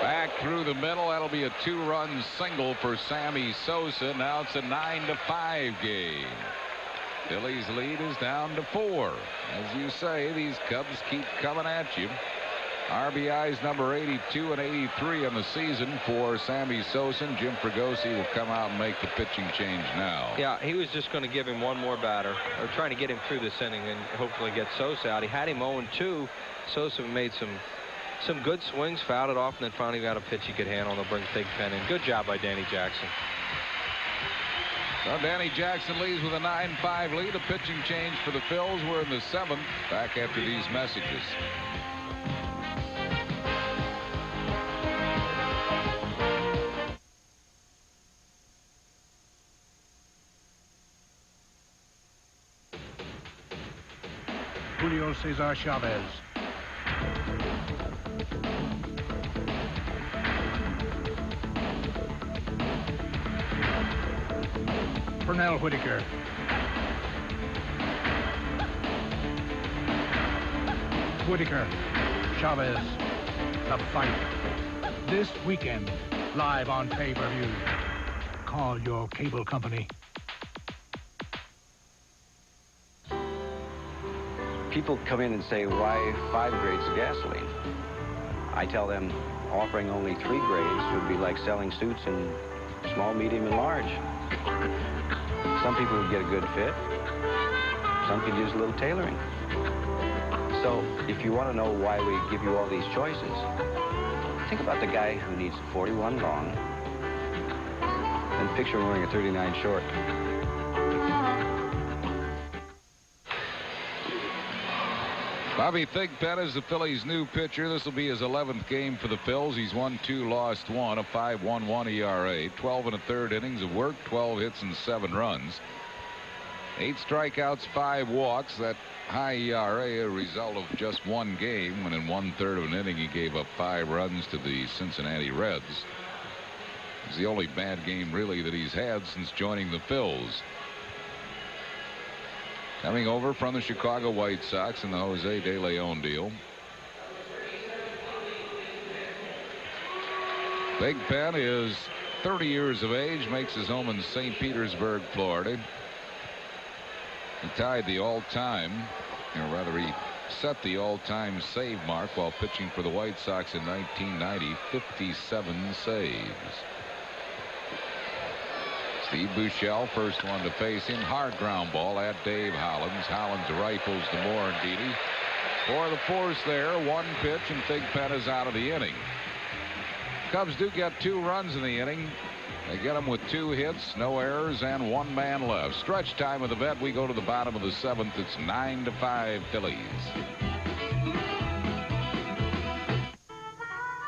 Back through the middle. That'll be a 2-run single for Sammy Sosa. Now it's a 9-5 game. Phillies lead is down to 4. As you say, these Cubs keep coming at you. RBIs number 82 and 83 on the season for Sammy Sosa. Jim Fregosi will come out and make the pitching change now. Yeah, he was just going to give him one more batter, or trying to get him through this inning and hopefully get Sosa out. He had him 0-2. Sosa made some good swings, fouled it off, and then finally got a pitch he could handle, and they'll bring Big Pen in. Good job by Danny Jackson. So Danny Jackson leads with a 9-5 lead. A pitching change for the Phils. We're in the 7th. Back after these messages. Julio Cesar Chavez. Pernell Whitaker. Whitaker. Chavez. The fight. This weekend, live on pay-per-view. Call your cable company. People come in and say, why 5 grades of gasoline? I tell them offering only 3 grades would be like selling suits in small, medium, and large. Some people would get a good fit. Some could use a little tailoring. So if you want to know why we give you all these choices, think about the guy who needs 41 long and picture him wearing a 39 short. Bobby Thigpen is the Phillies' new pitcher. This will be his 11th game for the Phils. He's won 2, lost 1, a 5.11 ERA, 12 1/3 innings of work, 12 hits and 7 runs, 8 strikeouts, 5 walks. That high ERA a result of just 1 game, when in 1/3 of an inning he gave up 5 runs to the Cincinnati Reds. It's the only bad game really that he's had since joining the Phils. Coming over from the Chicago White Sox in the Jose De Leon deal. Thigpen is 30 years of age, makes his home in St. Petersburg, Florida. He tied the all-time, or rather he set the all-time save mark while pitching for the White Sox in 1990, 57 saves. Steve Buechele, first one to face him. Hard ground ball at Dave Hollins. Hollins rifles to Morandini. For the force there, 1 pitch, and Thigpen is out of the inning. Cubs do get 2 runs in the inning. They get them with 2 hits, no errors, and 1 man left. Stretch time of the bet. We go to the bottom of the 7th. It's 9-5 Phillies.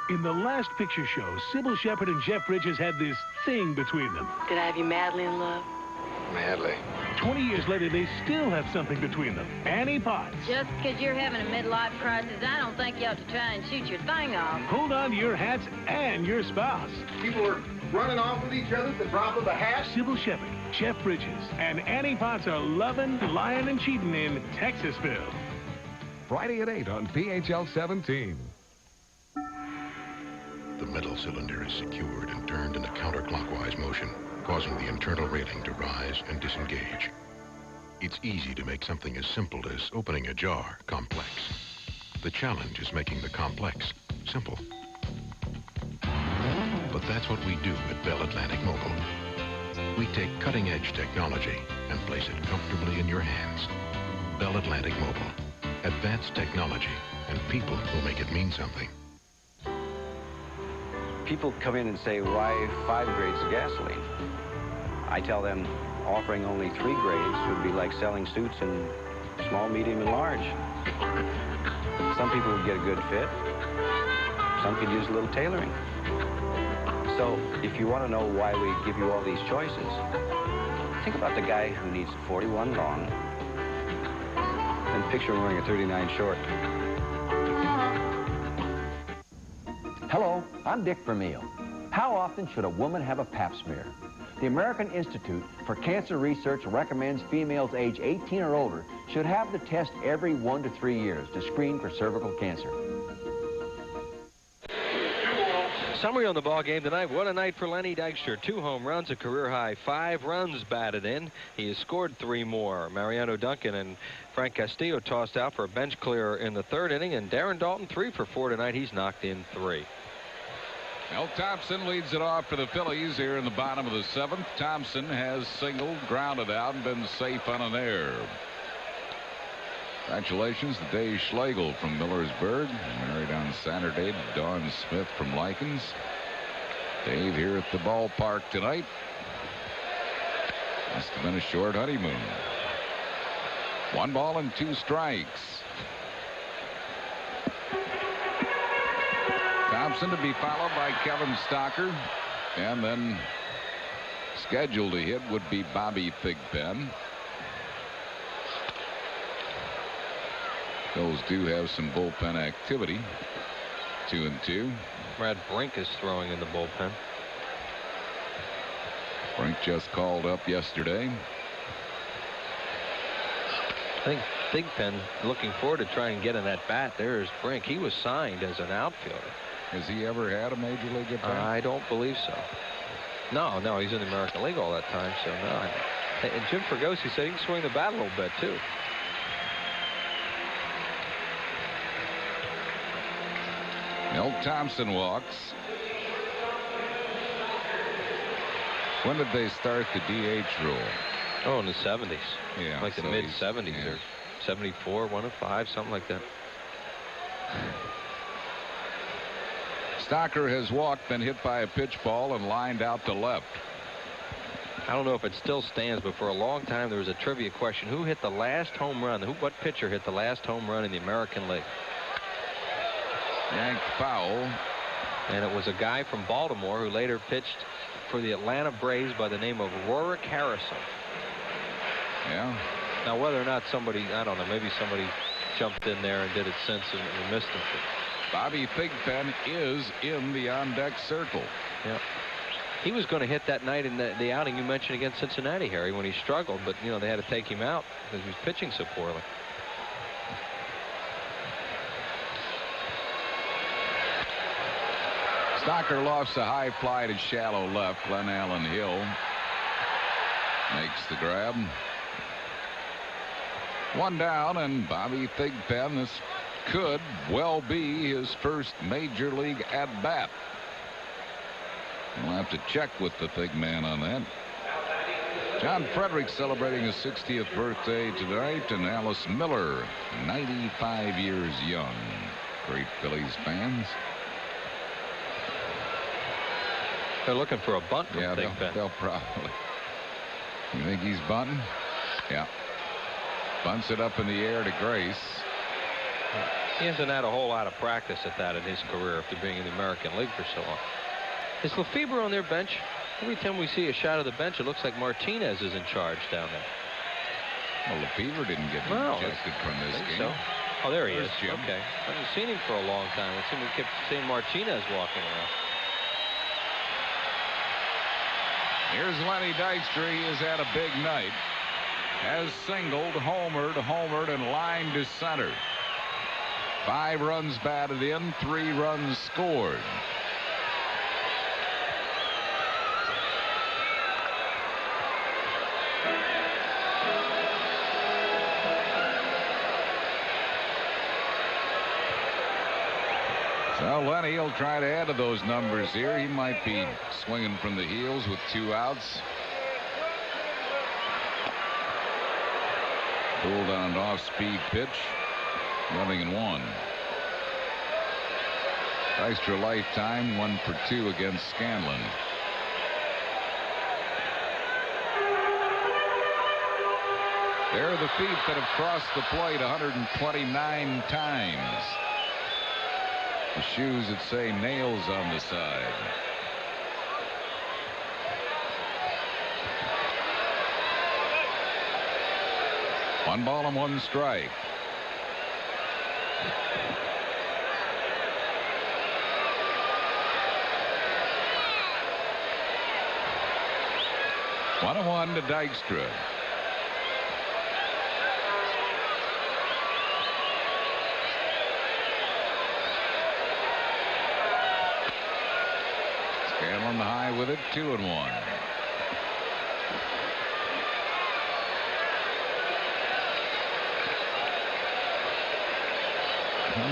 In the last picture show, Sybil Shepherd and Jeff Bridges had this thing between them. Did I have you madly in love? Madly. 20 years later, they still have something between them. Annie Potts. Just because you're having a midlife crisis, I don't think you ought to try and shoot your thing off. Hold on to your hats and your spouse. People are running off with each other at the drop of a hat. Sybil Shepherd, Jeff Bridges, and Annie Potts are loving, lying, and cheating in Texasville. Friday at 8 on PHL 17. The metal cylinder is secured and turned in a counterclockwise motion, causing the internal railing to rise and disengage. It's easy to make something as simple as opening a jar complex. The challenge is making the complex simple. But that's what we do at Bell Atlantic Mobile. We take cutting-edge technology and place it comfortably in your hands. Bell Atlantic Mobile. Advanced technology and people who make it mean something. People come in and say, why 5 grades of gasoline? I tell them offering only 3 grades would be like selling suits in small, medium, and large. Some people would get a good fit. Some could use a little tailoring. So if you want to know why we give you all these choices, think about the guy who needs 41 long and picture him wearing a 39 short. Hello, I'm Dick Vermeil. How often should a woman have a pap smear? The American Institute for Cancer Research recommends females age 18 or older should have the test every 1 to 3 years to screen for cervical cancer. Summary on the ball game tonight. What a night for Lenny Dykstra. 2 home runs, a career high 5 runs batted in. He has scored 3 more. Mariano Duncan and Frank Castillo tossed out for a bench clear in the 3rd inning, and Darren Dalton 3 for 4 tonight. He's knocked in 3. Mel Thompson leads it off for the Phillies here in the bottom of the 7th. Thompson has singled, grounded out, and been safe on an error. Congratulations to Dave Schlegel from Millersburg, married on Saturday to Dawn Smith from Likens. Dave here at the ballpark tonight. Must have been a short honeymoon. 1 ball and 2 strikes. Thompson to be followed by Kevin Stocker, and then scheduled to hit would be Bobby Thigpen. Those do have some bullpen activity. 2-2. Brad Brink is throwing in the bullpen. Brink just called up yesterday. I think Thigpen looking forward to trying and getting that bat. There's Brink. He was signed as an outfielder. Has he ever had a major league at bat? I don't believe so. No, he's in the American League all that time, so no. And Jim Fregosi said he can swing the bat a little bit, too. Mel Thompson walks. When did they start the DH rule? Oh, in the 70s. Yeah. Like the so mid-70s yeah. or 74, 1 of 5, something like that. Stocker has walked, been hit by a pitch ball, and lined out to left. I don't know if it still stands, but for a long time there was a trivia question. Who hit the last home run? What pitcher hit the last home run in the American League? Yanked foul. And it was a guy from Baltimore who later pitched for the Atlanta Braves by the name of Rorick Harrison. Yeah. Now, whether or not somebody, I don't know, maybe somebody jumped in there and did it since and missed him. Bobby Thigpen is in the on-deck circle. Yeah. He was going to hit that night in the outing you mentioned against Cincinnati, Harry, when he struggled, but, you know, they had to take him out because he was pitching so poorly. Stocker lofts a high fly to shallow left. Glenn Allen Hill makes the grab. 1 down, and Bobby Thigpen, this could well be his first major league at-bat. We'll have to check with the big man on that. John Frederick celebrating his 60th birthday tonight, and Alice Miller, 95 years young. Great Phillies fans. They're looking for a bunt from Thigpen. They'll probably. You think he's bunting? Yeah. Bunts it up in the air to Grace. He hasn't had a whole lot of practice at that in his career after being in the American League for so long. Is Lefebvre on their bench? Every time we see a shot of the bench, it looks like Martinez is in charge down there. Well, Lefebvre didn't get ejected from this game. So. Oh, there he There's is. Jim. Okay. I haven't seen him for a long time. It seemed we kept seeing Martinez walking around. Here's Lenny Dykstra. He has had a big night. Has singled, homered, and lined to center. 5 runs batted in, 3 runs scored. So Lenny will try to add to those numbers here. He might be swinging from the heels with 2 outs. Pulled on an off-speed pitch. 0-1. Extra lifetime, 1 for 2 against Scanlon. There are the feet that have crossed the plate 129 times. The shoes that say nails on the side. One ball and 1 strike. One and 1 to Dykstra. Scanlon high with it, 2 and 1.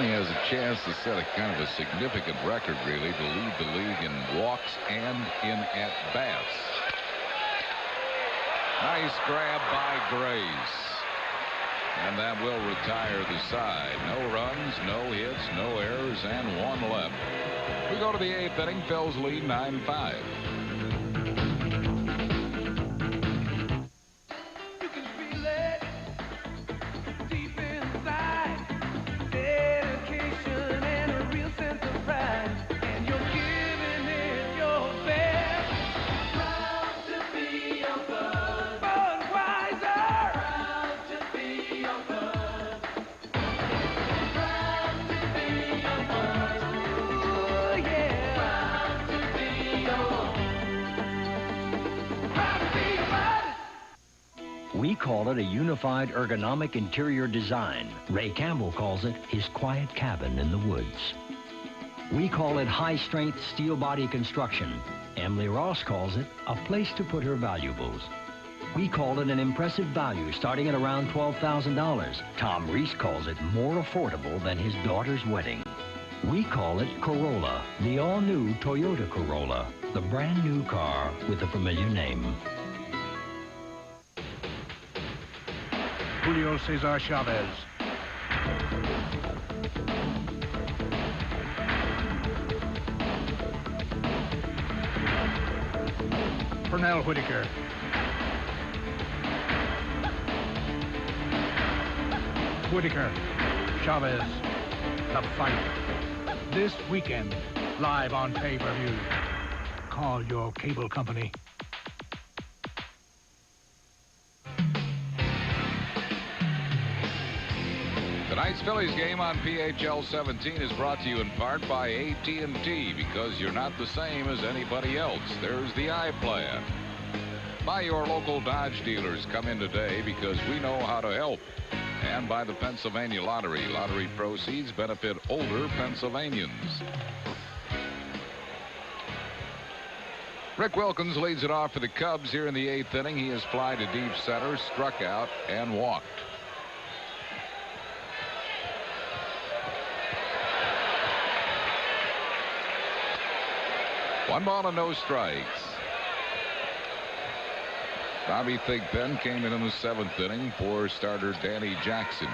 He has a chance to set a kind of a significant record, really, to lead the league in walks and in at-bats. Nice grab by Grace. And that will retire the side. No runs, no hits, no errors, and 1 left. We go to the 8th inning. Phil's lead 9-5. We call it a unified ergonomic interior design. Ray Campbell calls it his quiet cabin in the woods. We call it high-strength steel body construction. Emily Ross calls it a place to put her valuables. We call it an impressive value starting at around $12,000. Tom Reese calls it more affordable than his daughter's wedding. We call it Corolla, the all-new Toyota Corolla, the brand new car with a familiar name. Julio Cesar Chavez. Pernell Whitaker. Whitaker. Chavez. The fight. This weekend, live on pay-per-view. Call your cable company. Tonight's Phillies game on PHL 17 is brought to you in part by AT&T, because you're not the same as anybody else. There's the I plan. By your local Dodge dealers. Come in today because we know how to help. And by the Pennsylvania Lottery. Lottery proceeds benefit older Pennsylvanians. Rick Wilkins leads it off for the Cubs here in the 8th inning. He has fly to deep center, struck out, and walked. One ball and no strikes. Bobby Thigpen came in the 7th inning for starter Danny Jackson.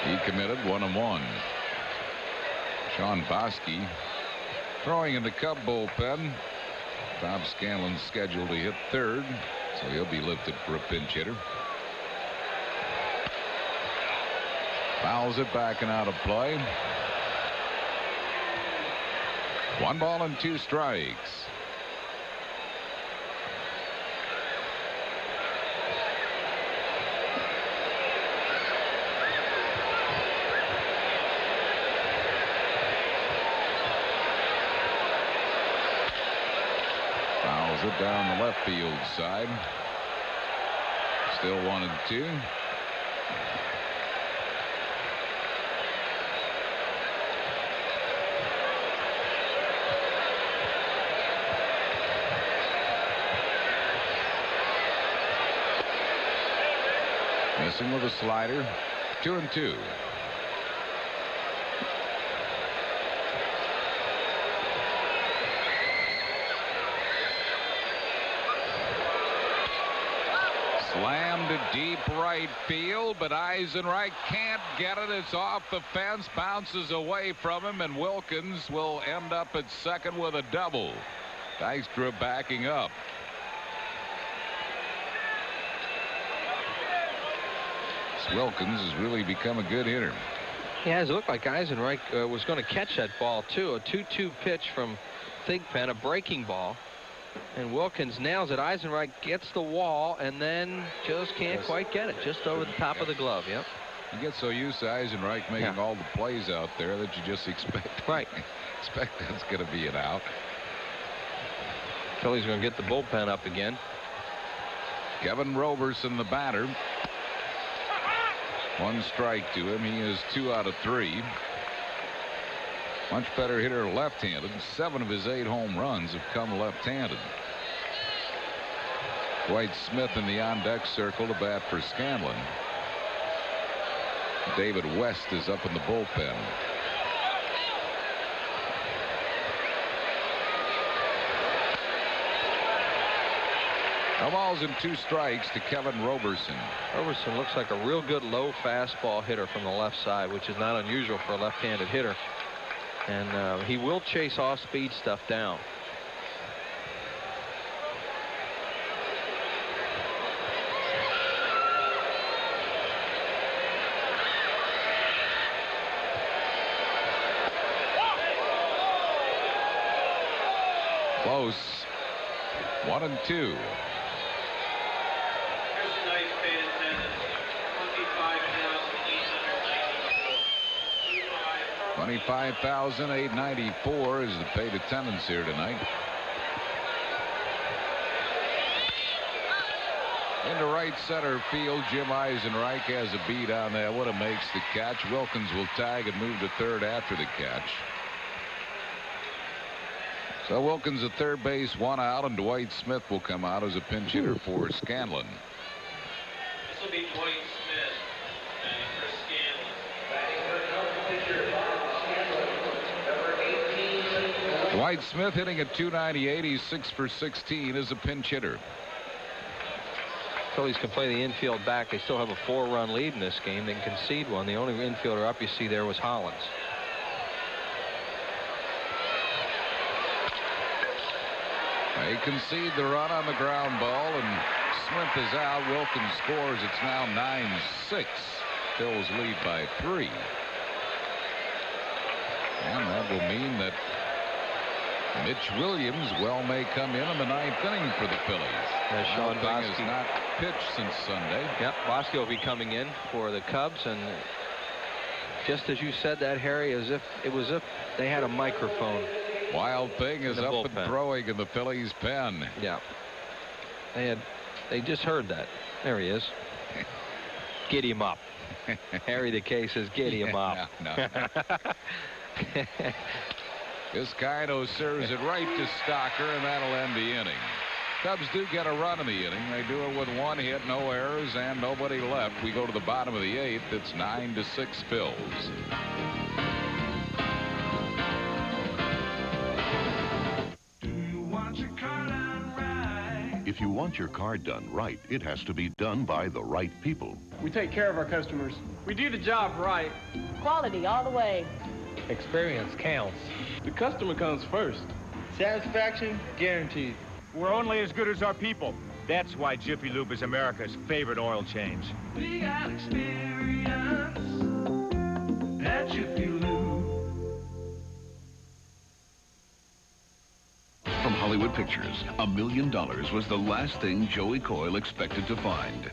He committed 1-1. Sean Bosky throwing in the Cub bullpen. Bob Scanlon's scheduled to hit 3rd, so he'll be lifted for a pinch hitter. Fouls it back and out of play. 1 ball and 2 strikes. Fouls it down the left field side. Still 1-2. Missing with a slider. 2-2. Slammed to deep right field, but Eisenreich can't get it. It's off the fence, bounces away from him, and Wilkins will end up at second with a double. Dykstra backing up. Wilkins has really become a good hitter. He has. It looked like Eisenreich was going to catch that ball, too. A 2-2 pitch from Thigpen, a breaking ball. And Wilkins nails it. Eisenreich gets the wall and then just can't quite get it. Just over the top of the glove. Yep. You get so used to Eisenreich making all the plays out there that you just expect. Right. Expect that's going to be an out. Phillies going to get the bullpen up again. Kevin Roberson, the batter. 1 strike to him. He is 2 out of 3. Much better hitter left-handed. 7 of his 8 home runs have come left-handed. Dwight Smith in the on-deck circle to bat for Scanlon. David West is up in the bullpen. No balls and 2 strikes to Kevin Roberson. Roberson looks like a real good low fastball hitter from the left side, which is not unusual for a left-handed hitter. And he will chase off-speed stuff down. Close. 1-2. 25,894 is the paid attendance here tonight. Into right center field, Jim Eisenreich has a beat on that one and makes the catch. Wilkins will tag and move to third after the catch. So Wilkins at third base, 1 out, and Dwight Smith will come out as a pinch hitter for Scanlon. This will be Dwight Smith for Scanlon. Dwight Smith hitting at .298. He's 6 for 16 as a pinch hitter. Phillies can play the infield back. They still have a 4-run lead in this game. They can concede one. The only infielder up you see there was Hollins. They concede the run on the ground ball, and Smith is out. Wilkins scores. It's now 9-6. Phil's lead by 3. And that will mean that Mitch Williams may come in the 9th inning for the Phillies. Sean Bosky Bosky has not pitched since Sunday. Yep, Bosky will be coming in for the Cubs, and just as you said that, Harry, as if they had a microphone. Wild Thing is up bullpen. and throwing in the Phillies' pen. Yeah. They just heard that. There he is. Get him up. Harry the K says get him up. No. Vizcaino serves it right to Stocker, and that'll end the inning. Cubs do get a run in the inning. They do it with 1 hit, no errors, and nobody left. We go to the bottom of the 8th. It's 9-6 Phils. If you want your car done right, it has to be done by the right people. We take care of our customers. We do the job right. Quality all the way. Experience counts. The customer comes first. Satisfaction guaranteed. We're only as good as our people. That's why Jiffy Lube is America's favorite oil change. We got experience at Jiffy Lube. From Hollywood Pictures, $1 million was the last thing Joey Coyle expected to find.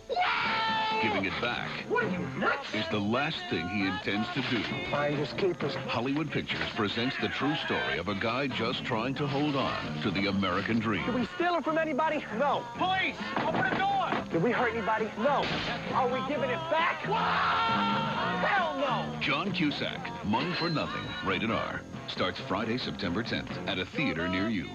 Giving it back What are you, nuts? is the last thing he intends to do. Finders keepers. Hollywood Pictures presents the true story of a guy just trying to hold on to the American dream. Did we steal it from anybody? No. Police! Open the door! Did we hurt anybody? No. Are we giving it back? Hell no! John Cusack, Money for Nothing, rated R. Starts Friday, September 10th at a theater near you.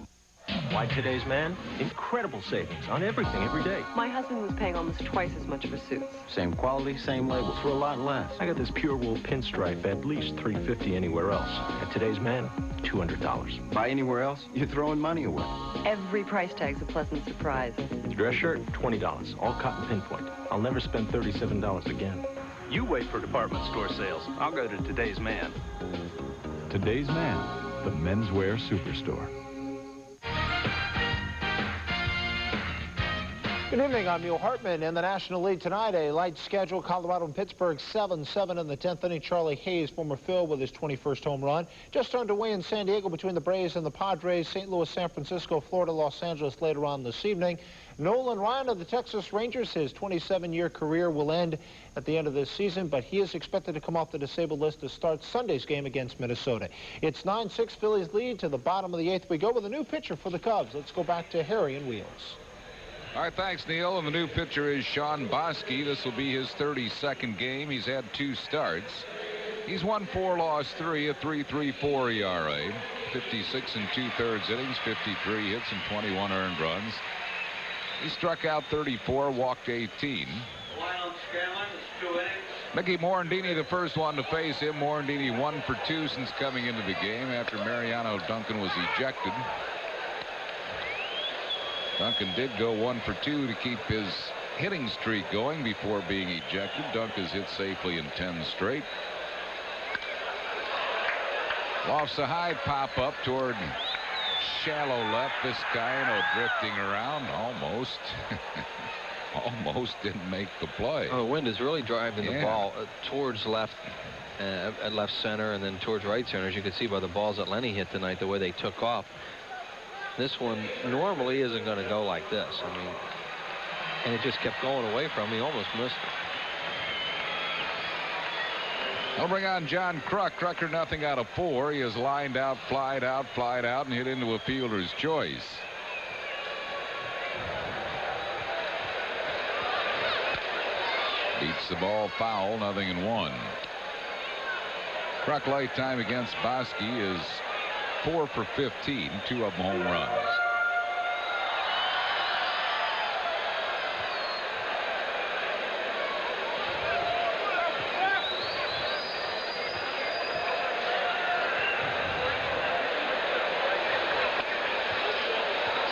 Why today's man? Incredible savings on everything every day. My husband was paying almost twice as much for suits. Same quality, same labels for a lot less. I got this pure wool pinstripe at least $350 anywhere else. At today's man, $2 $200. Buy anywhere else, you're throwing money away. Every price tag's a pleasant surprise. Dress shirt, $20. All cotton pinpoint. I'll never spend $37 again. You wait for department store sales. I'll go to Today's Man. Today's Man, the menswear superstore. Good evening, I'm Neil Hartman. In the National League tonight, a light schedule. Colorado and Pittsburgh 7-7 in the 10th inning. Charlie Hayes, former Phil, with his 21st home run. Just underway in San Diego between the Braves and the Padres. St. Louis, San Francisco, Florida, Los Angeles later on this evening. Nolan Ryan of the Texas Rangers, his 27-year career will end at the end of this season, but he is expected to come off the disabled list to start Sunday's game against Minnesota. It's 9-6, Phillies lead to the bottom of the 8th. We go with a new pitcher for the Cubs. Let's go back to Harry and Wheels. All right, thanks, Neil. And the new pitcher is Sean Bosky. This will be his 32nd game. He's had 2 starts. He's won 4, lost 3, a 3.34 ERA, 56 2/3 innings, 53 hits, and 21 earned runs. He struck out 34, walked 18. Mickey Morandini, the first one to face him. Morandini 1 for 2 since coming into the game after Mariano Duncan was ejected. Duncan did go 1 for 2 to keep his hitting streak going before being ejected. Duncan's hit safely in 10 straight. Lofts a high pop up toward shallow left. Vizcaino drifting around almost. Almost didn't make the play. Oh, the wind is really driving the ball towards left, at left center, and then towards right center. As you can see by the balls that Lenny hit tonight, the way they took off. This one normally isn't going to go like this. I mean, and it just kept going away from him. He almost missed it. I'll bring on John Kruk. Krucker nothing out of 4. He is lined out, flied out, and hit into a fielder's choice. Beats the ball foul, 0-1. Kruk light time against Bosky is 4 for 15, 2 of them home runs.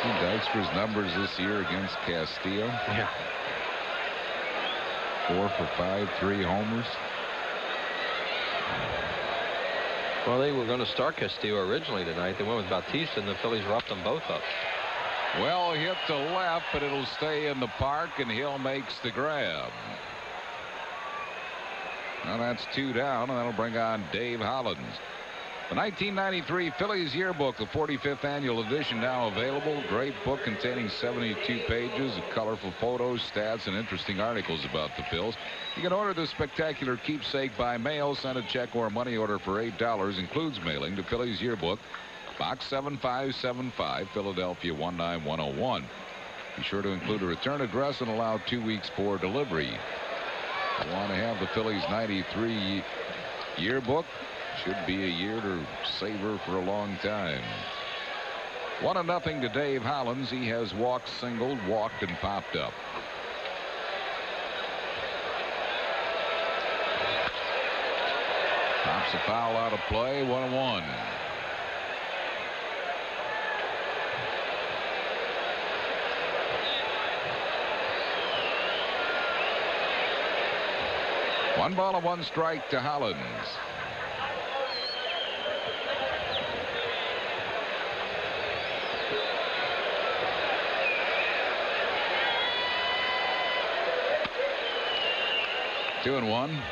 See Dykstra's numbers this year against Castillo. Yeah. 4 for 5, 3 homers. Well, they were going to start Castillo originally tonight. They went with Bautista, and the Phillies roughed them both up. Well, hit to left, but it'll stay in the park, and Hill makes the grab. Now that's 2 down, and that'll bring on Dave Hollins. The 1993 Phillies Yearbook, the 45th annual edition, now available. Great book containing 72 pages of colorful photos, stats, and interesting articles about the Phils. You can order the spectacular keepsake by mail. Send a check or money order for $8. Includes mailing to Phillies Yearbook, Box 7575, Philadelphia 19101. Be sure to include a return address and allow 2 weeks for delivery. You want to have the Phillies 93 Yearbook? Should be a year to savor for a long time. 1-0 to Dave Hollins. He has walked, singled, walked, and popped up. Pops a foul out of play. 1-1. One ball and 1 strike to Hollins. Two and 1.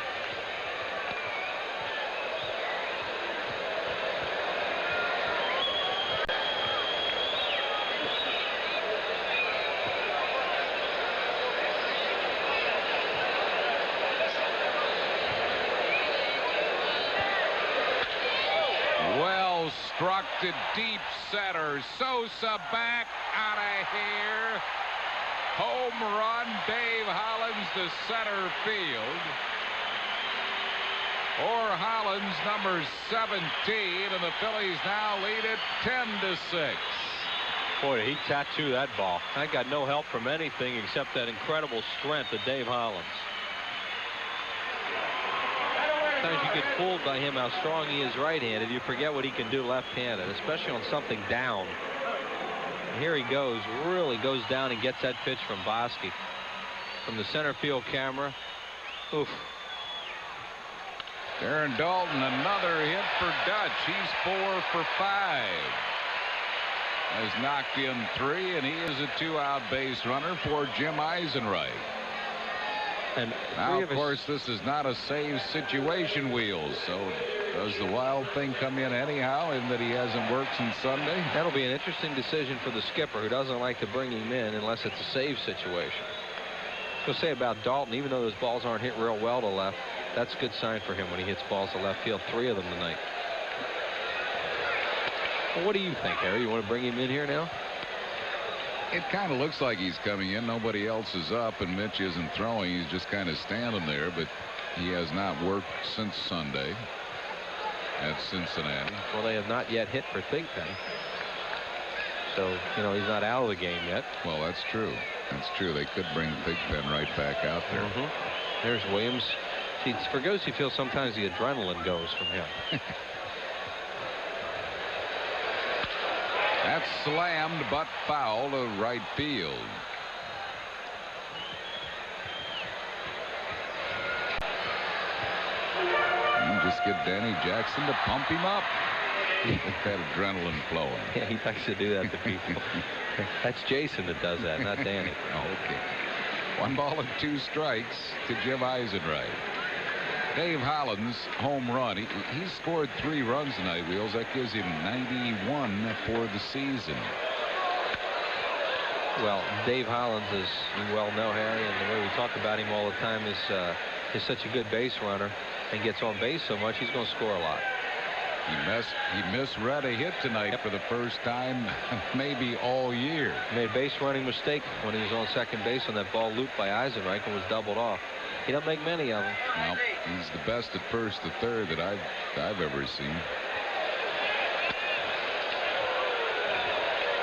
Well struck to deep center. Sosa back out of here. Home run, Dave Hollins to center field. Or Hollins, number 17, and the Phillies now lead it 10-6. Boy, did he tattoo that ball. I got no help from anything except that incredible strength of Dave Hollins. sometimes you get fooled by him how strong he is right-handed. You forget what he can do left-handed, especially on something down. And here he goes, really goes down and gets that pitch from Bosky. From the center field camera. Oof. Darren Dalton, another hit for Dutch. He's 4 for 5. Has knocked in 3, and he is a 2-out base runner for Jim Eisenreich. And now, of course, this is not a save situation, Wheels. So does the Wild thing come in anyhow in that he hasn't worked since Sunday? That'll be an interesting decision for the skipper, who doesn't like to bring him in unless it's a save situation. I was going to say about Dalton, even though those balls aren't hit real well to left, that's a good sign for him when he hits balls to left field. 3 of them tonight. Well, what do you think, Harry? You want to bring him in here now? It kind of looks like he's coming in. Nobody else is up, and Mitch isn't throwing. He's just kind of standing there, but he has not worked since Sunday at Cincinnati. Well, they have not yet hit for Thigpen. So, you know, he's not out of the game yet. Well, that's true. That's true. They could bring Thigpen right back out there. There's Williams. See, for Fergosi feels sometimes the adrenaline goes from him. That's slammed but foul to right field. And just get Danny Jackson to pump him up. Get that adrenaline flowing. Yeah, he likes to do that to people. That's Jason that does that, not Danny. Oh, okay. 1 ball and 2 strikes to Jim Eisenreich. Dave Holland's home run. He scored 3 runs tonight, Wheels. That gives him 91 for the season. Well, Dave Hollins, as you well know, Harry, and the way we talk about him all the time, is such a good base runner and gets on base so much, he's going to score a lot. He misread a hit tonight for the first time maybe all year. Made a base running mistake when he was on second base on that ball looped by Eisenreich and was doubled off. He don't make many of them. No, he's the best at first to third that I've ever seen.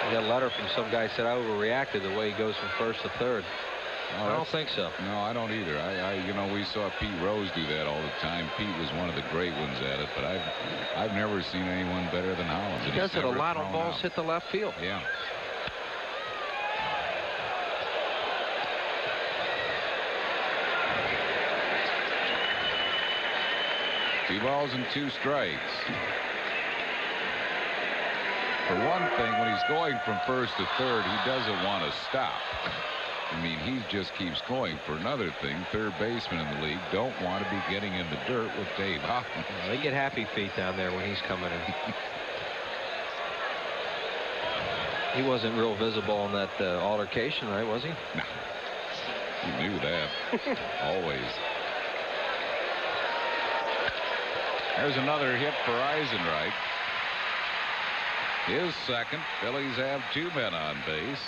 I got a letter from some guy said I overreacted the way he goes from first to third. Oh, I don't think so. No, I don't either. You know, we saw Pete Rose do that all the time. Pete was one of the great ones at it, but I've never seen anyone better than Hollins. He does it a lot on balls hit the left field. Yeah. 2 balls and 2 strikes. For one thing, when he's going from first to third, he doesn't want to stop. I mean, he just keeps going. For another thing, third basemen in the league don't want to be getting in the dirt with Dave Hoffman. They get happy feet down there when he's coming in. He wasn't real visible in that altercation, right, was he? No. You knew that. Always. There's another hit for Eisenreich. His second. Phillies have 2 men on base.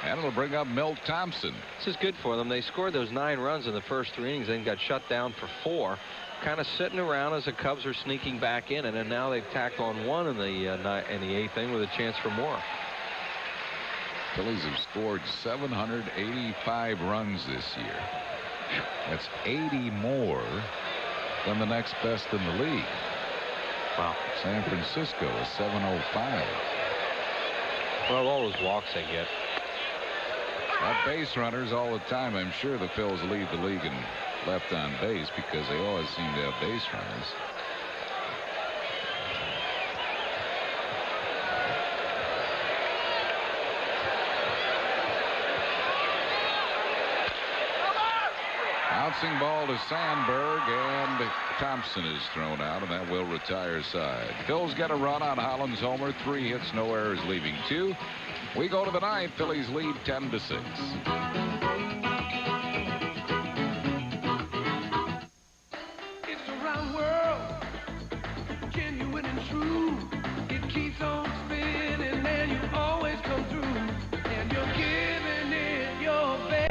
And it'll bring up Milt Thompson. This is good for them. They scored those 9 runs in the first 3 innings, then got shut down for 4. Kind of sitting around as the Cubs are sneaking back in, and then now they've tacked on 1 in the 8th inning with a chance for more. Phillies have scored 785 runs this year. That's 80 more than the next best in the league. Wow. San Francisco is 705. Well, all those walks they get. Got base runners all the time. I'm sure the Phils lead the league in left on base because they always seem to have base runners. Bouncing ball to Sandberg, and Thompson is thrown out, and that will retire side. Phils get a run on Holland's homer. 3 hits, no errors, leaving 2. We go to the 9th. Phillies lead 10-6. It's a round world, genuine and true. It keeps on spinning, and you always come through, and you're giving it your best.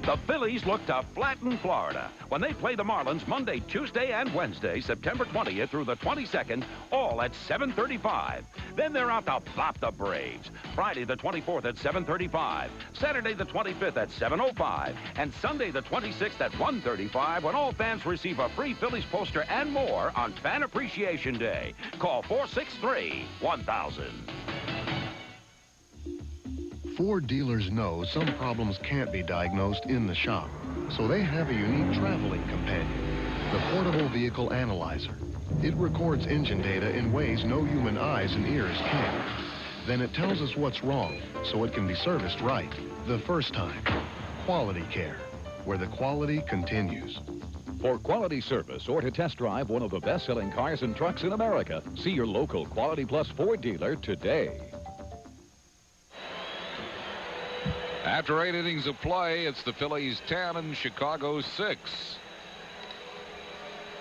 The Phillies look to flatten Florida when they play the Marlins Monday, Tuesday, and Wednesday, September 20th through the 22nd, all at 7:35. Then they're out to bop the Braves. Friday the 24th at 7:35, Saturday the 25th at 7:05, and Sunday the 26th at 1:35 when all fans receive a free Phillies poster and more on Fan Appreciation Day. Call 463-1000. Ford dealers know some problems can't be diagnosed in the shop, so they have a unique traveling companion, the Portable Vehicle Analyzer. It records engine data in ways no human eyes and ears can. Then it tells us what's wrong, so it can be serviced right the first time. Quality care, where the quality continues. For quality service or to test drive one of the best-selling cars and trucks in America, see your local Quality Plus Ford dealer today. After 8 innings of play, it's the Phillies 10 and Chicago 6.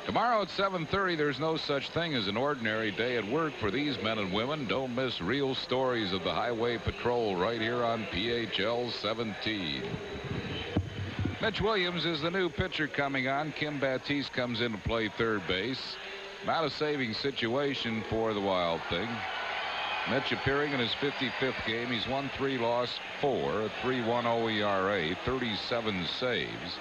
Tomorrow at 7:30, there's no such thing as an ordinary day at work for these men and women. Don't miss real stories of the Highway Patrol right here on PHL 17. Mitch Williams is the new pitcher coming on. Kim Baptiste comes in to play third base. Not a saving situation for the Wild Thing. Mitch appearing in his 55th game. He's won 3, lost 4, a 3.10 ERA, 37 saves.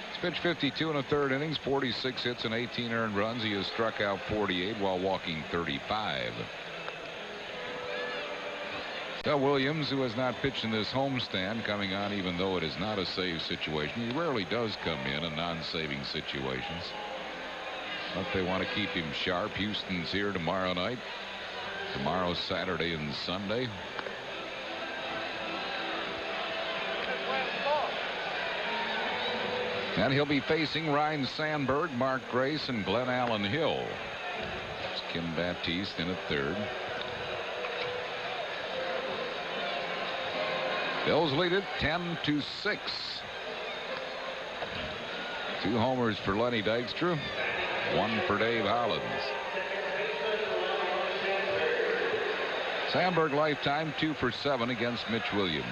He's pitched 52 in the third innings, 46 hits and 18 earned runs. He has struck out 48 while walking 35. Del Williams, who has not pitched in this homestand, coming on even though it is not a save situation. He rarely does come in non-saving situations. But they want to keep him sharp. Houston's here tomorrow night. Tomorrow, Saturday, and Sunday. And he'll be facing Ryan Sandberg, Mark Grace, and Glenn Allen Hill. It's Kim Baptiste in at third. Bills lead it 10-6. 2 homers for Lenny Dykstra, 1 for Dave Hollins. Sandberg lifetime 2 for 7 against Mitch Williams.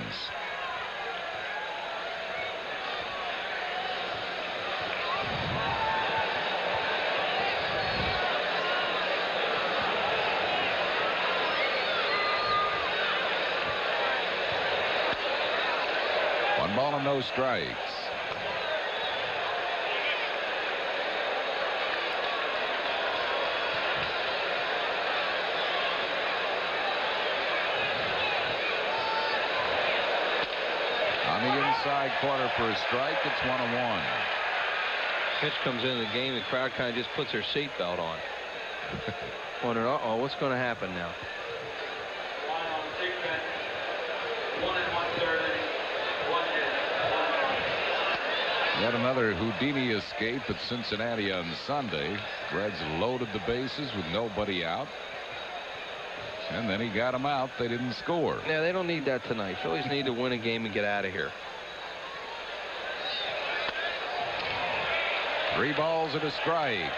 One ball and no strikes. Inside corner for a strike. It's 1-1. Pitch comes into the game. The crowd kind of just puts their seatbelt on. Wondering, uh-oh, what's going to happen now? 1 1/3 inning, 1 hit. Yet another Houdini escape at Cincinnati on Sunday. Reds loaded the bases with nobody out. And then he got them out. They didn't score. Yeah, they don't need that tonight. Phillies need to win a game and get out of here. 3 balls and a strike.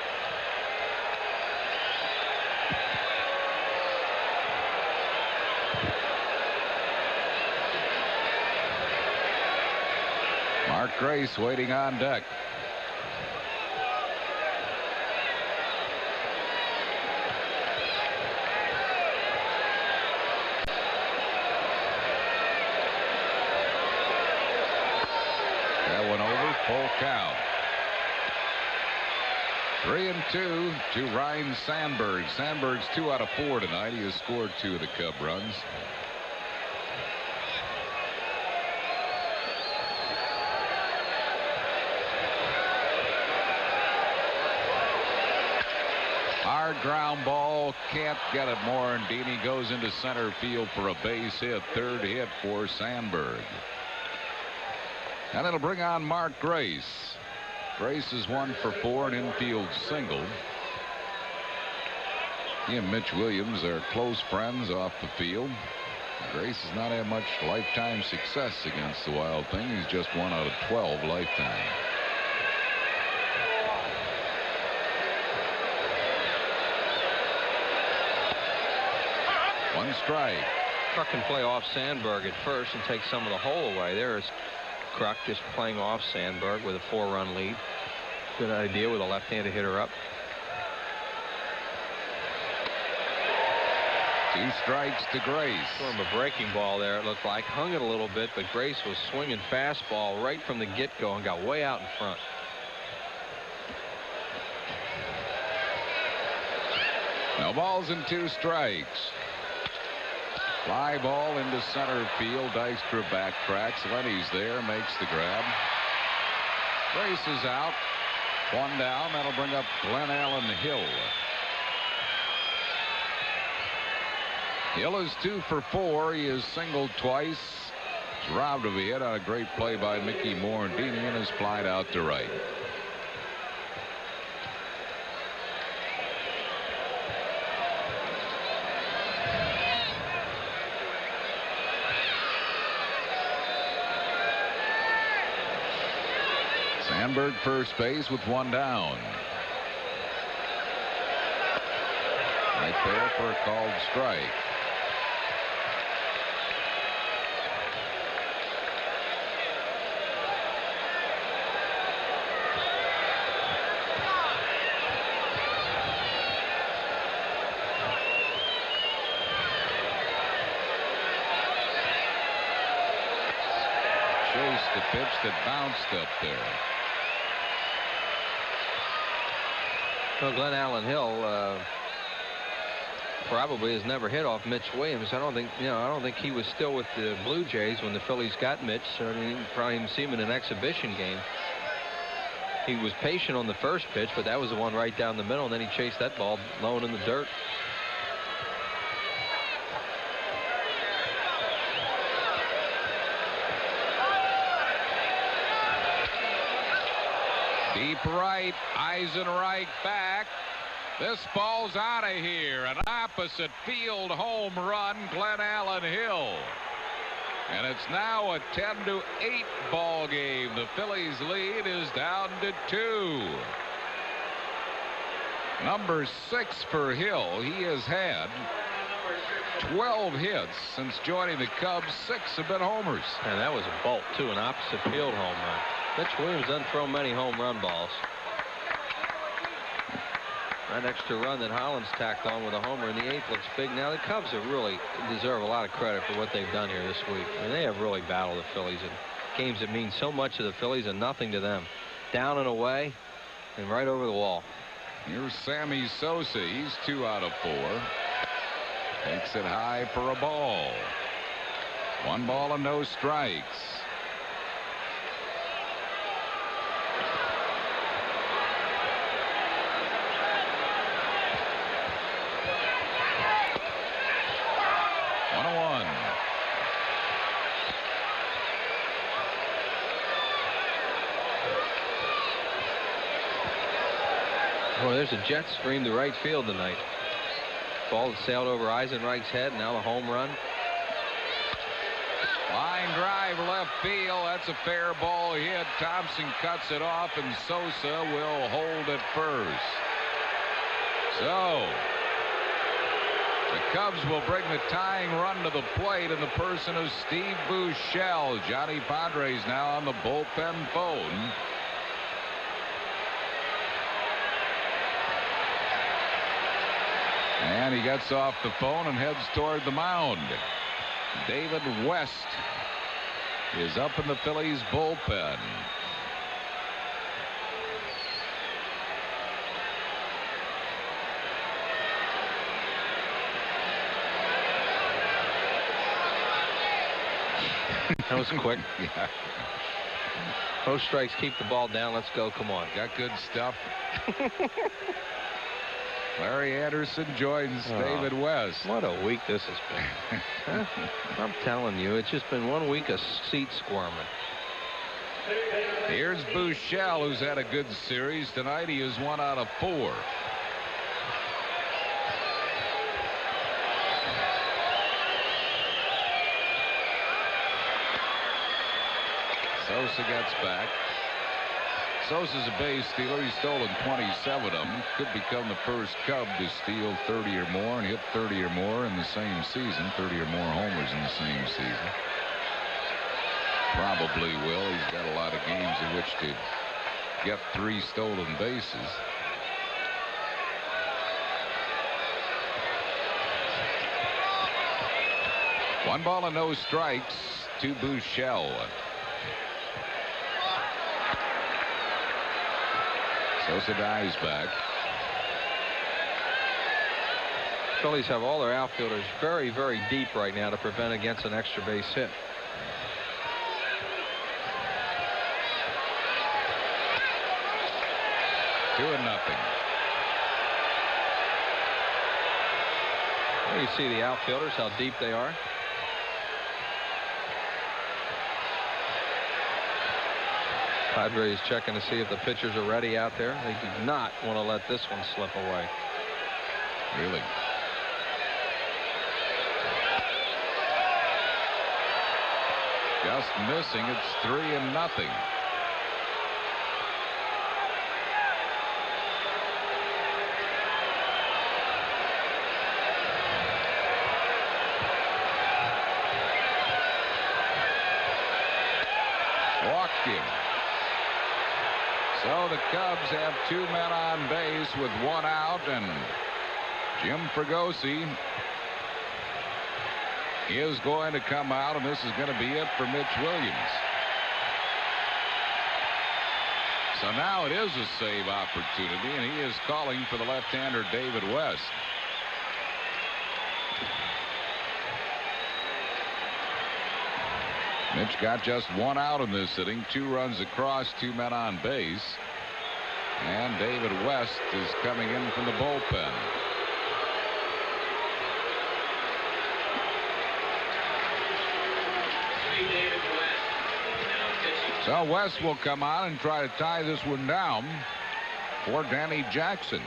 Mark Grace waiting on deck. That went over, full count. 3-2 to Ryan Sandberg. Sandberg's 2 out of 4 tonight. He has scored 2 of the Cub runs. Hard ground ball, can't get it. Morandini goes into center field for a base hit. Third hit for Sandberg. And it'll bring on Mark Grace. Grace is 1 for 4, an infield single. He and Mitch Williams are close friends off the field. Grace has not had much lifetime success against the Wild Thing. He's just 1 out of 12 lifetime. One strike. Truck can play off Sandberg at first and take some of the hole away. There is Kruk just playing off Sandberg with a 4-run lead. Good idea with a left-handed hitter up. 2 strikes to Grace. Sort of a breaking ball there, it looked like. Hung it a little bit, but Grace was swinging fastball right from the get-go and got way out in front. No balls and 2 strikes. Fly ball into center field. Dykstra backtracks. Lenny's there, makes the grab. Grace is out. 1 down. That'll bring up Glenn Allen Hill. Hill is 2 for 4. He is singled twice. He's robbed of a hit on a great play by Mickey Morandini and is flied out to right. Sandberg first base with 1 down. Right there for a called strike. Chased the pitch that bounced up there. Well, Glenn Allen Hill probably has never hit off Mitch Williams. I don't think he was still with the Blue Jays when the Phillies got Mitch. So you probably didn't see him in an exhibition game. He was patient on the first pitch, but that was the one right down the middle, and then he chased that ball low in the dirt. Deep right, Eisenreich back. This ball's out of here. An opposite field home run, Glenn Allen Hill. And it's now a 10-8 ball game. The Phillies lead is down to 2. Number 6 for Hill. He has had 12 hits since joining the Cubs. 6 have been homers. And that was a bolt, too, an opposite field home run. Mitch Williams doesn't throw many home run balls. That extra run that Hollins tacked on with a homer in the 8th looks big. Now the Cubs have really deserve a lot of credit for what they've done here this week. I mean, they have really battled the Phillies in games that mean so much to the Phillies and nothing to them. Down and away and right over the wall. Here's Sammy Sosa. He's 2 out of 4. Takes it high for a ball. 1 ball and no strikes. Boy, there's a jet stream to right field tonight. Ball that sailed over Eisenreich's head. Now the home run. Line drive left field. That's a fair ball hit. Thompson cuts it off, and Sosa will hold at first. So the Cubs will bring the tying run to the plate in the person of Steve Buechele. Johnny Padres now on the bullpen phone. And he gets off the phone and heads toward the mound. David West is up in the Phillies bullpen. That was quick. Yeah. Both strikes, keep the ball down. Let's go. Come on. Got good stuff. Larry Anderson joins David West. What a week this has been. I'm telling you, it's just been 1 week of seat squirming. Here's Buechele, who's had a good series. Tonight he is 1 out of 4. Sosa gets back. Sosa's a base stealer. He's stolen 27 of them. Could become the first Cub to steal 30 or more and hit 30 or more in the same season. 30 or more homers in the same season. Probably will. He's got a lot of games in which to get 3 stolen bases. One ball and no strikes to Buechele. Sosa dives back. Phillies have all their outfielders very, very deep right now to prevent against an extra base hit. Two and nothing. There you see the outfielders, how deep they are. Padres checking to see if the pitchers are ready out there. They do not want to let this one slip away. Really? Just missing. It's 3-0. Walked him. So the Cubs have 2 men on base with 1 out, and Jim Fregosi is going to come out, and this is going to be it for Mitch Williams. So now it is a save opportunity, and he is calling for the left-hander David West. Mitch got just 1 out in this inning, 2 runs across, 2 men on base. And David West is coming in from the bullpen. So West will come out and try to tie this one down for Danny Jackson.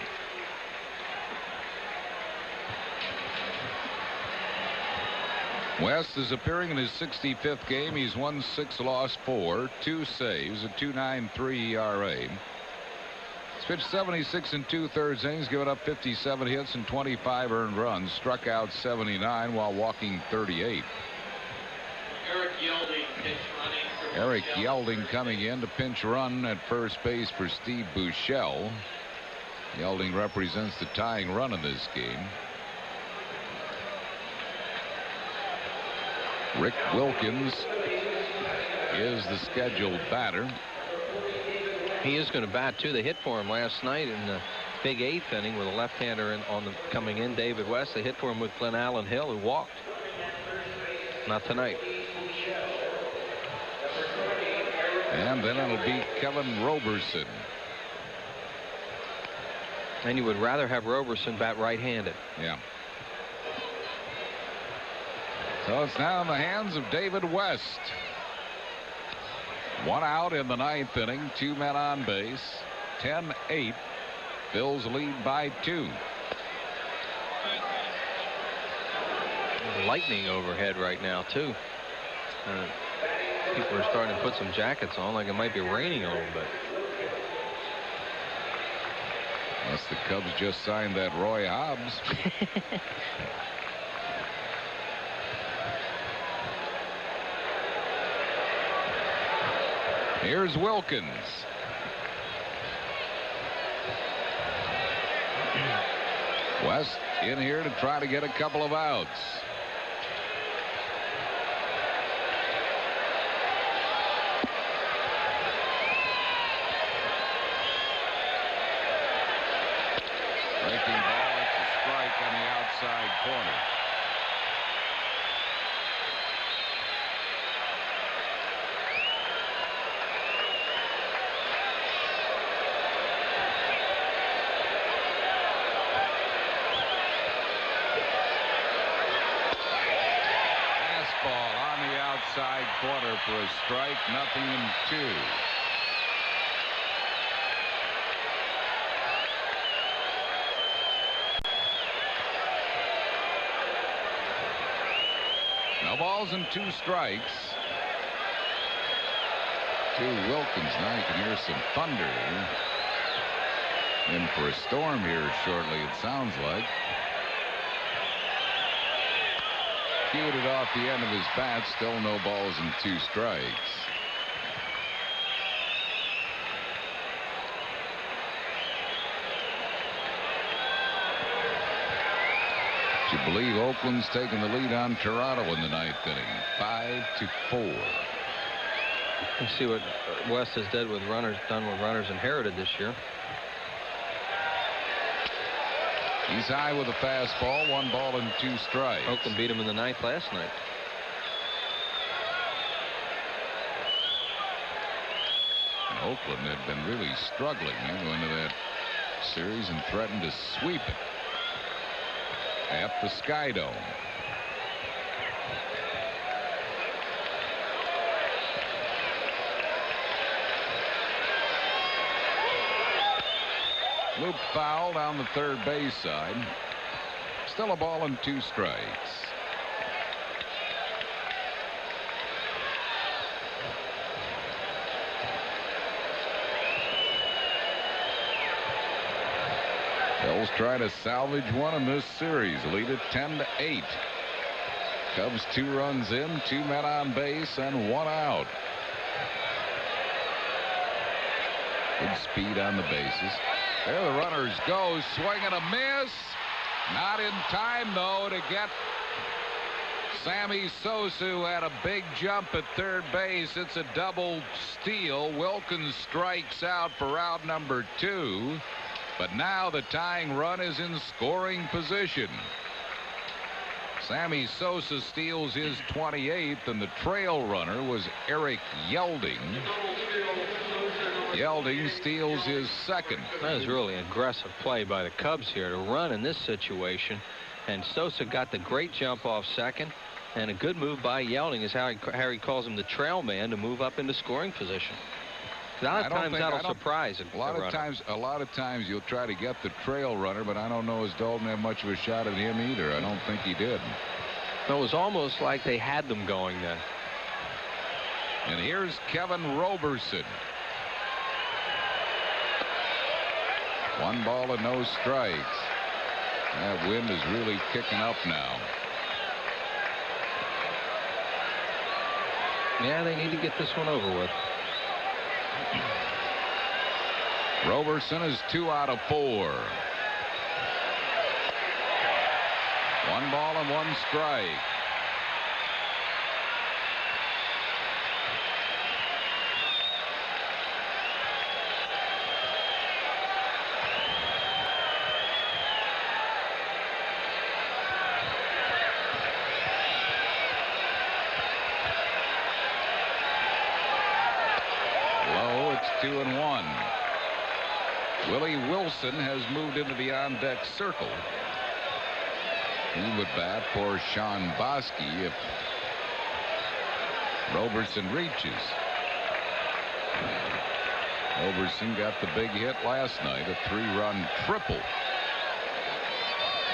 West is appearing in his 65th game. He's won 6, lost 4, 2 saves, a 2.93 ERA. He's pitched 76 2/3 innings, given up 57 hits and 25 earned runs, struck out 79 while walking 38. Eric Yelding coming in to pinch run at first base for Steve Buechele. Yelding represents the tying run in this game. Rick Wilkins is the scheduled batter. He is going to bat too. They hit for him last night in the big 8th inning with a left-hander coming in, David West. They hit for him with Glenn Allen Hill, who walked. Not tonight. And then it'll be Kevin Roberson. And you would rather have Roberson bat right-handed. Yeah. So it's now in the hands of David West. 1 out in the 9th inning, 2 men on base, 10-8. Phil's lead by 2. Lightning overhead right now too. People are starting to put some jackets on, like it might be raining a little bit. Unless the Cubs just signed that Roy Hobbs. Here's Wilkins. West in here to try to get a couple of outs. Breaking ball, it's a strike on the outside corner. Outside corner for a strike, 0-2. No balls and 2 strikes to Wilkins. Now you can hear some thunder. In for a storm here shortly, it sounds like. Cued it off the end of his bat. Still no balls and 2 strikes. You believe Oakland's taking the lead on Toronto in the 9th inning, 5-4. Let's see what West has done with runners inherited this year. He's high with a fastball, 1 ball and 2 strikes. Oakland beat him in the 9th last night. And Oakland had been really struggling. They go into that series and threatened to sweep it at the Sky Dome. Loop foul down the third base side. Still a ball and 2 strikes. Phillies trying to salvage one in this series. Lead it 10-8. Cubs 2 runs in, 2 men on base, and 1 out. Good speed on the bases. There the runners go. Swing and a miss. Not in time, though, to get Sammy Sosa, who had a big jump at third base. It's a double steal. Wilkins strikes out for out number 2. But now the tying run is in scoring position. Sammy Sosa steals his 28th, and the trail runner was Eric Yelding. Yelding steals his 2nd. That was really an aggressive play by the Cubs here to run in this situation. And Sosa got the great jump off second. And a good move by Yelding is how Harry calls him, the trail man, to move up into scoring position. A lot of times that'll surprise a lot of times you'll try to get the trail runner, but I don't know as Dalton had much of a shot at him either. I don't think he did. It was almost like they had them going then. And here's Kevin Roberson. 1 ball and no strikes. That wind is really kicking up now. Yeah, they need to get this one over with. Roberson is 2 out of 4. 1 ball and 1 strike. Low, it's 2-1. Willie Wilson has moved into the on-deck circle. He would bat for Sean Bosky if Roberson reaches. Roberson got the big hit last night, a 3-run triple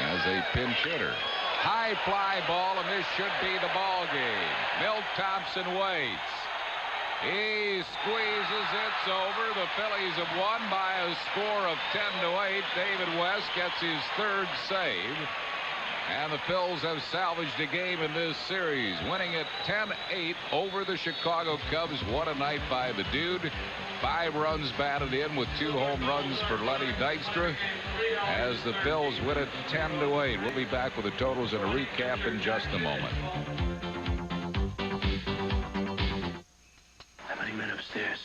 as a pinch hitter. High fly ball, and this should be the ball game. Milt Thompson waits. He squeezes. It's over. The Phillies have won by a score of 10-8. David West gets his 3rd save. And the Phils have salvaged a game in this series, winning it 10-8 over the Chicago Cubs. What a night by the dude. 5 runs batted in with 2 home runs for Lenny Dykstra as the Phils win it 10-8. We'll be back with the totals and a recap in just a moment. Upstairs.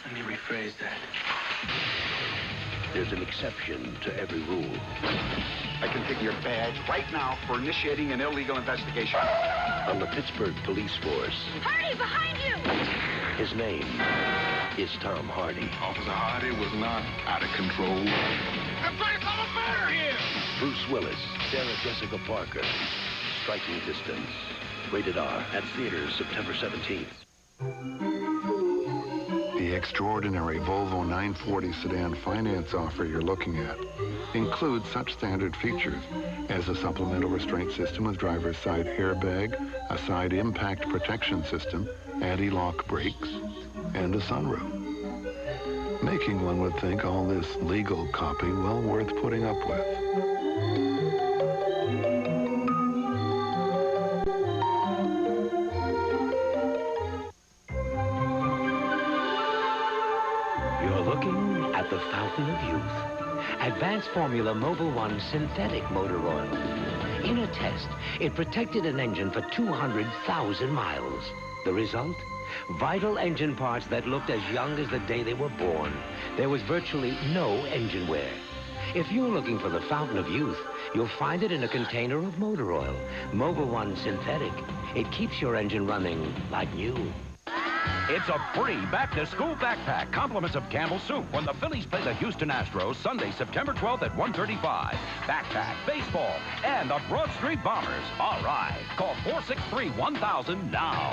Let me rephrase that. There's an exception to every rule. I can take your badge right now for initiating an illegal investigation. On the Pittsburgh police force. Hardy, behind you! His name is Tom Hardy. Officer Hardy was not out of control. The place of a murder here! Bruce Willis, Sarah Jessica Parker. Striking Distance. Rated R. At theaters September 17th. The extraordinary Volvo 940 sedan finance offer you're looking at includes such standard features as a supplemental restraint system with driver's side airbag, a side impact protection system, anti-lock brakes, and a sunroof. Making one would think all this legal copy well worth putting up with. You're looking at the fountain of youth. Advanced Formula Mobil 1 synthetic motor oil. In a test, it protected an engine for 200,000 miles. The result? Vital engine parts that looked as young as the day they were born. There was virtually no engine wear. If you're looking for the fountain of youth, you'll find it in a container of motor oil. Mobil 1 synthetic. It keeps your engine running like new. It's a free back-to-school backpack, compliments of Campbell's Soup, when the Phillies play the Houston Astros Sunday, September 12th at 1:35. Backpack, baseball, and the Broad Street Bombers. All right. Call 463-1000 now.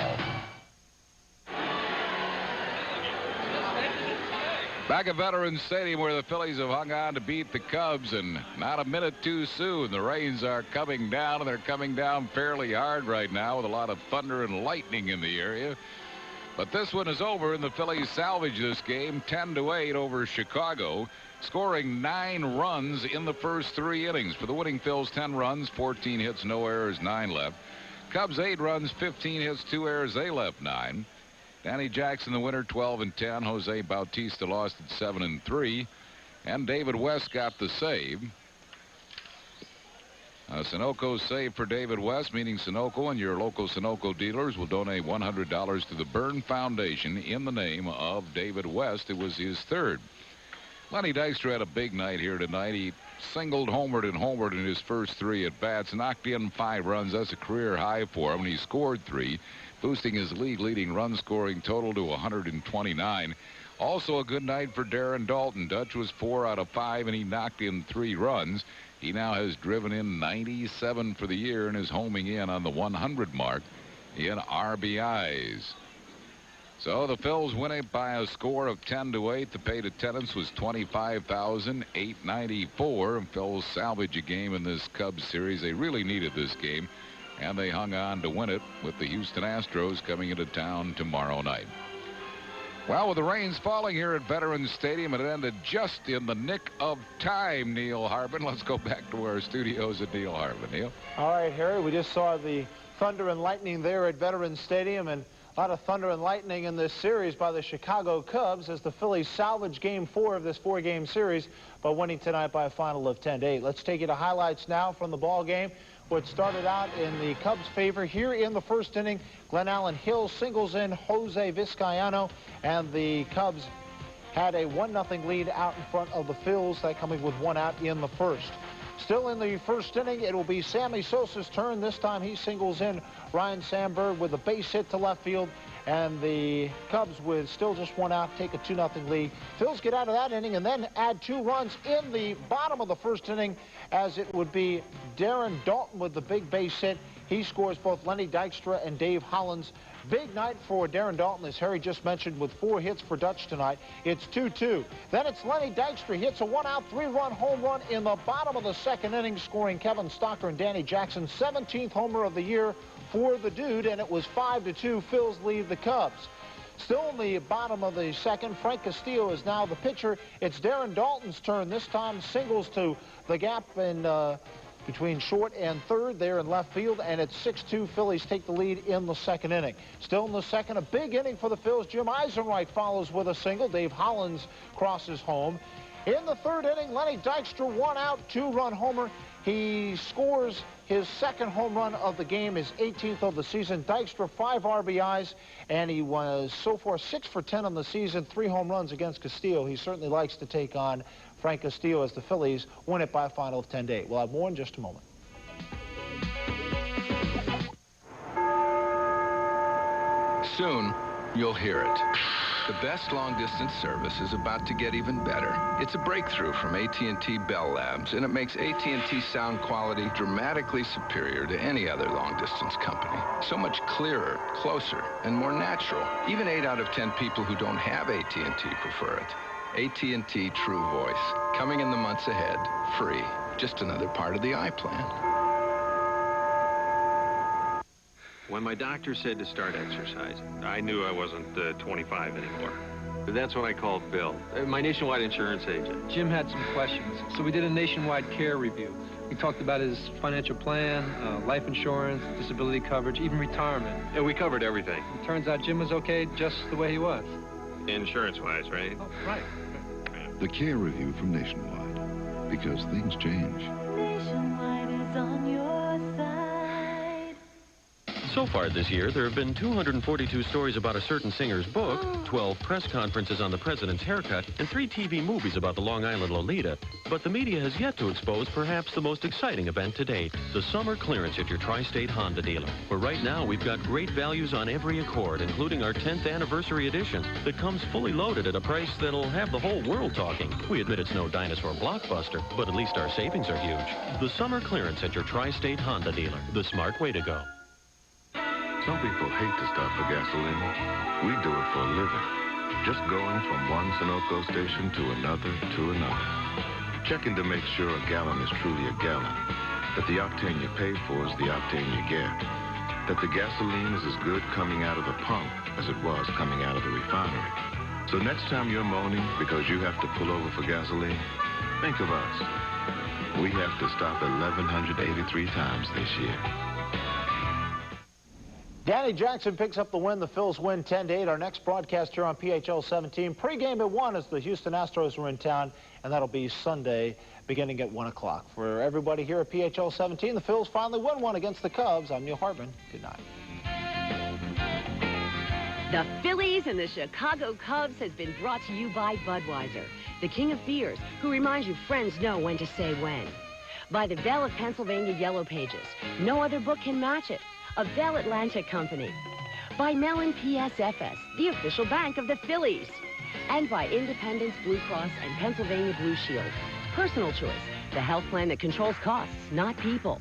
Back at Veterans Stadium, where the Phillies have hung on to beat the Cubs, and not a minute too soon. The rains are coming down, and they're coming down fairly hard right now with a lot of thunder and lightning in the area. But this one is over, and the Phillies salvage this game 10-8 over Chicago, scoring 9 runs in the first 3 innings. For the winning Phils, 10 runs, 14 hits, no errors, 9 left. Cubs, 8 runs, 15 hits, 2 errors, they left 9. Danny Jackson, the winner, 12-10. Jose Bautista lost at 7-3. And David West got the save. Sunoco save for David West, meaning Sunoco and your local Sunoco dealers will donate $100 to the Byrne Foundation in the name of David West. It was his 3rd. Lenny Dykstra had a big night here tonight. He singled, homered, and homered in his first 3 at-bats, knocked in 5 runs. That's a career high for him, and he scored 3, boosting his league-leading run-scoring total to 129. Also a good night for Darren Dalton. Dutch was 4 out of 5, and he knocked in 3 runs. He now has driven in 97 for the year and is homing in on the 100 mark in RBIs. So the Phils win it by a score of 10-8. The paid attendance was 25,894. And Phils salvage a game in this Cubs series. They really needed this game, and they hung on to win it with the Houston Astros coming into town tomorrow night. Well, with the rains falling here at Veterans Stadium, it ended just in the nick of time, Neil Harbin. Let's go back to our studios at Neil Harbin. Neil? All right, Harry, we just saw the thunder and lightning there at Veterans Stadium, and a lot of thunder and lightning in this series by the Chicago Cubs as the Phillies salvage Game 4 of this 4-game series by winning tonight by a final of 10-8. Let's take you to highlights now from the ball game. What started out in the Cubs' favor here in the first inning. Glenn Allen Hill singles in Jose Vizcaino, and the Cubs had a 1-0 lead out in front of the Phils, that coming with 1 out in the first. Still in the first inning, it will be Sammy Sosa's turn. This time he singles in Ryan Sandberg with a base hit to left field, and the Cubs, with still just 1 out, take a 2-0 lead. Phils get out of that inning and then add 2 runs in the bottom of the first inning, as it would be Darren Dalton with the big base hit. He scores both Lenny Dykstra and Dave Hollins. Big night for Darren Dalton, as Harry just mentioned, with 4 hits for Dutch tonight. It's 2-2. Then it's Lenny Dykstra. He hits a 1-out, 3-run home run in the bottom of the second inning, scoring Kevin Stocker and Danny Jackson 17th homer of the year for the dude, and it was 5-2. Phils lead the Cubs. Still in the bottom of the second, Frank Castillo is now the pitcher. It's Darren Dalton's turn. This time singles to the gap in between short and third there in left field, and it's 6-2. Phillies take the lead in the second inning. Still in the second, a big inning for the Phils. Jim Eisenreich follows with a single. Dave Hollins crosses home. In the third inning, Lenny Dykstra, 1 out, 2-run homer. He scores his 2nd home run of the game, his 18th of the season. Dykstra, 5 RBIs, and he was so far 6 for 10 on the season, 3 home runs against Castillo. He certainly likes to take on Frank Castillo as the Phillies win it by a final of 10-8. We'll have more in just a moment. Soon, you'll hear it. The best long-distance service is about to get even better. It's a breakthrough from AT&T Bell Labs, and it makes AT&T sound quality dramatically superior to any other long-distance company. So much clearer, closer, and more natural. Even 8 out of 10 people who don't have AT&T prefer it. AT&T True Voice, coming in the months ahead, free. Just another part of the iPlan. When my doctor said to start exercising, I knew I wasn't 25 anymore. That's when I called Bill, my nationwide insurance agent. Jim had some questions, so we did a nationwide care review. We talked about his financial plan, life insurance, disability coverage, even retirement. Yeah, we covered everything. It turns out Jim was okay just the way he was. Insurance-wise, right? Oh, right. The Care Review from Nationwide, because things change. Nationwide is on your side. So far this year, there have been 242 stories about a certain singer's book, 12 press conferences on the president's haircut, and 3 TV movies about the Long Island Lolita. But the media has yet to expose perhaps the most exciting event to date, the summer clearance at your Tri-State Honda dealer. Where right now, we've got great values on every Accord, including our 10th anniversary edition, that comes fully loaded at a price that'll have the whole world talking. We admit it's no dinosaur blockbuster, but at least our savings are huge. The summer clearance at your Tri-State Honda dealer, the smart way to go. Some people hate to stop for gasoline. We do it for a living. Just going from one Sunoco station to another. Checking to make sure a gallon is truly a gallon. That the octane you pay for is the octane you get. That the gasoline is as good coming out of the pump as it was coming out of the refinery. So next time you're moaning because you have to pull over for gasoline, think of us. We have to stop 1,183 times this year. Danny Jackson picks up the win. The Phils win 10-8. Our next broadcast here on PHL 17. Pre-game at 1 as the Houston Astros are in town, and that'll be Sunday beginning at 1 o'clock. For everybody here at PHL 17, the Phils finally won one against the Cubs. I'm Neil Hartman. Good night. The Phillies and the Chicago Cubs has been brought to you by Budweiser, the king of beers, who reminds you friends know when to say when. By the Bell of Pennsylvania Yellow Pages. No other book can match it. A Bell Atlantic company. By Mellon PSFS, the official bank of the Phillies. And by Independence Blue Cross and Pennsylvania Blue Shield. Personal choice, the health plan that controls costs, not people.